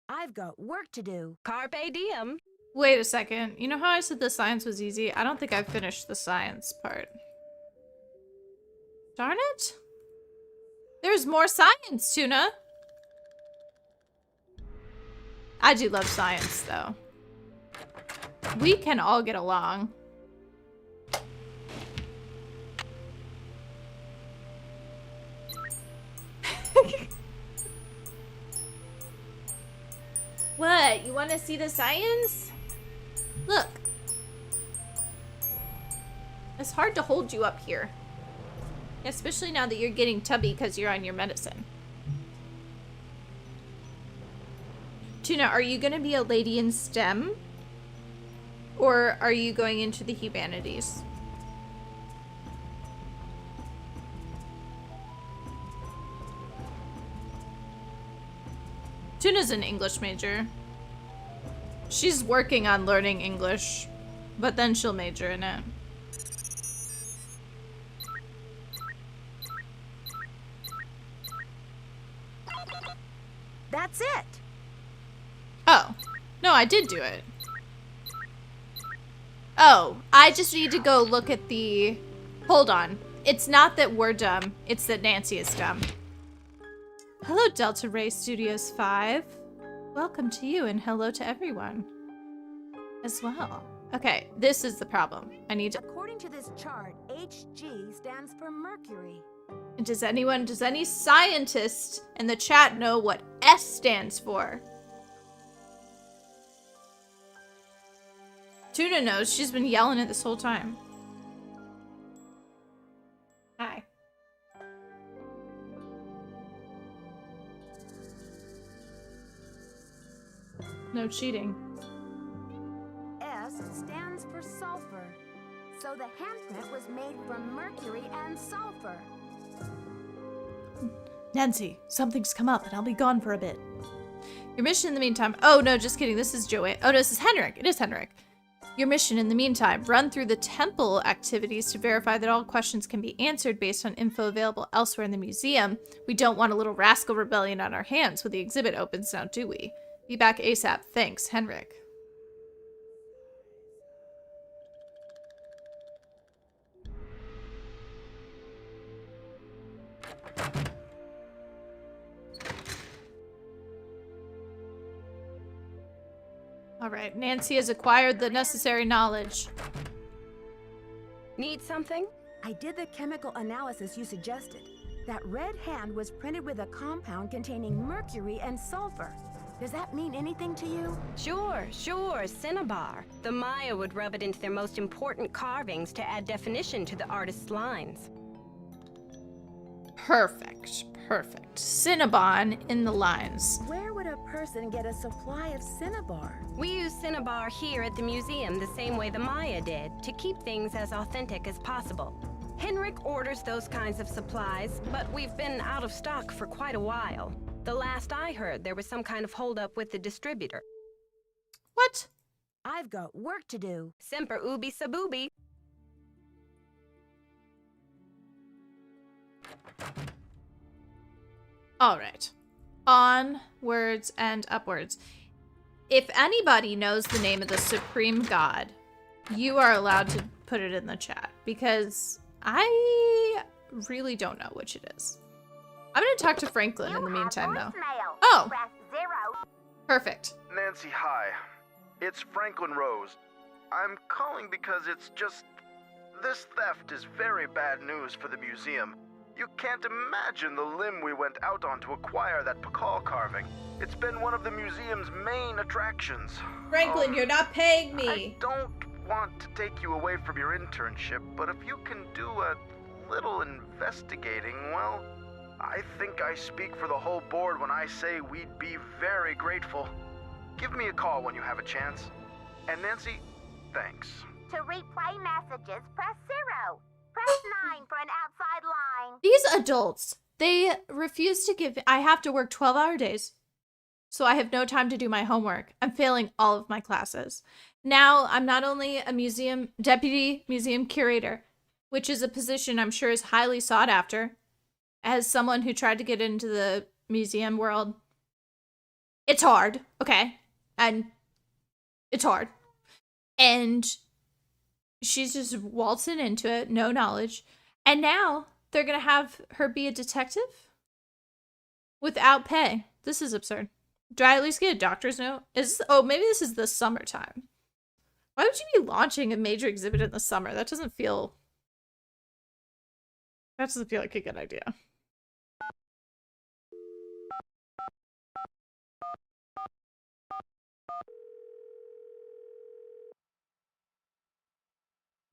I've got work to do.
Carpe diem.
Wait a second. You know how I said the science was easy? I don't think I finished the science part. Darn it. There's more science, Tuna. I do love science, though. We can all get along. What? You want to see the science? Look. It's hard to hold you up here. Especially now that you're getting tubby because you're on your medicine. Tuna, are you going to be a lady in STEM? Or are you going into the humanities? Tuna's an English major. She's working on learning English, but then she'll major in it.
That's it.
Oh. No, I did do it. Oh, I just need to go look at the... Hold on. It's not that we're dumb. It's that Nancy is dumb. Hello, Delta Ray Studios 5. Welcome to you and hello to everyone as well. Okay, this is the problem. I need to...
According to this chart, HG stands for Mercury.
Does any scientist in the chat know what S stands for? Tuna knows. She's been yelling it this whole time. Hi. No cheating.
S stands for sulfur. So the handprint was made from mercury and sulfur.
Nancy, something's come up and I'll be gone for a bit. Your mission in the meantime... Oh, no, just kidding. This is Joey. Oh, no, this is Henrik. It is Henrik. Your mission in the meantime, run through the temple activities to verify that all questions can be answered based on info available elsewhere in the museum. We don't want a little rascal rebellion on our hands when the exhibit opens now, do we? Be back ASAP. Thanks, Henrik. All right, Nancy has acquired the necessary knowledge.
Need something?
I did the chemical analysis you suggested. That red hand was printed with a compound containing mercury and sulfur. Does that mean anything to you?
Sure, cinnabar. The Maya would rub it into their most important carvings to add definition to the artist's lines.
Perfect. Cinnabon in the lines.
Where would a person get a supply of cinnabar?
We use cinnabar here at the museum the same way the Maya did, to keep things as authentic as possible. Henrik orders those kinds of supplies, but we've been out of stock for quite a while. The last I heard, there was some kind of holdup with the distributor.
What?
I've got work to do.
Semper ubi sabubi.
All right. Onwards and upwards. If anybody knows the name of the supreme god, you are allowed to put it in the chat, because I really don't know which it is. I'm going to talk to Franklin in the meantime, though. Oh!
Press 0.
Perfect.
Nancy, hi. It's Franklin Rose. I'm calling because it's just... This theft is very bad news for the museum. You can't imagine the limb we went out on to acquire that Pakal carving. It's been one of the museum's main attractions.
Franklin, you're not paying me.
I don't want to take you away from your internship, but if you can do a little investigating, well, I think I speak for the whole board when I say we'd be very grateful. Give me a call when you have a chance. And Nancy, thanks.
To replay messages, press 0. Press fine for an outside line.
These adults, they refuse to give. I have to work 12-hour days. So I have no time to do my homework. I'm failing all of my classes. Now I'm not only a deputy museum curator, which is a position I'm sure is highly sought after. As someone who tried to get into the museum world, it's hard, okay? And it's hard. And she's just waltzing into it, no knowledge. And now they're going to have her be a detective without pay. This is absurd. Do I at least get a doctor's note? Maybe this is the summertime. Why would you be launching a major exhibit in the summer? That doesn't feel like a good idea.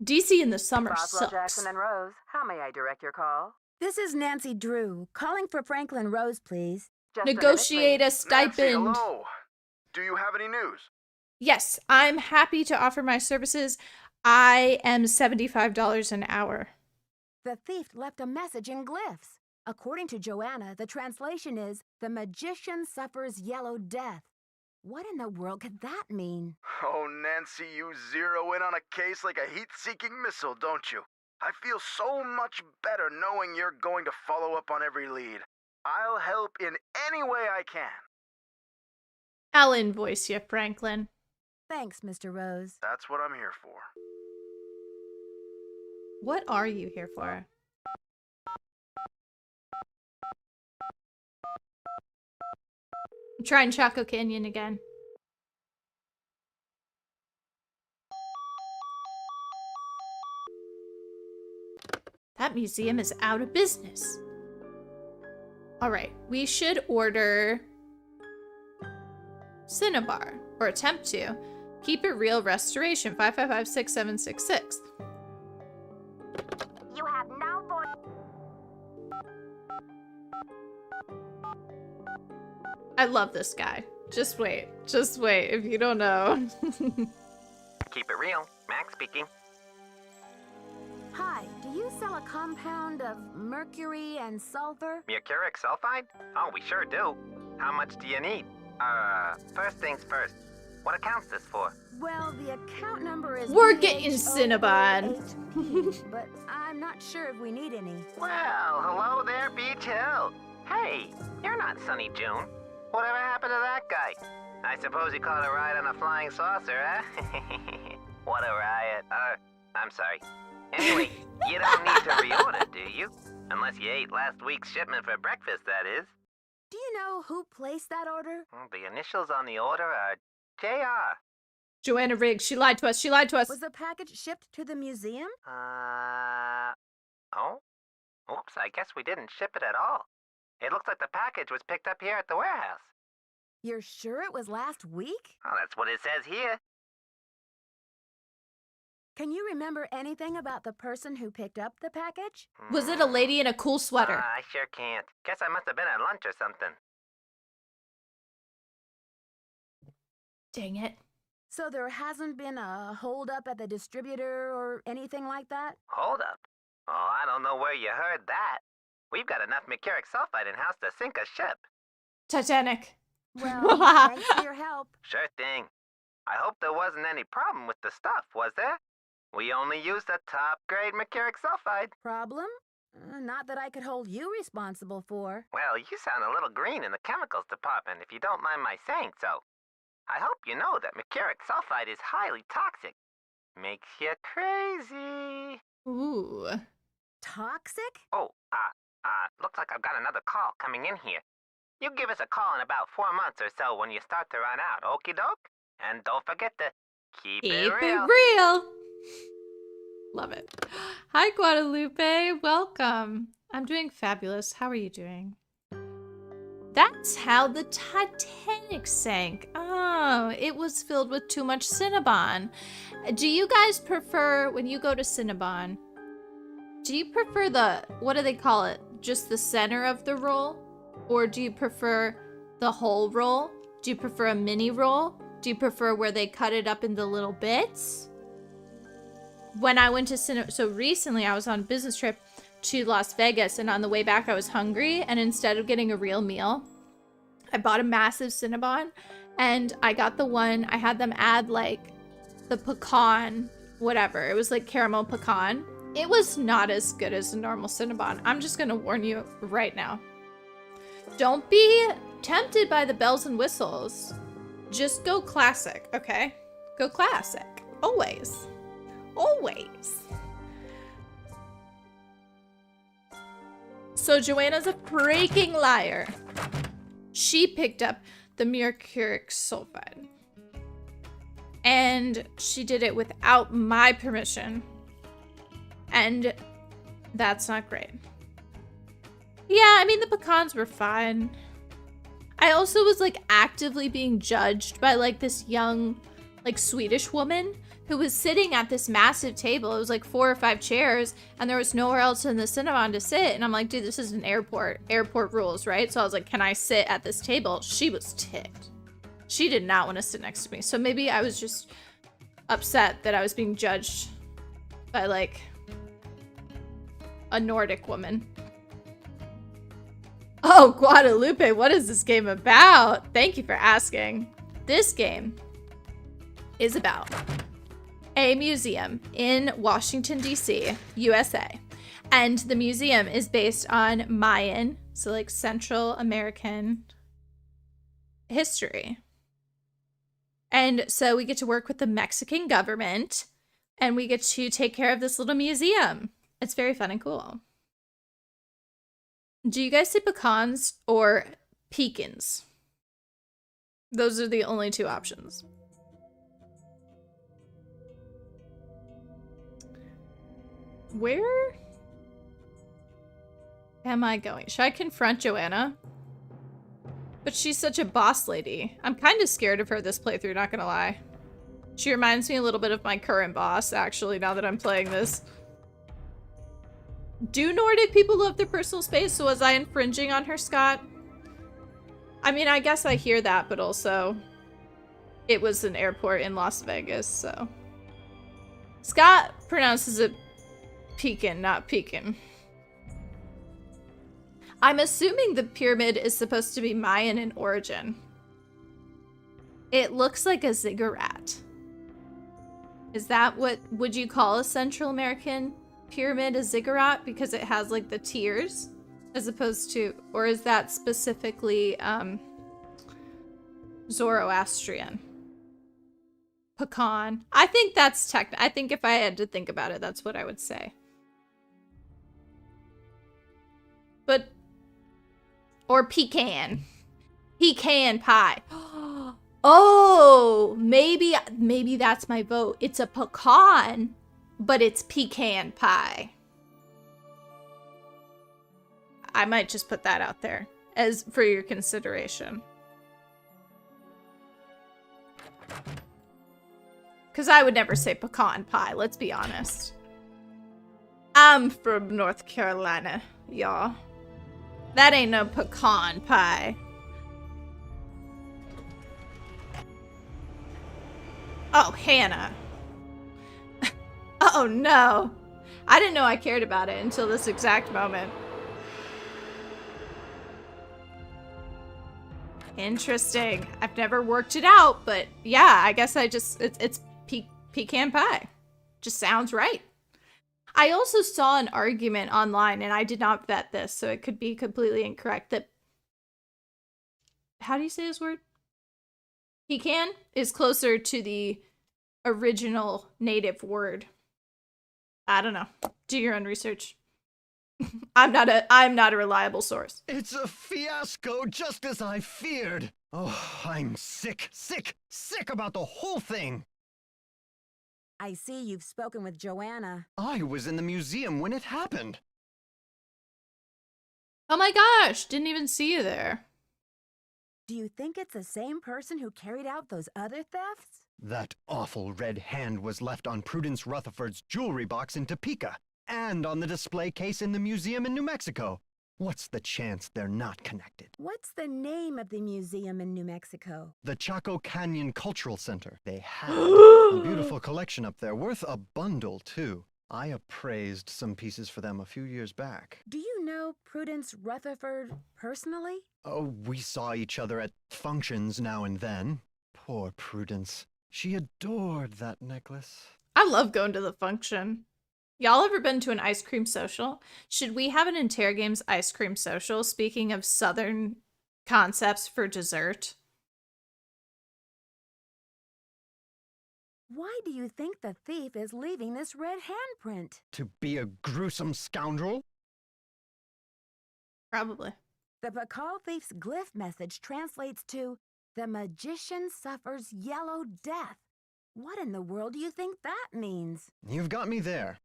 DC in the summer
Roswell,
sucks.
Jackson and Rose, how may I direct your call? This is Nancy Drew, calling for Franklin Rose, please. Just
Negotiate a stipend.
Nancy, hello. Do you have any news?
Yes, I'm happy to offer my services. I am $75 an hour.
The thief left a message in glyphs. According to Joanna, the translation is, "The magician suffers yellow death." What in the world could that mean?
Oh, Nancy, you zero in on a case like a heat-seeking missile, don't you? I feel so much better knowing you're going to follow up on every lead. I'll help in any way I can.
I'll invoice you, Franklin.
Thanks, Mr. Rose.
That's what I'm here for.
What are you here for? I'm trying Chaco Canyon again. That museum is out of business. All right, we should order Cinnabar, or attempt to. Keep it real restoration, 5556766.
You have no voice.
I love this guy. Just wait if you don't know.
Keep it real. Max speaking.
Hi, do you sell a compound of mercury and sulfur?
Mercuric sulfide? Oh, we sure do. How much do you need? First things first. What account's this for?
Well, the account number is...
We're getting Cinnabon.
But I'm not sure if we need any.
Well, hello there, Beach Hill. Hey, you're not Sunny June. Whatever happened to that guy? I suppose you caught a ride on a flying saucer, huh? What a riot. I'm sorry. Anyway, you don't need to reorder, do you? Unless you ate last week's shipment for breakfast, that is.
Do you know who placed that order?
The initials on the order are J.R.
Joanna Riggs, she lied to us.
Was the package shipped to the museum?
Oh? Oops, I guess we didn't ship it at all. It looks like the package was picked up here at the warehouse.
You're sure it was last week?
Well, that's what it says here.
Can you remember anything about the person who picked up the package?
Was it a lady in a cool sweater?
I sure can't. Guess I must have been at lunch or something.
Dang it.
So there hasn't been a hold-up at the distributor or anything like that?
Hold up. Oh, I don't know where you heard that. We've got enough mercuric sulfide in-house to sink a ship.
Titanic.
Well, thanks for your help.
Sure thing. I hope there wasn't any problem with the stuff, was there? We only used the top-grade mercuric sulfide.
Problem? Not that I could hold you responsible for.
Well, you sound a little green in the chemicals department, if you don't mind my saying so. I hope you know that mercuric sulfide is highly toxic. Makes you crazy.
Ooh.
Toxic?
Oh, looks like I've got another call coming in here. You give us a call in about 4 months or so when you start to run out, okie doke? And don't forget to keep it real.
Love it. Hi, Guadalupe. Welcome. I'm doing fabulous. How are you doing? That's how the Titanic sank. Oh, it was filled with too much Cinnabon. Do you guys prefer, when you go to Cinnabon, do you prefer the, what do they call it? Just the center of the roll? Or do you prefer the whole roll? Do you prefer a mini roll? Do you prefer where they cut it up into little bits? when I went to so recently I was on a business trip to Las Vegas, and on the way back I was hungry, and instead of getting a real meal, I bought a massive Cinnabon, and I got the one, I had them add like the pecan, whatever. It was like caramel pecan. It was not as good as a normal Cinnabon. I'm just gonna warn you right now. Don't be tempted by the bells and whistles. Just go classic, okay? Go classic. Always. Always. So Joanna's a freaking liar. She picked up the mercuric sulfide. And she did it without my permission. And that's not great. Yeah, I mean, the pecans were fine. I also was like actively being judged by like this young, like Swedish woman who was sitting at this massive table. It was like 4 or 5 chairs, and there was nowhere else in the Cinnabon to sit. And I'm like, dude, this is an airport. Airport rules, right? So I was like, can I sit at this table? She was ticked. She did not want to sit next to me. So maybe I was just upset that I was being judged by like a Nordic woman. Oh, Guadalupe, what is this game about? Thank you for asking. This game is about a museum in Washington, D.C., USA. And the museum is based on Mayan, so like Central American history. And so we get to work with the Mexican government, and we get to take care of this little museum. It's very fun and cool. Do you guys say pecans or pecans? Those are the only 2 options. Where am I going? Should I confront Joanna? But she's such a boss lady. I'm kind of scared of her this playthrough, not gonna lie. She reminds me a little bit of my current boss, actually, now that I'm playing this. Do Nordic people love their personal space? So was I infringing on her, Scott? I mean, I guess I hear that, but also it was an airport in Las Vegas, so. Scott pronounces it Pekin, not Pekin. I'm assuming the pyramid is supposed to be Mayan in origin. It looks like a ziggurat. Is that what would you call a Central American pyramid, a ziggurat, because it has like the tiers as opposed to, or is that specifically Zoroastrian? Pecan. I think that's I think if I had to think about it, that's what I would say. But or pecan. Pecan pie. Oh, maybe that's my vote. It's a pecan, but it's pecan pie. I might just put that out there as for your consideration. Because I would never say pecan pie, let's be honest. I'm from North Carolina, y'all. That ain't no pecan pie. Oh, Hannah. Oh, no. I didn't know I cared about it until this exact moment. Interesting. I've never worked it out, but yeah, I guess I just, it's pecan pie. Just sounds right. I also saw an argument online, and I did not vet this, so it could be completely incorrect, that, how do you say this word? Pecan is closer to the original native word. I don't know. Do your own research. I'm not a reliable source.
It's a fiasco, just as I feared. Oh, I'm sick about the whole thing.
I see you've spoken with Joanna.
I was in the museum when it happened.
Oh my gosh, didn't even see you there.
Do you think it's the same person who carried out those other thefts?
That awful red hand was left on Prudence Rutherford's jewelry box in Topeka, and on the display case in the museum in New Mexico. What's the chance they're not connected?
What's the name of the museum in New Mexico?
The Chaco Canyon Cultural Center. They had a beautiful collection up there, worth a bundle, too. I appraised some pieces for them a few years back.
Do you know Prudence Rutherford personally?
Oh, we saw each other at functions now and then. Poor Prudence. She adored that necklace.
I love going to the function. Y'all ever been to an ice cream social? Should we have an Interrogames ice cream social, speaking of Southern concepts for dessert?
Why do you think the thief is leaving this red handprint?
To be a gruesome scoundrel?
Probably.
The Pakal thief's glyph message translates to, "The magician suffers yellow death." What in the world do you think that means?
You've got me there.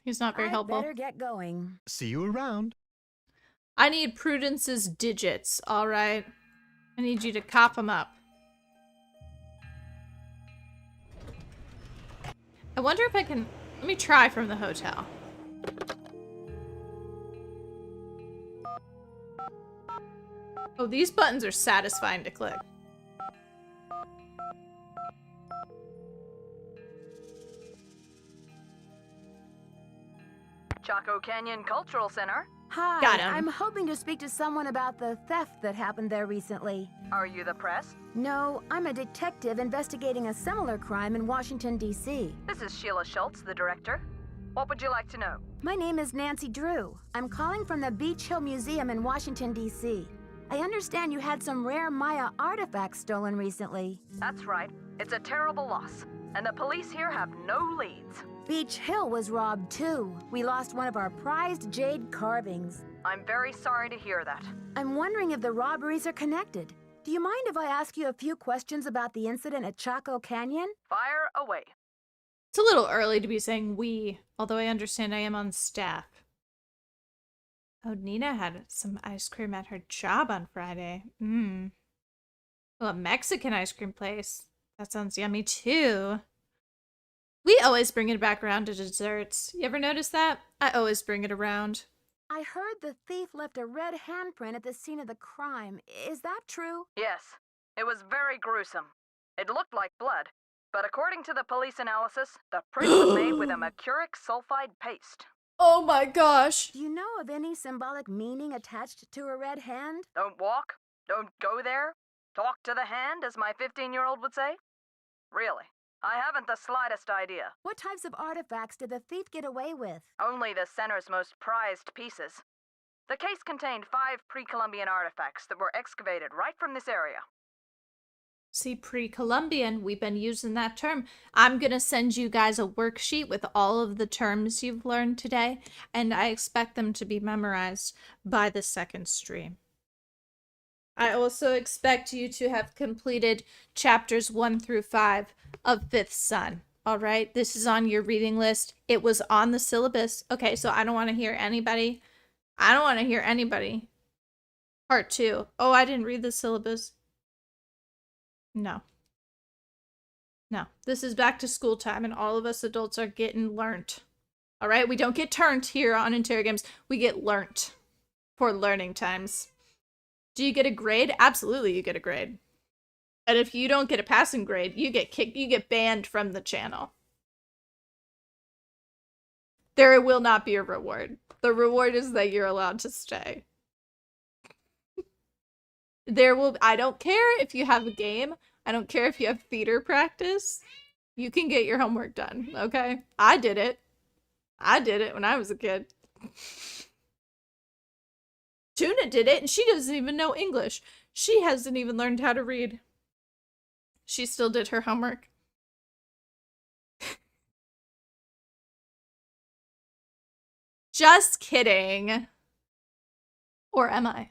He's not very helpful.
I better get going.
See you around.
I need Prudence's digits, all right? I need you to cop them up. I wonder if I can... Let me try from the hotel. Oh, these buttons are satisfying to click.
Chaco Canyon Cultural Center.
Hi,
Got him.
I'm hoping to speak to someone about the theft that happened there recently.
Are you the press?
No, I'm a detective investigating a similar crime in Washington, D.C.
This is Sheila Schultz, the director. What would you like to know?
My name is Nancy Drew. I'm calling from the Beach Hill Museum in Washington, D.C. I understand you had some rare Maya artifacts stolen recently.
That's right. It's a terrible loss, and the police here have no leads.
Beach Hill was robbed too. We lost one of our prized jade carvings.
I'm very sorry to hear that.
I'm wondering if the robberies are connected. Do you mind if I ask you a few questions about the incident at Chaco Canyon?
Fire away.
It's a little early to be saying we, although I understand I am on staff. Oh, Nina had some ice cream at her job on Friday. Oh, a Mexican ice cream place. That sounds yummy too. We always bring it back around to desserts. You ever notice that? I always bring it around.
I heard the thief left a red handprint at the scene of the crime. Is that true?
Yes, it was very gruesome. It looked like blood, but according to the police analysis, the print was made with a mercuric sulfide paste.
Oh my gosh.
Do you know of any symbolic meaning attached to a red hand?
Don't walk, don't go there, talk to the hand, as my 15-year-old would say. Really, I haven't the slightest idea.
What types of artifacts did the thief get away with?
Only the center's most prized pieces. The case contained 5 pre-Columbian artifacts that were excavated right from this area.
See, pre-Columbian, we've been using that term. I'm going to send you guys a worksheet with all of the terms you've learned today, and I expect them to be memorized by the second stream. I also expect you to have completed chapters 1 through 5 of Fifth Son. All right, this is on your reading list. It was on the syllabus. Okay, so I don't want to hear anybody. Part 2. Oh, I didn't read the syllabus. No. This is back to school time, and all of us adults are getting learnt. All right, we don't get turned here on Interrogames. We get learnt for learning times. Do you get a grade? Absolutely, you get a grade. And if you don't get a passing grade, you get kicked. You get banned from the channel. There will not be a reward. The reward is that you're allowed to stay. I don't care if you have a game. I don't care if you have theater practice. You can get your homework done, okay? I did it. When I was a kid. Tuna did it, and she doesn't even know English. She hasn't even learned how to read. She still did her homework. Just kidding. Or am I?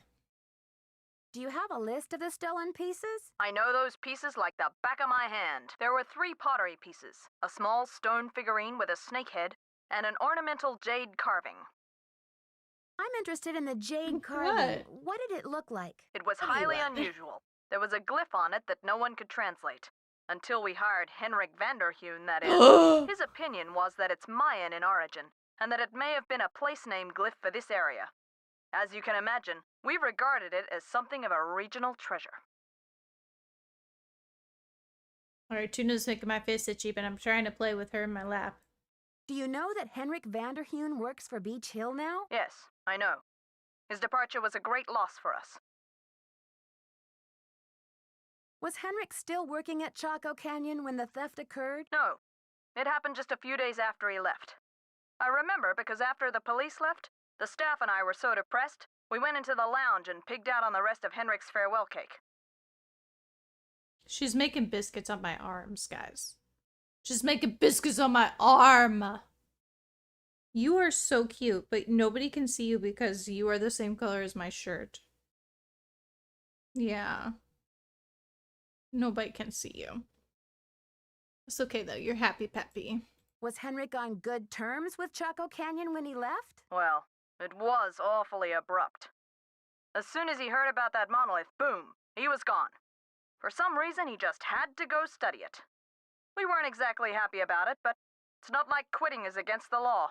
Do you have a list of the stolen pieces?
I know those pieces like the back of my hand. There were 3 pottery pieces, a small stone figurine with a snake head, and an ornamental jade carving.
I'm interested in the jade carving. What did it look like?
It was highly unusual. There was a glyph on it that no one could translate. Until we hired Henrik Vanderheun, that is. His opinion was that it's Mayan in origin, and that it may have been a place name glyph for this area. As you can imagine, we regarded it as something of a regional treasure.
Alright, Tuna's making my face itchy, but I'm trying to play with her in my lap.
Do you know that Henrik Vanderheun works for Beach Hill now?
Yes, I know. His departure was a great loss for us.
Was Henrik still working at Chaco Canyon when the theft occurred?
No. It happened just a few days after he left. I remember because after the police left, the staff and I were so depressed, we went into the lounge and pigged out on the rest of Henrik's farewell cake.
She's making biscuits on my arms, guys. She's making biscuits on my arm. You are so cute, but nobody can see you because you are the same color as my shirt. Yeah. Nobody can see you. It's okay, though. You're happy peppy.
Was Henrik on good terms with Chaco Canyon when he left?
Well, it was awfully abrupt. As soon as he heard about that monolith, boom, he was gone. For some reason, he just had to go study it. We weren't exactly happy about it, but it's not like quitting is against the law.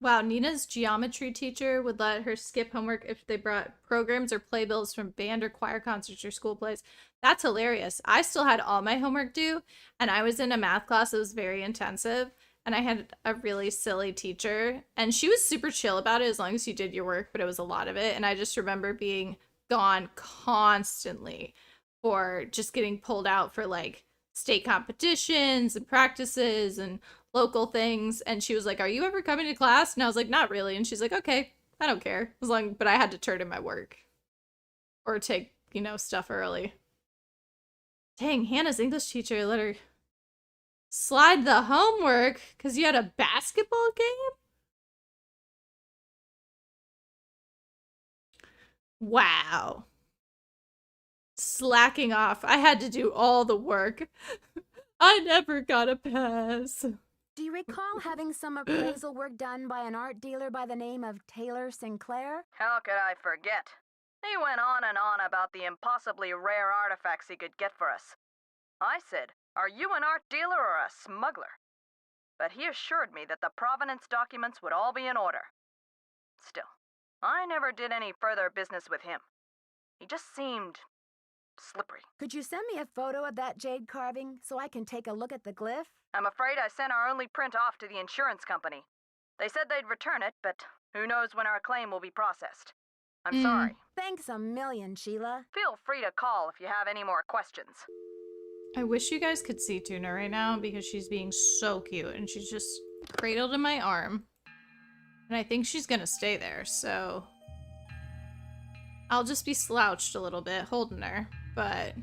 Wow, Nina's geometry teacher would let her skip homework if they brought programs or playbills from band or choir concerts or school plays. That's hilarious. I still had all my homework due, and I was in a math class that was very intensive, and I had a really silly teacher, and she was super chill about it as long as you did your work, but it was a lot of it, and I just remember being gone constantly for just getting pulled out for, like, state competitions and practices and local things, and she was like, "Are you ever coming to class?" And I was like, "Not really." And she's like, "Okay, I don't care as long," but I had to turn in my work or take, you know, stuff early. Dang, Hannah's English teacher let her slide the homework because you had a basketball game? Wow. Slacking off. I had to do all the work. I never got a pass.
Do you recall having some appraisal work done by an art dealer by the name of Taylor Sinclair?
How could I forget? He went on and on about the impossibly rare artifacts he could get for us. I said, "Are you an art dealer or a smuggler?" But he assured me that the provenance documents would all be in order. Still, I never did any further business with him. He just seemed slippery.
Could you send me a photo of that jade carving so I can take a look at the glyph?
I'm afraid I sent our only print off to the insurance company. They said they'd return it, but who knows when our claim will be processed. I'm sorry.
Thanks a million, Sheila.
Feel free to call if you have any more questions.
I wish you guys could see Tuna right now because she's being so cute and she's just cradled in my arm. And I think she's gonna stay there, so I'll just be slouched a little bit holding her, but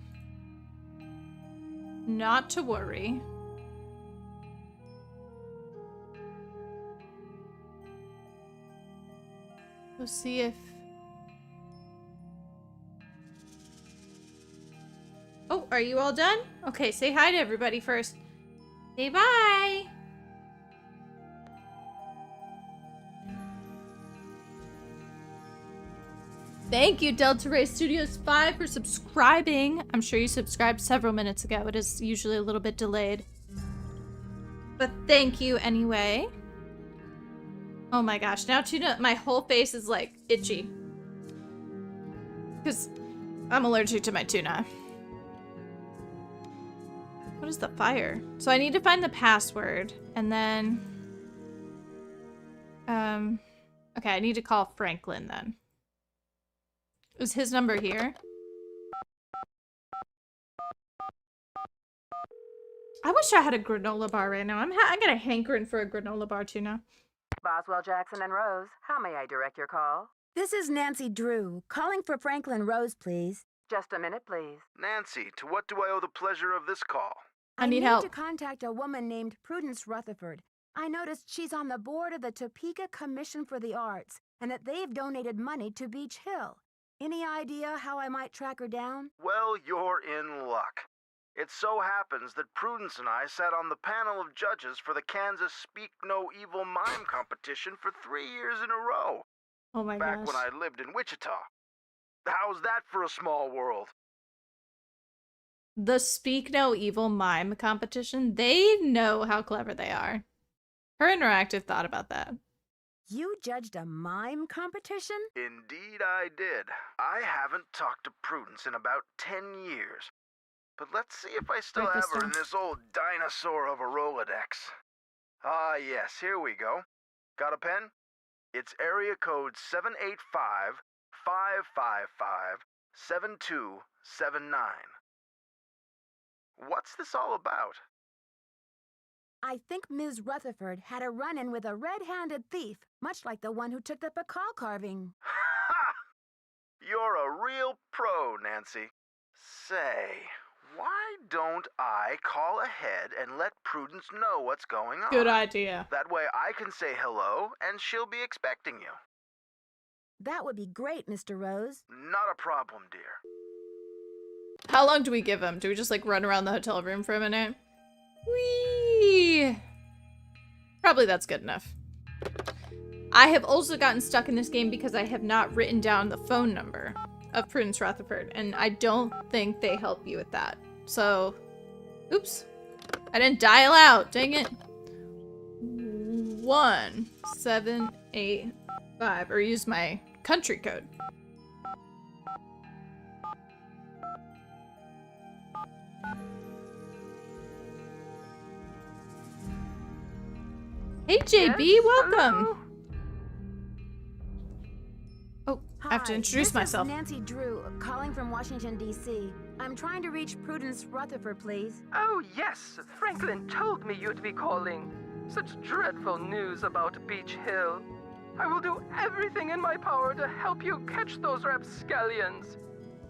not to worry. We'll see if... Oh, are you all done? Okay, say hi to everybody first. Say bye! Thank you, Delta Ray Studios 5, for subscribing. I'm sure you subscribed several minutes ago. It is usually a little bit delayed. But thank you anyway. Oh my gosh, now Tuna, my whole face is like itchy. Because I'm allergic to my tuna. What is the fire? So I need to find the password and then... Okay, I need to call Franklin then. Is his number here? I wish I had a granola bar right now. I got a hankering for a granola bar, Tuna.
Boswell, Jackson, and Rose, how may I direct your call? This is Nancy Drew, calling for Franklin Rose, please. Just a minute, please.
Nancy, to what do I owe the pleasure of this call?
I need help.
To contact a woman named Prudence Rutherford. I noticed she's on the board of the Topeka Commission for the Arts, and that they've donated money to Beach Hill. Any idea how I might track her down?
Well, you're in luck. It so happens that Prudence and I sat on the panel of judges for the Kansas Speak No Evil Mime competition for 3 years in a row.
Oh my
gosh. Back
gosh.
when I lived in Wichita. How's that for a small world?
The Speak No Evil Mime competition, they know how clever they are. Her Interactive thought about that.
You judged a mime competition?
Indeed I did. I haven't talked to Prudence in about 10 years. But let's see if I still
Write this
have her
down.
in this old dinosaur of a Rolodex. Ah, yes, here we go. Got a pen? It's area code 785-555-7279. What's this all about?
I think Ms. Rutherford had a run-in with a red-handed thief, much like the one who took the Pakal carving.
Ha! You're a real pro, Nancy. Say, why don't I call ahead and let Prudence know what's going on?
Good idea.
That way I can say hello and she'll be expecting you.
That would be great, Mr. Rose.
Not a problem, dear.
How long do we give him? Do we just like run around the hotel room for a minute? Whee! Probably that's good enough. I have also gotten stuck in this game because I have not written down the phone number of Prudence Rutherford, and I don't think they help you with that. So, oops. I didn't dial out, dang it. 1785, or use my country code. Hey JB,
Yes,
welcome.
hello?
Oh, I have to
Hi,
introduce
this
myself.
is Nancy Drew, calling from Washington, D.C. I'm trying to reach Prudence Rutherford, please.
Oh, yes. Franklin told me you'd be calling. Such dreadful news about Beach Hill. I will do everything in my power to help you catch those rapscallions.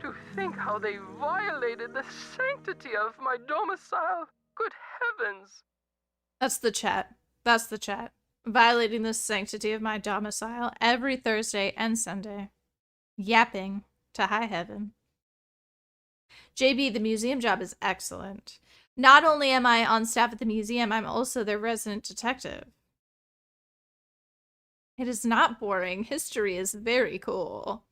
To think how they violated the sanctity of my domicile. Good heavens.
That's the chat. That's the chat. Violating the sanctity of my domicile every Thursday and Sunday. Yapping to high heaven. JB, the museum job is excellent. Not only am I on staff at the museum, I'm also their resident detective. It is not boring. History is very cool.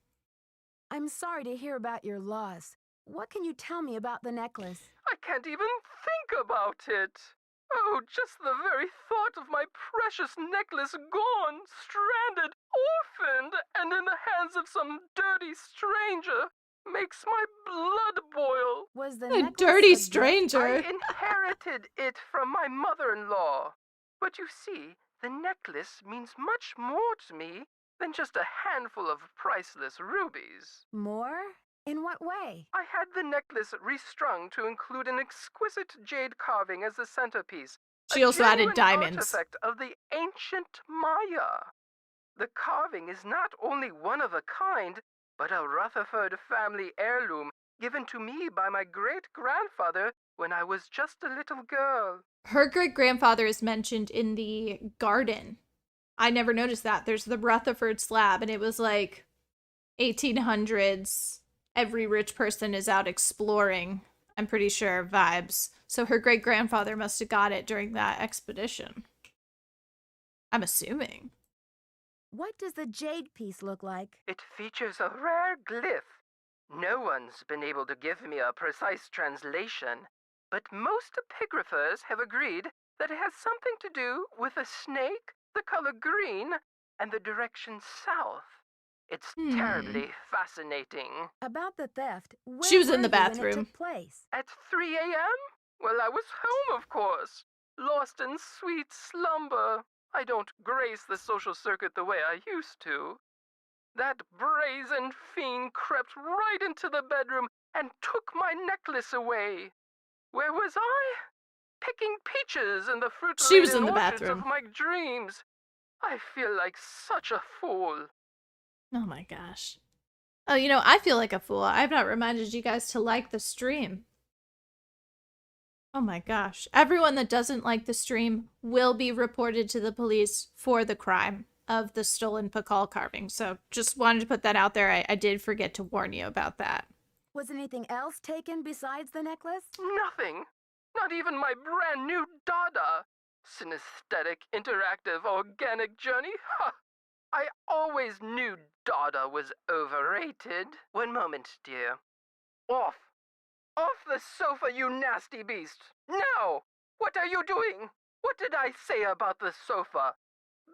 I'm sorry to hear about your loss. What can you tell me about the necklace?
I can't even think about it. Oh, just the very thought of my precious necklace gone, stranded, orphaned, and in the hands of some dirty stranger makes my blood boil.
Was the
A
necklace
dirty
a gift?
stranger.
I inherited it from my mother-in-law. But you see, the necklace means much more to me than just a handful of priceless rubies.
More? In what way?
I had the necklace restrung to include an exquisite jade carving as the centerpiece.
She also added
genuine
diamonds.
Artifact of the ancient Maya. The carving is not only one of a kind, but a Rutherford family heirloom given to me by my great-grandfather when I was just a little girl.
Her great-grandfather is mentioned in the garden. I never noticed that. There's the Rutherford slab, and it was like 1800s. Every rich person is out exploring, I'm pretty sure, vibes. So her great-grandfather must have got it during that expedition. I'm assuming.
What does the jade piece look like?
It features a rare glyph. No one's been able to give me a precise translation, but most epigraphers have agreed that it has something to do with a snake, the color green, and the direction south. It's terribly fascinating.
About the theft, where
She was in
were
the
you when it
bathroom.
took place?
At 3 a.m.? Well, I was home, of course. Lost in sweet slumber. I don't grace the social circuit the way I used to. That brazen fiend crept right into the bedroom and took my necklace away. Where was I? Picking peaches in the
She was in
fruit-laden
the
orchards
bathroom.
of my dreams. I feel like such a fool.
Oh my gosh. Oh, you know, I feel like a fool. I've not reminded you guys to like the stream. Oh my gosh. Everyone that doesn't like the stream will be reported to the police for the crime of the stolen Pakal carving. So just wanted to put that out there. I did forget to warn you about that.
Was anything else taken besides the necklace?
Nothing. Not even my brand new Dada. Synesthetic, interactive, organic journey? Ha! I always knew Dada was overrated. One moment, dear. Off! Off the sofa, you nasty beast! Now! What are you doing? What did I say about the sofa?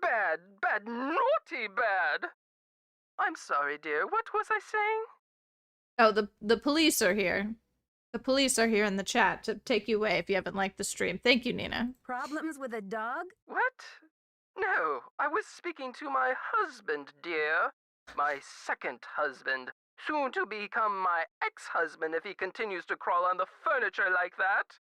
Bad, bad, naughty bad. I'm sorry, dear. What was I saying?
Oh, the police are here. The police are here in the chat to take you away if you haven't liked the stream. Thank you, Nina.
Problems with a dog?
What? No, I was speaking to my husband, dear. My second husband. Soon to become my ex-husband if he continues to crawl on the furniture like that.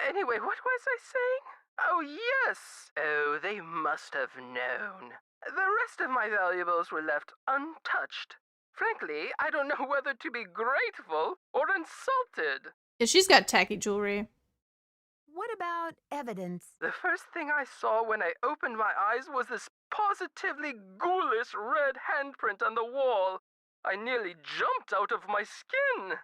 Anyway, what was I saying? Oh, yes! Oh, they must have known. The rest of my valuables were left untouched. Frankly, I don't know whether to be grateful or insulted.
Yeah, she's got tacky jewelry.
What about evidence?
The first thing I saw when I opened my eyes was this positively ghoulish red handprint on the wall. I nearly jumped out of my skin.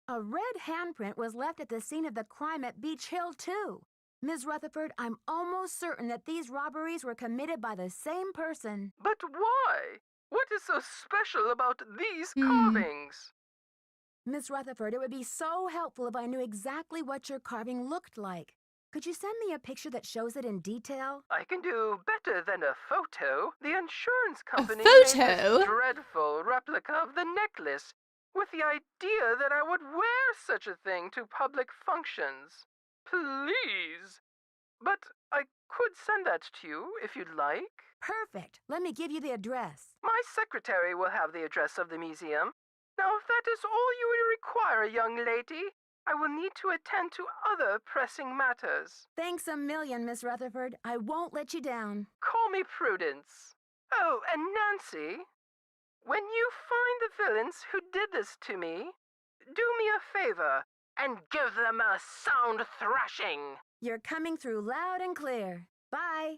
A red handprint was left at the scene of the crime at Beach Hill, too. Ms. Rutherford, I'm almost certain that these robberies were committed by the same person.
But why? What is so special about these carvings?
Miss Rutherford, it would be so helpful if I knew exactly what your carving looked like. Could you send me a picture that shows it in detail?
I can do better than a photo. The insurance company
A photo?
made this dreadful replica of the necklace with the idea that I would wear such a thing to public functions. Please. But I could send that to you if you'd like.
Perfect. Let me give you the address.
My secretary will have the address of the museum. Now, if that is all you would require, young lady, I will need to attend to other pressing matters.
Thanks a million, Miss Rutherford. I won't let you down.
Call me Prudence. Oh, and Nancy, when you find the villains who did this to me, do me a favor and give them a sound thrashing.
You're coming through loud and clear. Bye.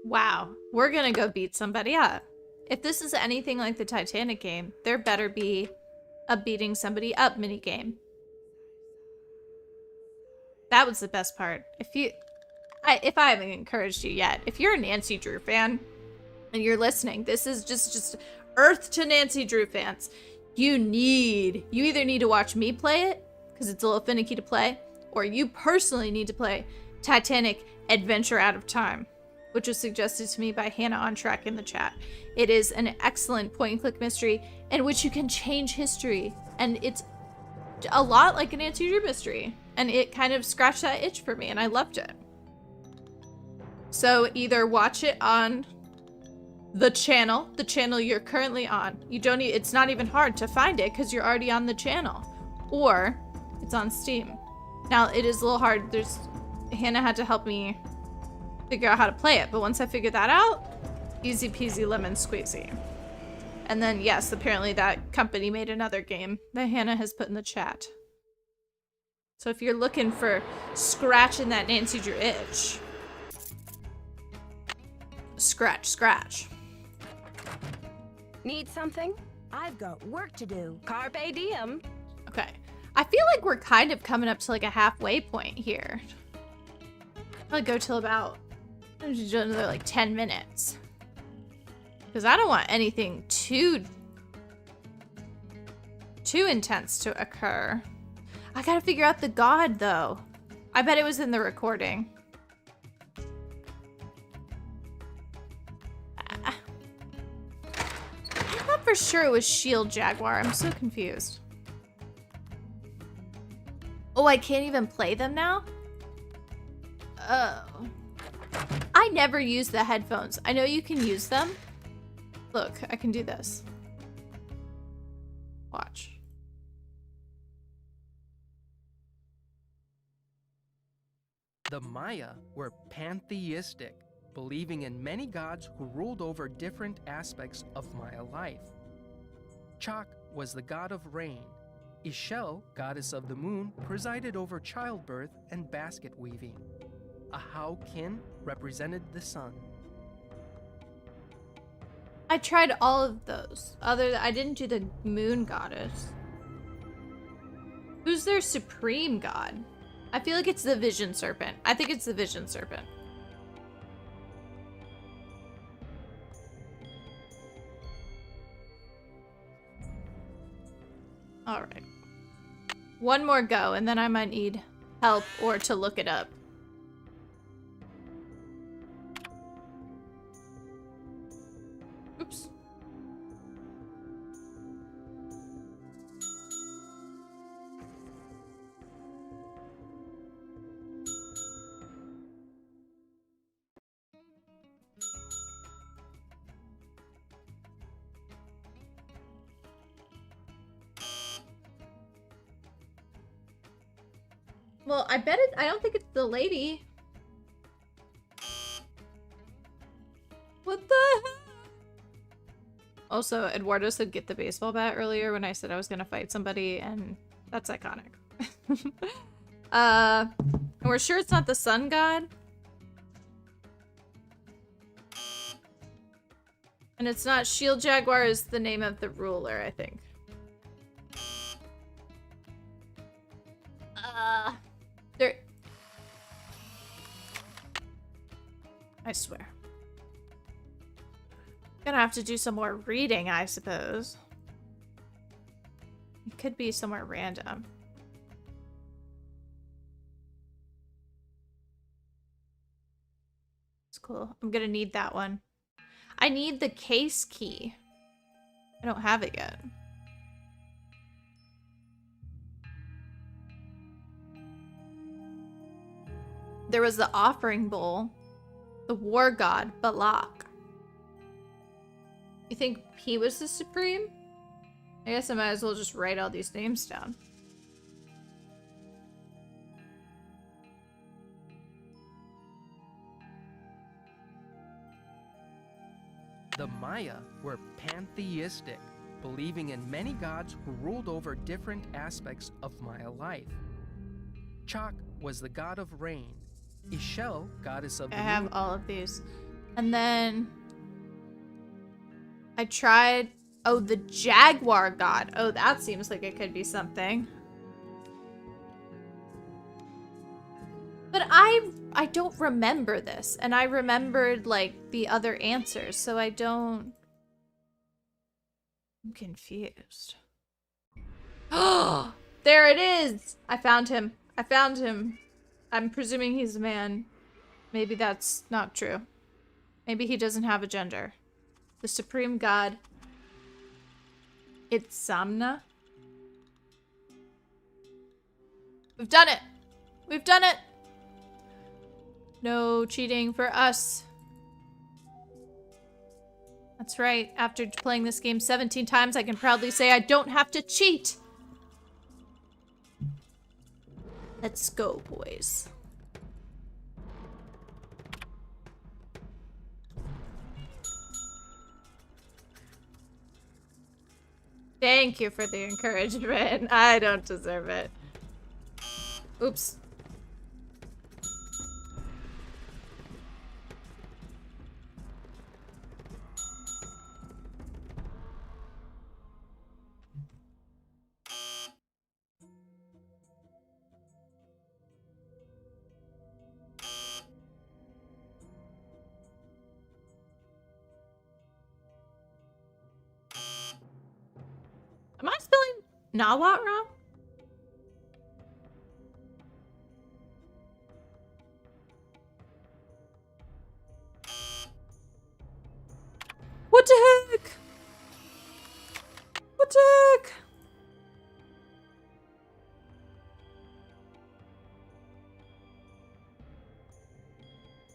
Wow, we're gonna go beat somebody up. If this is anything like the Titanic game, there better be a beating somebody up minigame. That was the best part. If I haven't encouraged you yet, if you're a Nancy Drew fan and you're listening, this is just earth to Nancy Drew fans. You either need to watch me play it, because it's a little finicky to play, or you personally need to play Titanic Adventure Out of Time, which was suggested to me by Hannah on Track in the chat. It is an excellent point-and-click mystery in which you can change history, and it's a lot like a Nancy Drew mystery, and it kind of scratched that itch for me, and I loved it. So either watch it on the channel you're currently on. It's not even hard to find it because you're already on the channel, or it's on Steam. Now it is a little hard. Hannah had to help me figure out how to play it, but once I figured that out, easy peasy lemon squeezy. And then yes, apparently that company made another game that Hannah has put in the chat. So if you're looking for scratching that Nancy Drew itch, scratch.
Need something?
I've got work to do.
Carpe diem.
Okay. I feel like we're kind of coming up to like a halfway point here. I'll go till about another like 10 minutes. Because I don't want anything too intense to occur. I gotta figure out the god though. I bet it was in the recording. I thought for sure it was Shield Jaguar. I'm so confused. Oh, I can't even play them now? Oh. I never use the headphones. I know you can use them. Look, I can do this. Watch.
The Maya were pantheistic, believing in many gods who ruled over different aspects of Maya life. Chak was the god of rain. Ishel, goddess of the moon, presided over childbirth and basket weaving. Ahau Kin represented the sun.
I tried all of those. I didn't do the moon goddess. Who's their supreme god? I feel like it's the vision serpent. I think it's the vision serpent. All right. One more go, and then I might need help or to look it up. Well, I bet it. I don't think it's the lady. What the heck? Also, Eduardo said get the baseball bat earlier when I said I was gonna fight somebody, and that's iconic. And we're sure it's not the sun god. And it's not Shield Jaguar is the name of the ruler, I think. There. I swear. Gonna have to do some more reading, I suppose. It could be somewhere random. It's cool. I'm gonna need that one. I need the case key. I don't have it yet. There was the offering bowl. The war god, Balak. You think he was the supreme? I guess I might as well just write all these names down.
The Maya were pantheistic, believing in many gods who ruled over different aspects of Maya life. Chak was the god of rain. Ishel, goddess of the
I have
moon.
all of these. And then I tried, oh, the jaguar god. Oh, that seems like it could be something. But I don't remember this, and I remembered like the other answers, so I don't. I'm confused. Oh, there it is! I found him. I found him. I'm presuming he's a man. Maybe that's not true. Maybe he doesn't have a gender. The supreme god. It's Samna. We've done it! We've done it! No cheating for us. That's right. After playing this game 17 times, I can proudly say I don't have to cheat. Let's go, boys. Thank you for the encouragement. I don't deserve it. Oops. Am I spelling Nawat wrong? What the heck? What the heck?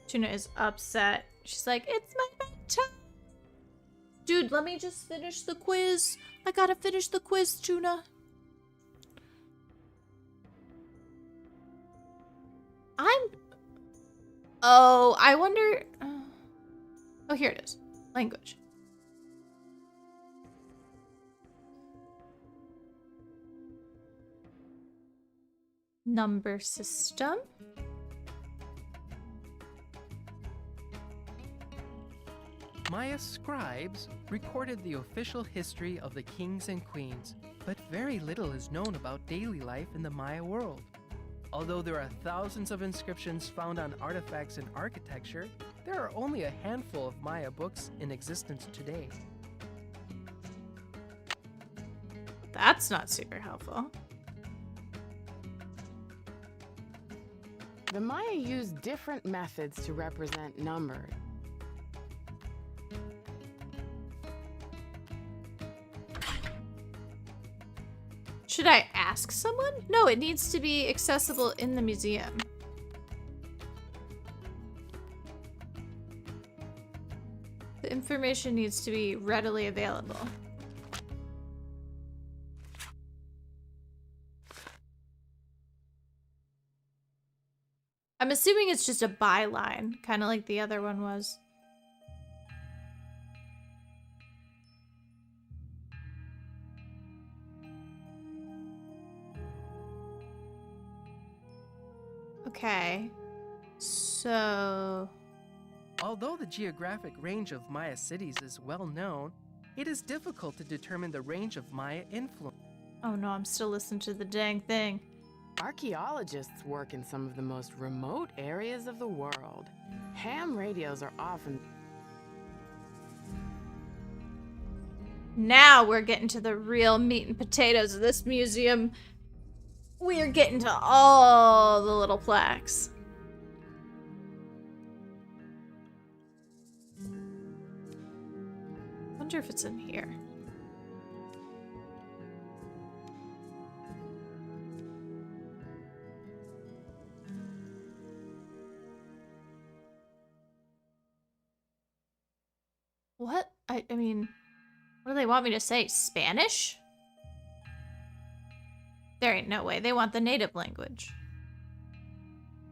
Tuna is upset. She's like, it's my bedtime. Dude, let me just finish the quiz. I gotta finish the quiz, Tuna. Oh, I wonder... Oh, here it is. Language. Number system.
Maya scribes recorded the official history of the kings and queens, but very little is known about daily life in the Maya world. Although there are thousands of inscriptions found on artifacts and architecture, there are only a handful of Maya books in existence today.
That's not super helpful.
The Maya used different methods to represent numbers.
Should I ask someone? No, it needs to be accessible in the museum. The information needs to be readily available. I'm assuming it's just a byline, kind of like the other one was. Okay. So...
Although the geographic range of Maya cities is well known, it is difficult to determine the range of Maya influence.
Oh no, I'm still listening to the dang thing.
Archaeologists work in some of the most remote areas of the world. Ham radios are often...
Now we're getting to the real meat and potatoes of this museum. We're getting to all the little plaques. Wonder if it's in here. What? I mean, what do they want me to say? Spanish? There ain't no way. They want the native language.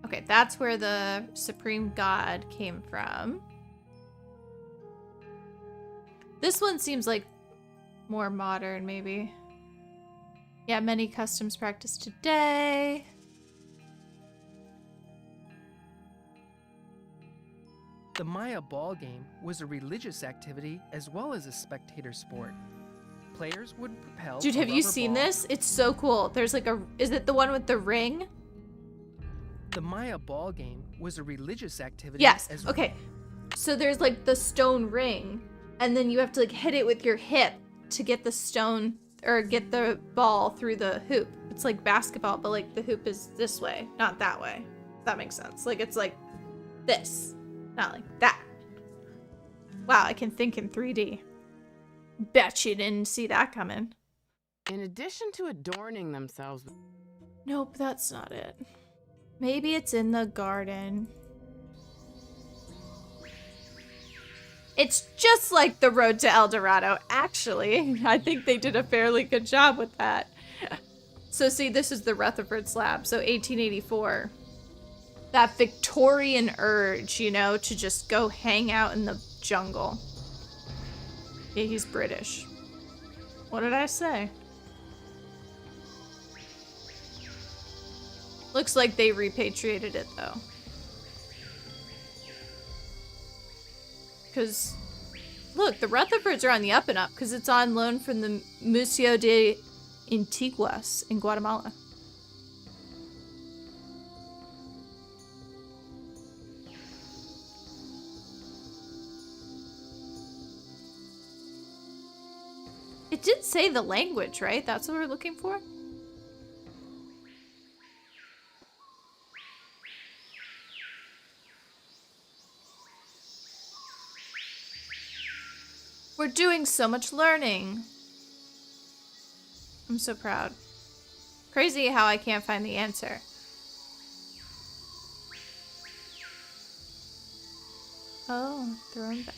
Okay, that's where the supreme god came from. This one seems like more modern, maybe. Yeah, many customs practiced today.
The Maya ball game was a religious activity as well as a spectator sport. Players would propel.
Dude, have you seen this? It's so cool. There's like a... Is it the one with the ring?
The Maya ball game was a religious activity.
Yes. Okay. So there's like the stone ring, and then you have to like hit it with your hip to get the stone or get the ball through the hoop. It's like basketball, but like the hoop is this way, not that way. If that makes sense. Like it's like this, not like that. Wow, I can think in 3D. Bet you didn't see that coming.
In addition to adorning themselves...
Nope, that's not it. Maybe it's in the garden. It's just like the road to El Dorado, actually. I think they did a fairly good job with that. So see, this is the Rutherford slab, so 1884. That Victorian urge, you know, to just go hang out in the jungle. Yeah, he's British. What did I say? Looks like they repatriated it, though. Because, look, the Rutherfords are on the up and up, because it's on loan from the Museo de Antiguas in Guatemala. It did say the language, right? That's what we're looking for? We're doing so much learning. I'm so proud. Crazy how I can't find the answer. Oh, throw him back.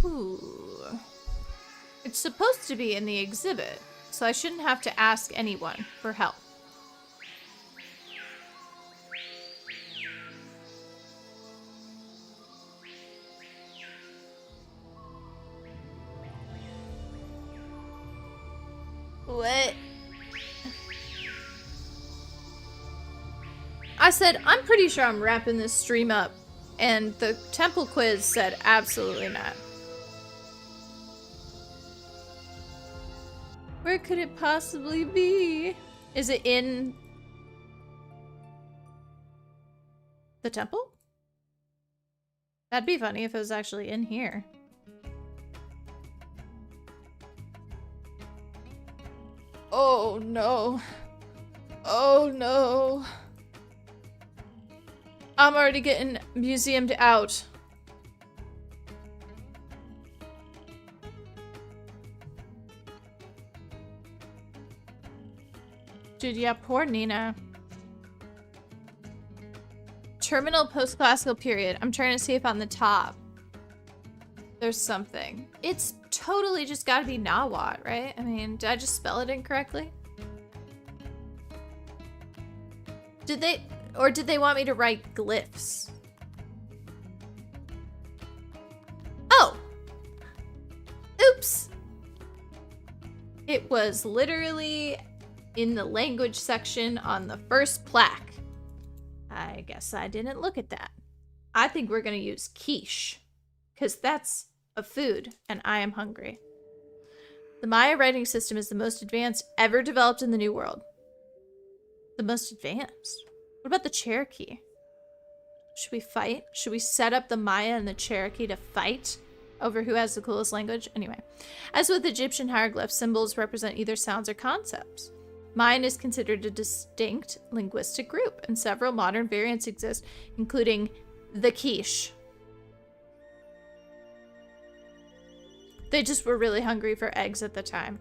Ooh. It's supposed to be in the exhibit, so I shouldn't have to ask anyone for help. What? I said, I'm pretty sure I'm wrapping this stream up, and the temple quiz said absolutely not. Where could it possibly be? Is it in the temple? That'd be funny if it was actually in here. Oh no. Oh no. I'm already getting museumed out. Dude, yeah, poor Nina. Terminal post-classical period. I'm trying to see if on the top. There's something. It's totally just gotta be Nawat, right? I mean, did I just spell it incorrectly? Did they want me to write glyphs? Oh! Oops! It was literally in the language section on the first plaque. I guess I didn't look at that. I think we're gonna use quiche, because that's a food, and I am hungry. The Maya writing system is the most advanced ever developed in the New World. The most advanced? What about the Cherokee? Should we fight? Should we set up the Maya and the Cherokee to fight over who has the coolest language? Anyway, as with Egyptian hieroglyphs, symbols represent either sounds or concepts. Mayan is considered a distinct linguistic group, and several modern variants exist, including the quiche. They just were really hungry for eggs at the time.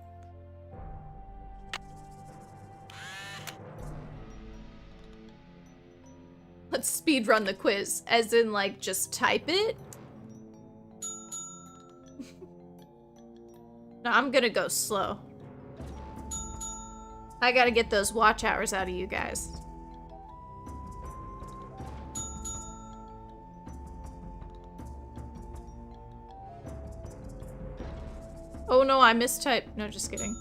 Let's speed run the quiz, as in like just type it. No, I'm gonna go slow. I gotta get those watch hours out of you guys. Oh no, I mistyped. No, just kidding.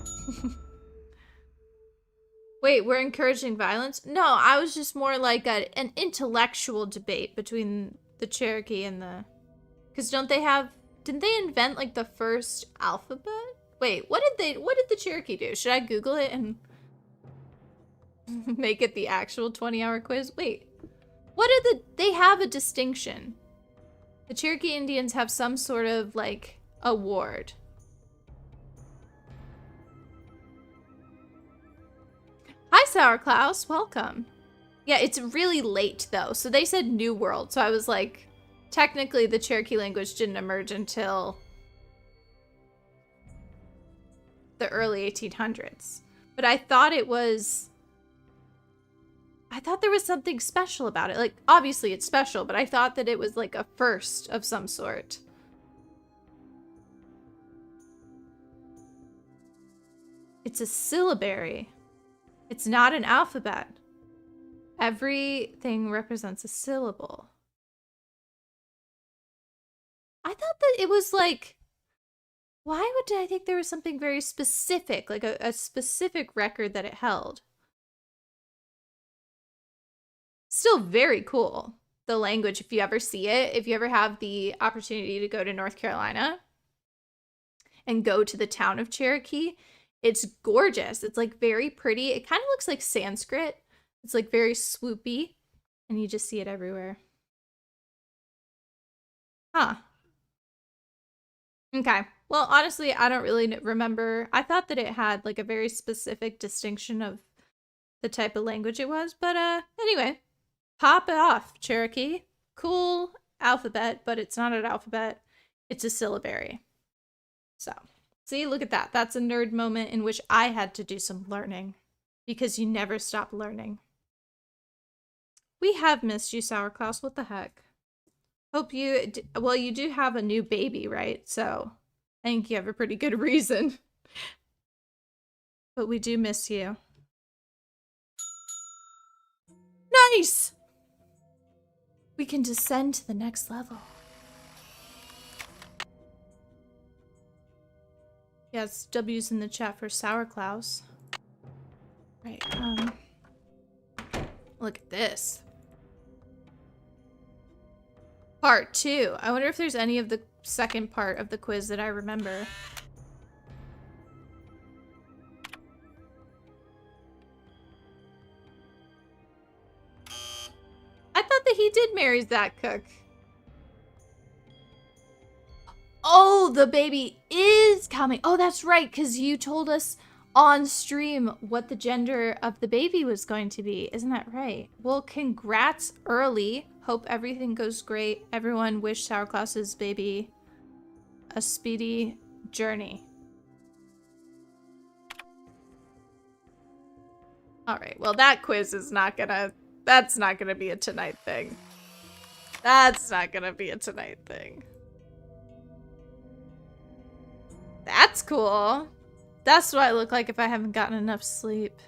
Wait, we're encouraging violence? No, I was just more like an intellectual debate between the Cherokee and the... Because don't they have... Didn't they invent like the first alphabet? Wait, what did the Cherokee do? Should I Google it and make it the actual 20-hour quiz? Wait, they have a distinction. The Cherokee Indians have some sort of like award. Hi, Sour Klaus. Welcome. Yeah, it's really late, though. So they said New World. So I was like, technically, the Cherokee language didn't emerge until the early 1800s. But I thought there was something special about it. Like, obviously it's special, but I thought that it was like a first of some sort. It's a syllabary. It's not an alphabet. Everything represents a syllable. I thought that it was like, why would I think there was something very specific, like a specific record that it held? Still very cool, the language, if you ever see it, if you ever have the opportunity to go to North Carolina and go to the town of Cherokee. It's gorgeous. It's like very pretty. It kind of looks like Sanskrit. It's like very swoopy, and you just see it everywhere. Huh. Okay. Well, honestly, I don't really remember. I thought that it had like a very specific distinction of the type of language it was, but anyway, pop it off, Cherokee. Cool alphabet, but it's not an alphabet. It's a syllabary. So... See, look at that. That's a nerd moment in which I had to do some learning. Because you never stop learning. We have missed you, Sour Klaus. What the heck? Hope you... Well, you do have a new baby, right? So, I think you have a pretty good reason. But we do miss you. Nice! We can descend to the next level. Yes, W's in the chat for Sour Klaus. Right, look at this. Part 2. I wonder if there's any of the second part of the quiz that I remember. I thought that he did marry Zach Cook. Oh, the baby is coming. Oh, that's right, because you told us on stream what the gender of the baby was going to be. Isn't that right? Well, congrats early. Hope everything goes great. Everyone wish Sour Klaus's baby a speedy journey. All right, well, that quiz is not gonna... That's not gonna be a tonight thing. That's not gonna be a tonight thing. That's cool. That's what I look like if I haven't gotten enough sleep.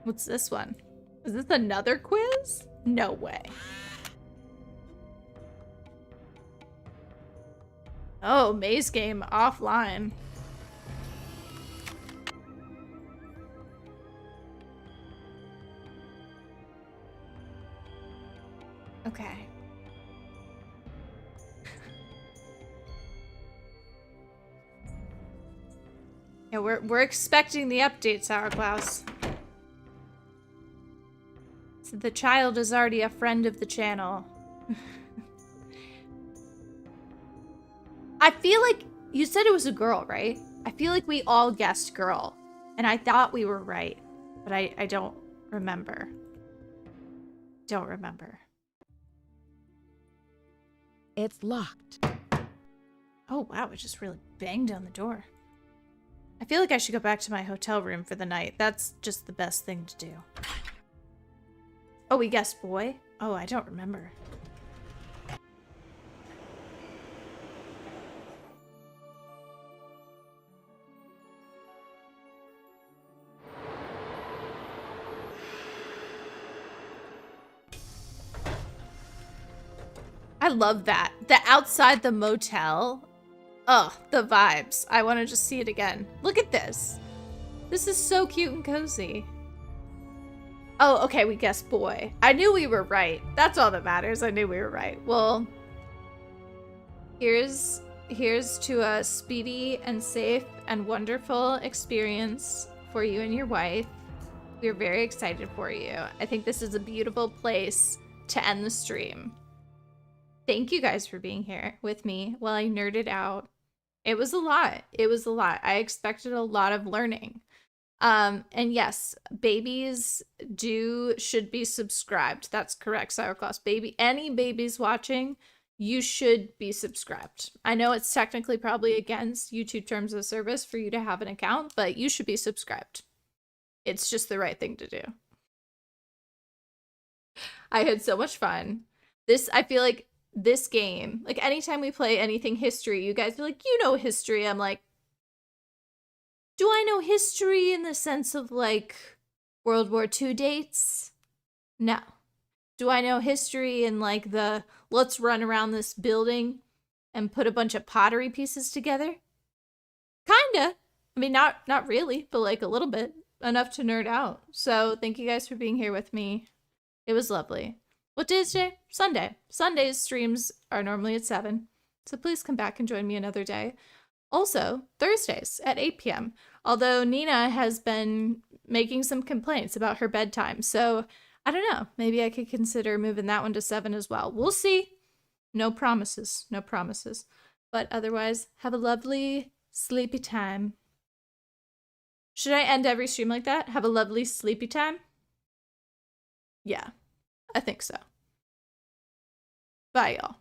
What's this one? Is this another quiz? No way. Oh, maze game offline. Okay. Yeah, we're expecting the update, Sourclaus. So the child is already a friend of the channel. I feel like you said it was a girl, right? I feel like we all guessed girl, and I thought we were right, but I don't remember. Don't remember.
It's locked.
Oh wow, it just really banged down the door. I feel like I should go back to my hotel room for the night. That's just the best thing to do. Oh, we guessed boy? Oh, I don't remember. I love that. The outside the motel. Ugh, the vibes. I want to just see it again. Look at this. This is so cute and cozy. Oh, okay, we guessed boy. I knew we were right. That's all that matters. I knew we were right. Well, here's to a speedy and safe and wonderful experience for you and your wife. We're very excited for you. I think this is a beautiful place to end the stream. Thank you guys for being here with me while I nerded out. It was a lot. It was a lot. I expected a lot of learning. And yes, babies should be subscribed. That's correct, Sourclaus. Any babies watching, you should be subscribed. I know it's technically probably against YouTube terms of service for you to have an account, but you should be subscribed. It's just the right thing to do. I had so much fun. I feel like this game, like anytime we play anything history, you guys be like, you know history. I'm like, do I know history in the sense of like World War II dates? No. Do I know history in like the let's run around this building and put a bunch of pottery pieces together? Kinda. I mean, not really, but like a little bit. Enough to nerd out. So thank you guys for being here with me. It was lovely. What day is today? Sunday. Sunday's streams are normally at 7. So please come back and join me another day. Also, Thursdays at 8 p.m. Although Nina has been making some complaints about her bedtime. So I don't know. Maybe I could consider moving that one to 7 as well. We'll see. No promises. No promises. But otherwise, have a lovely sleepy time. Should I end every stream like that? Have a lovely sleepy time? Yeah, I think so. Bye, y'all.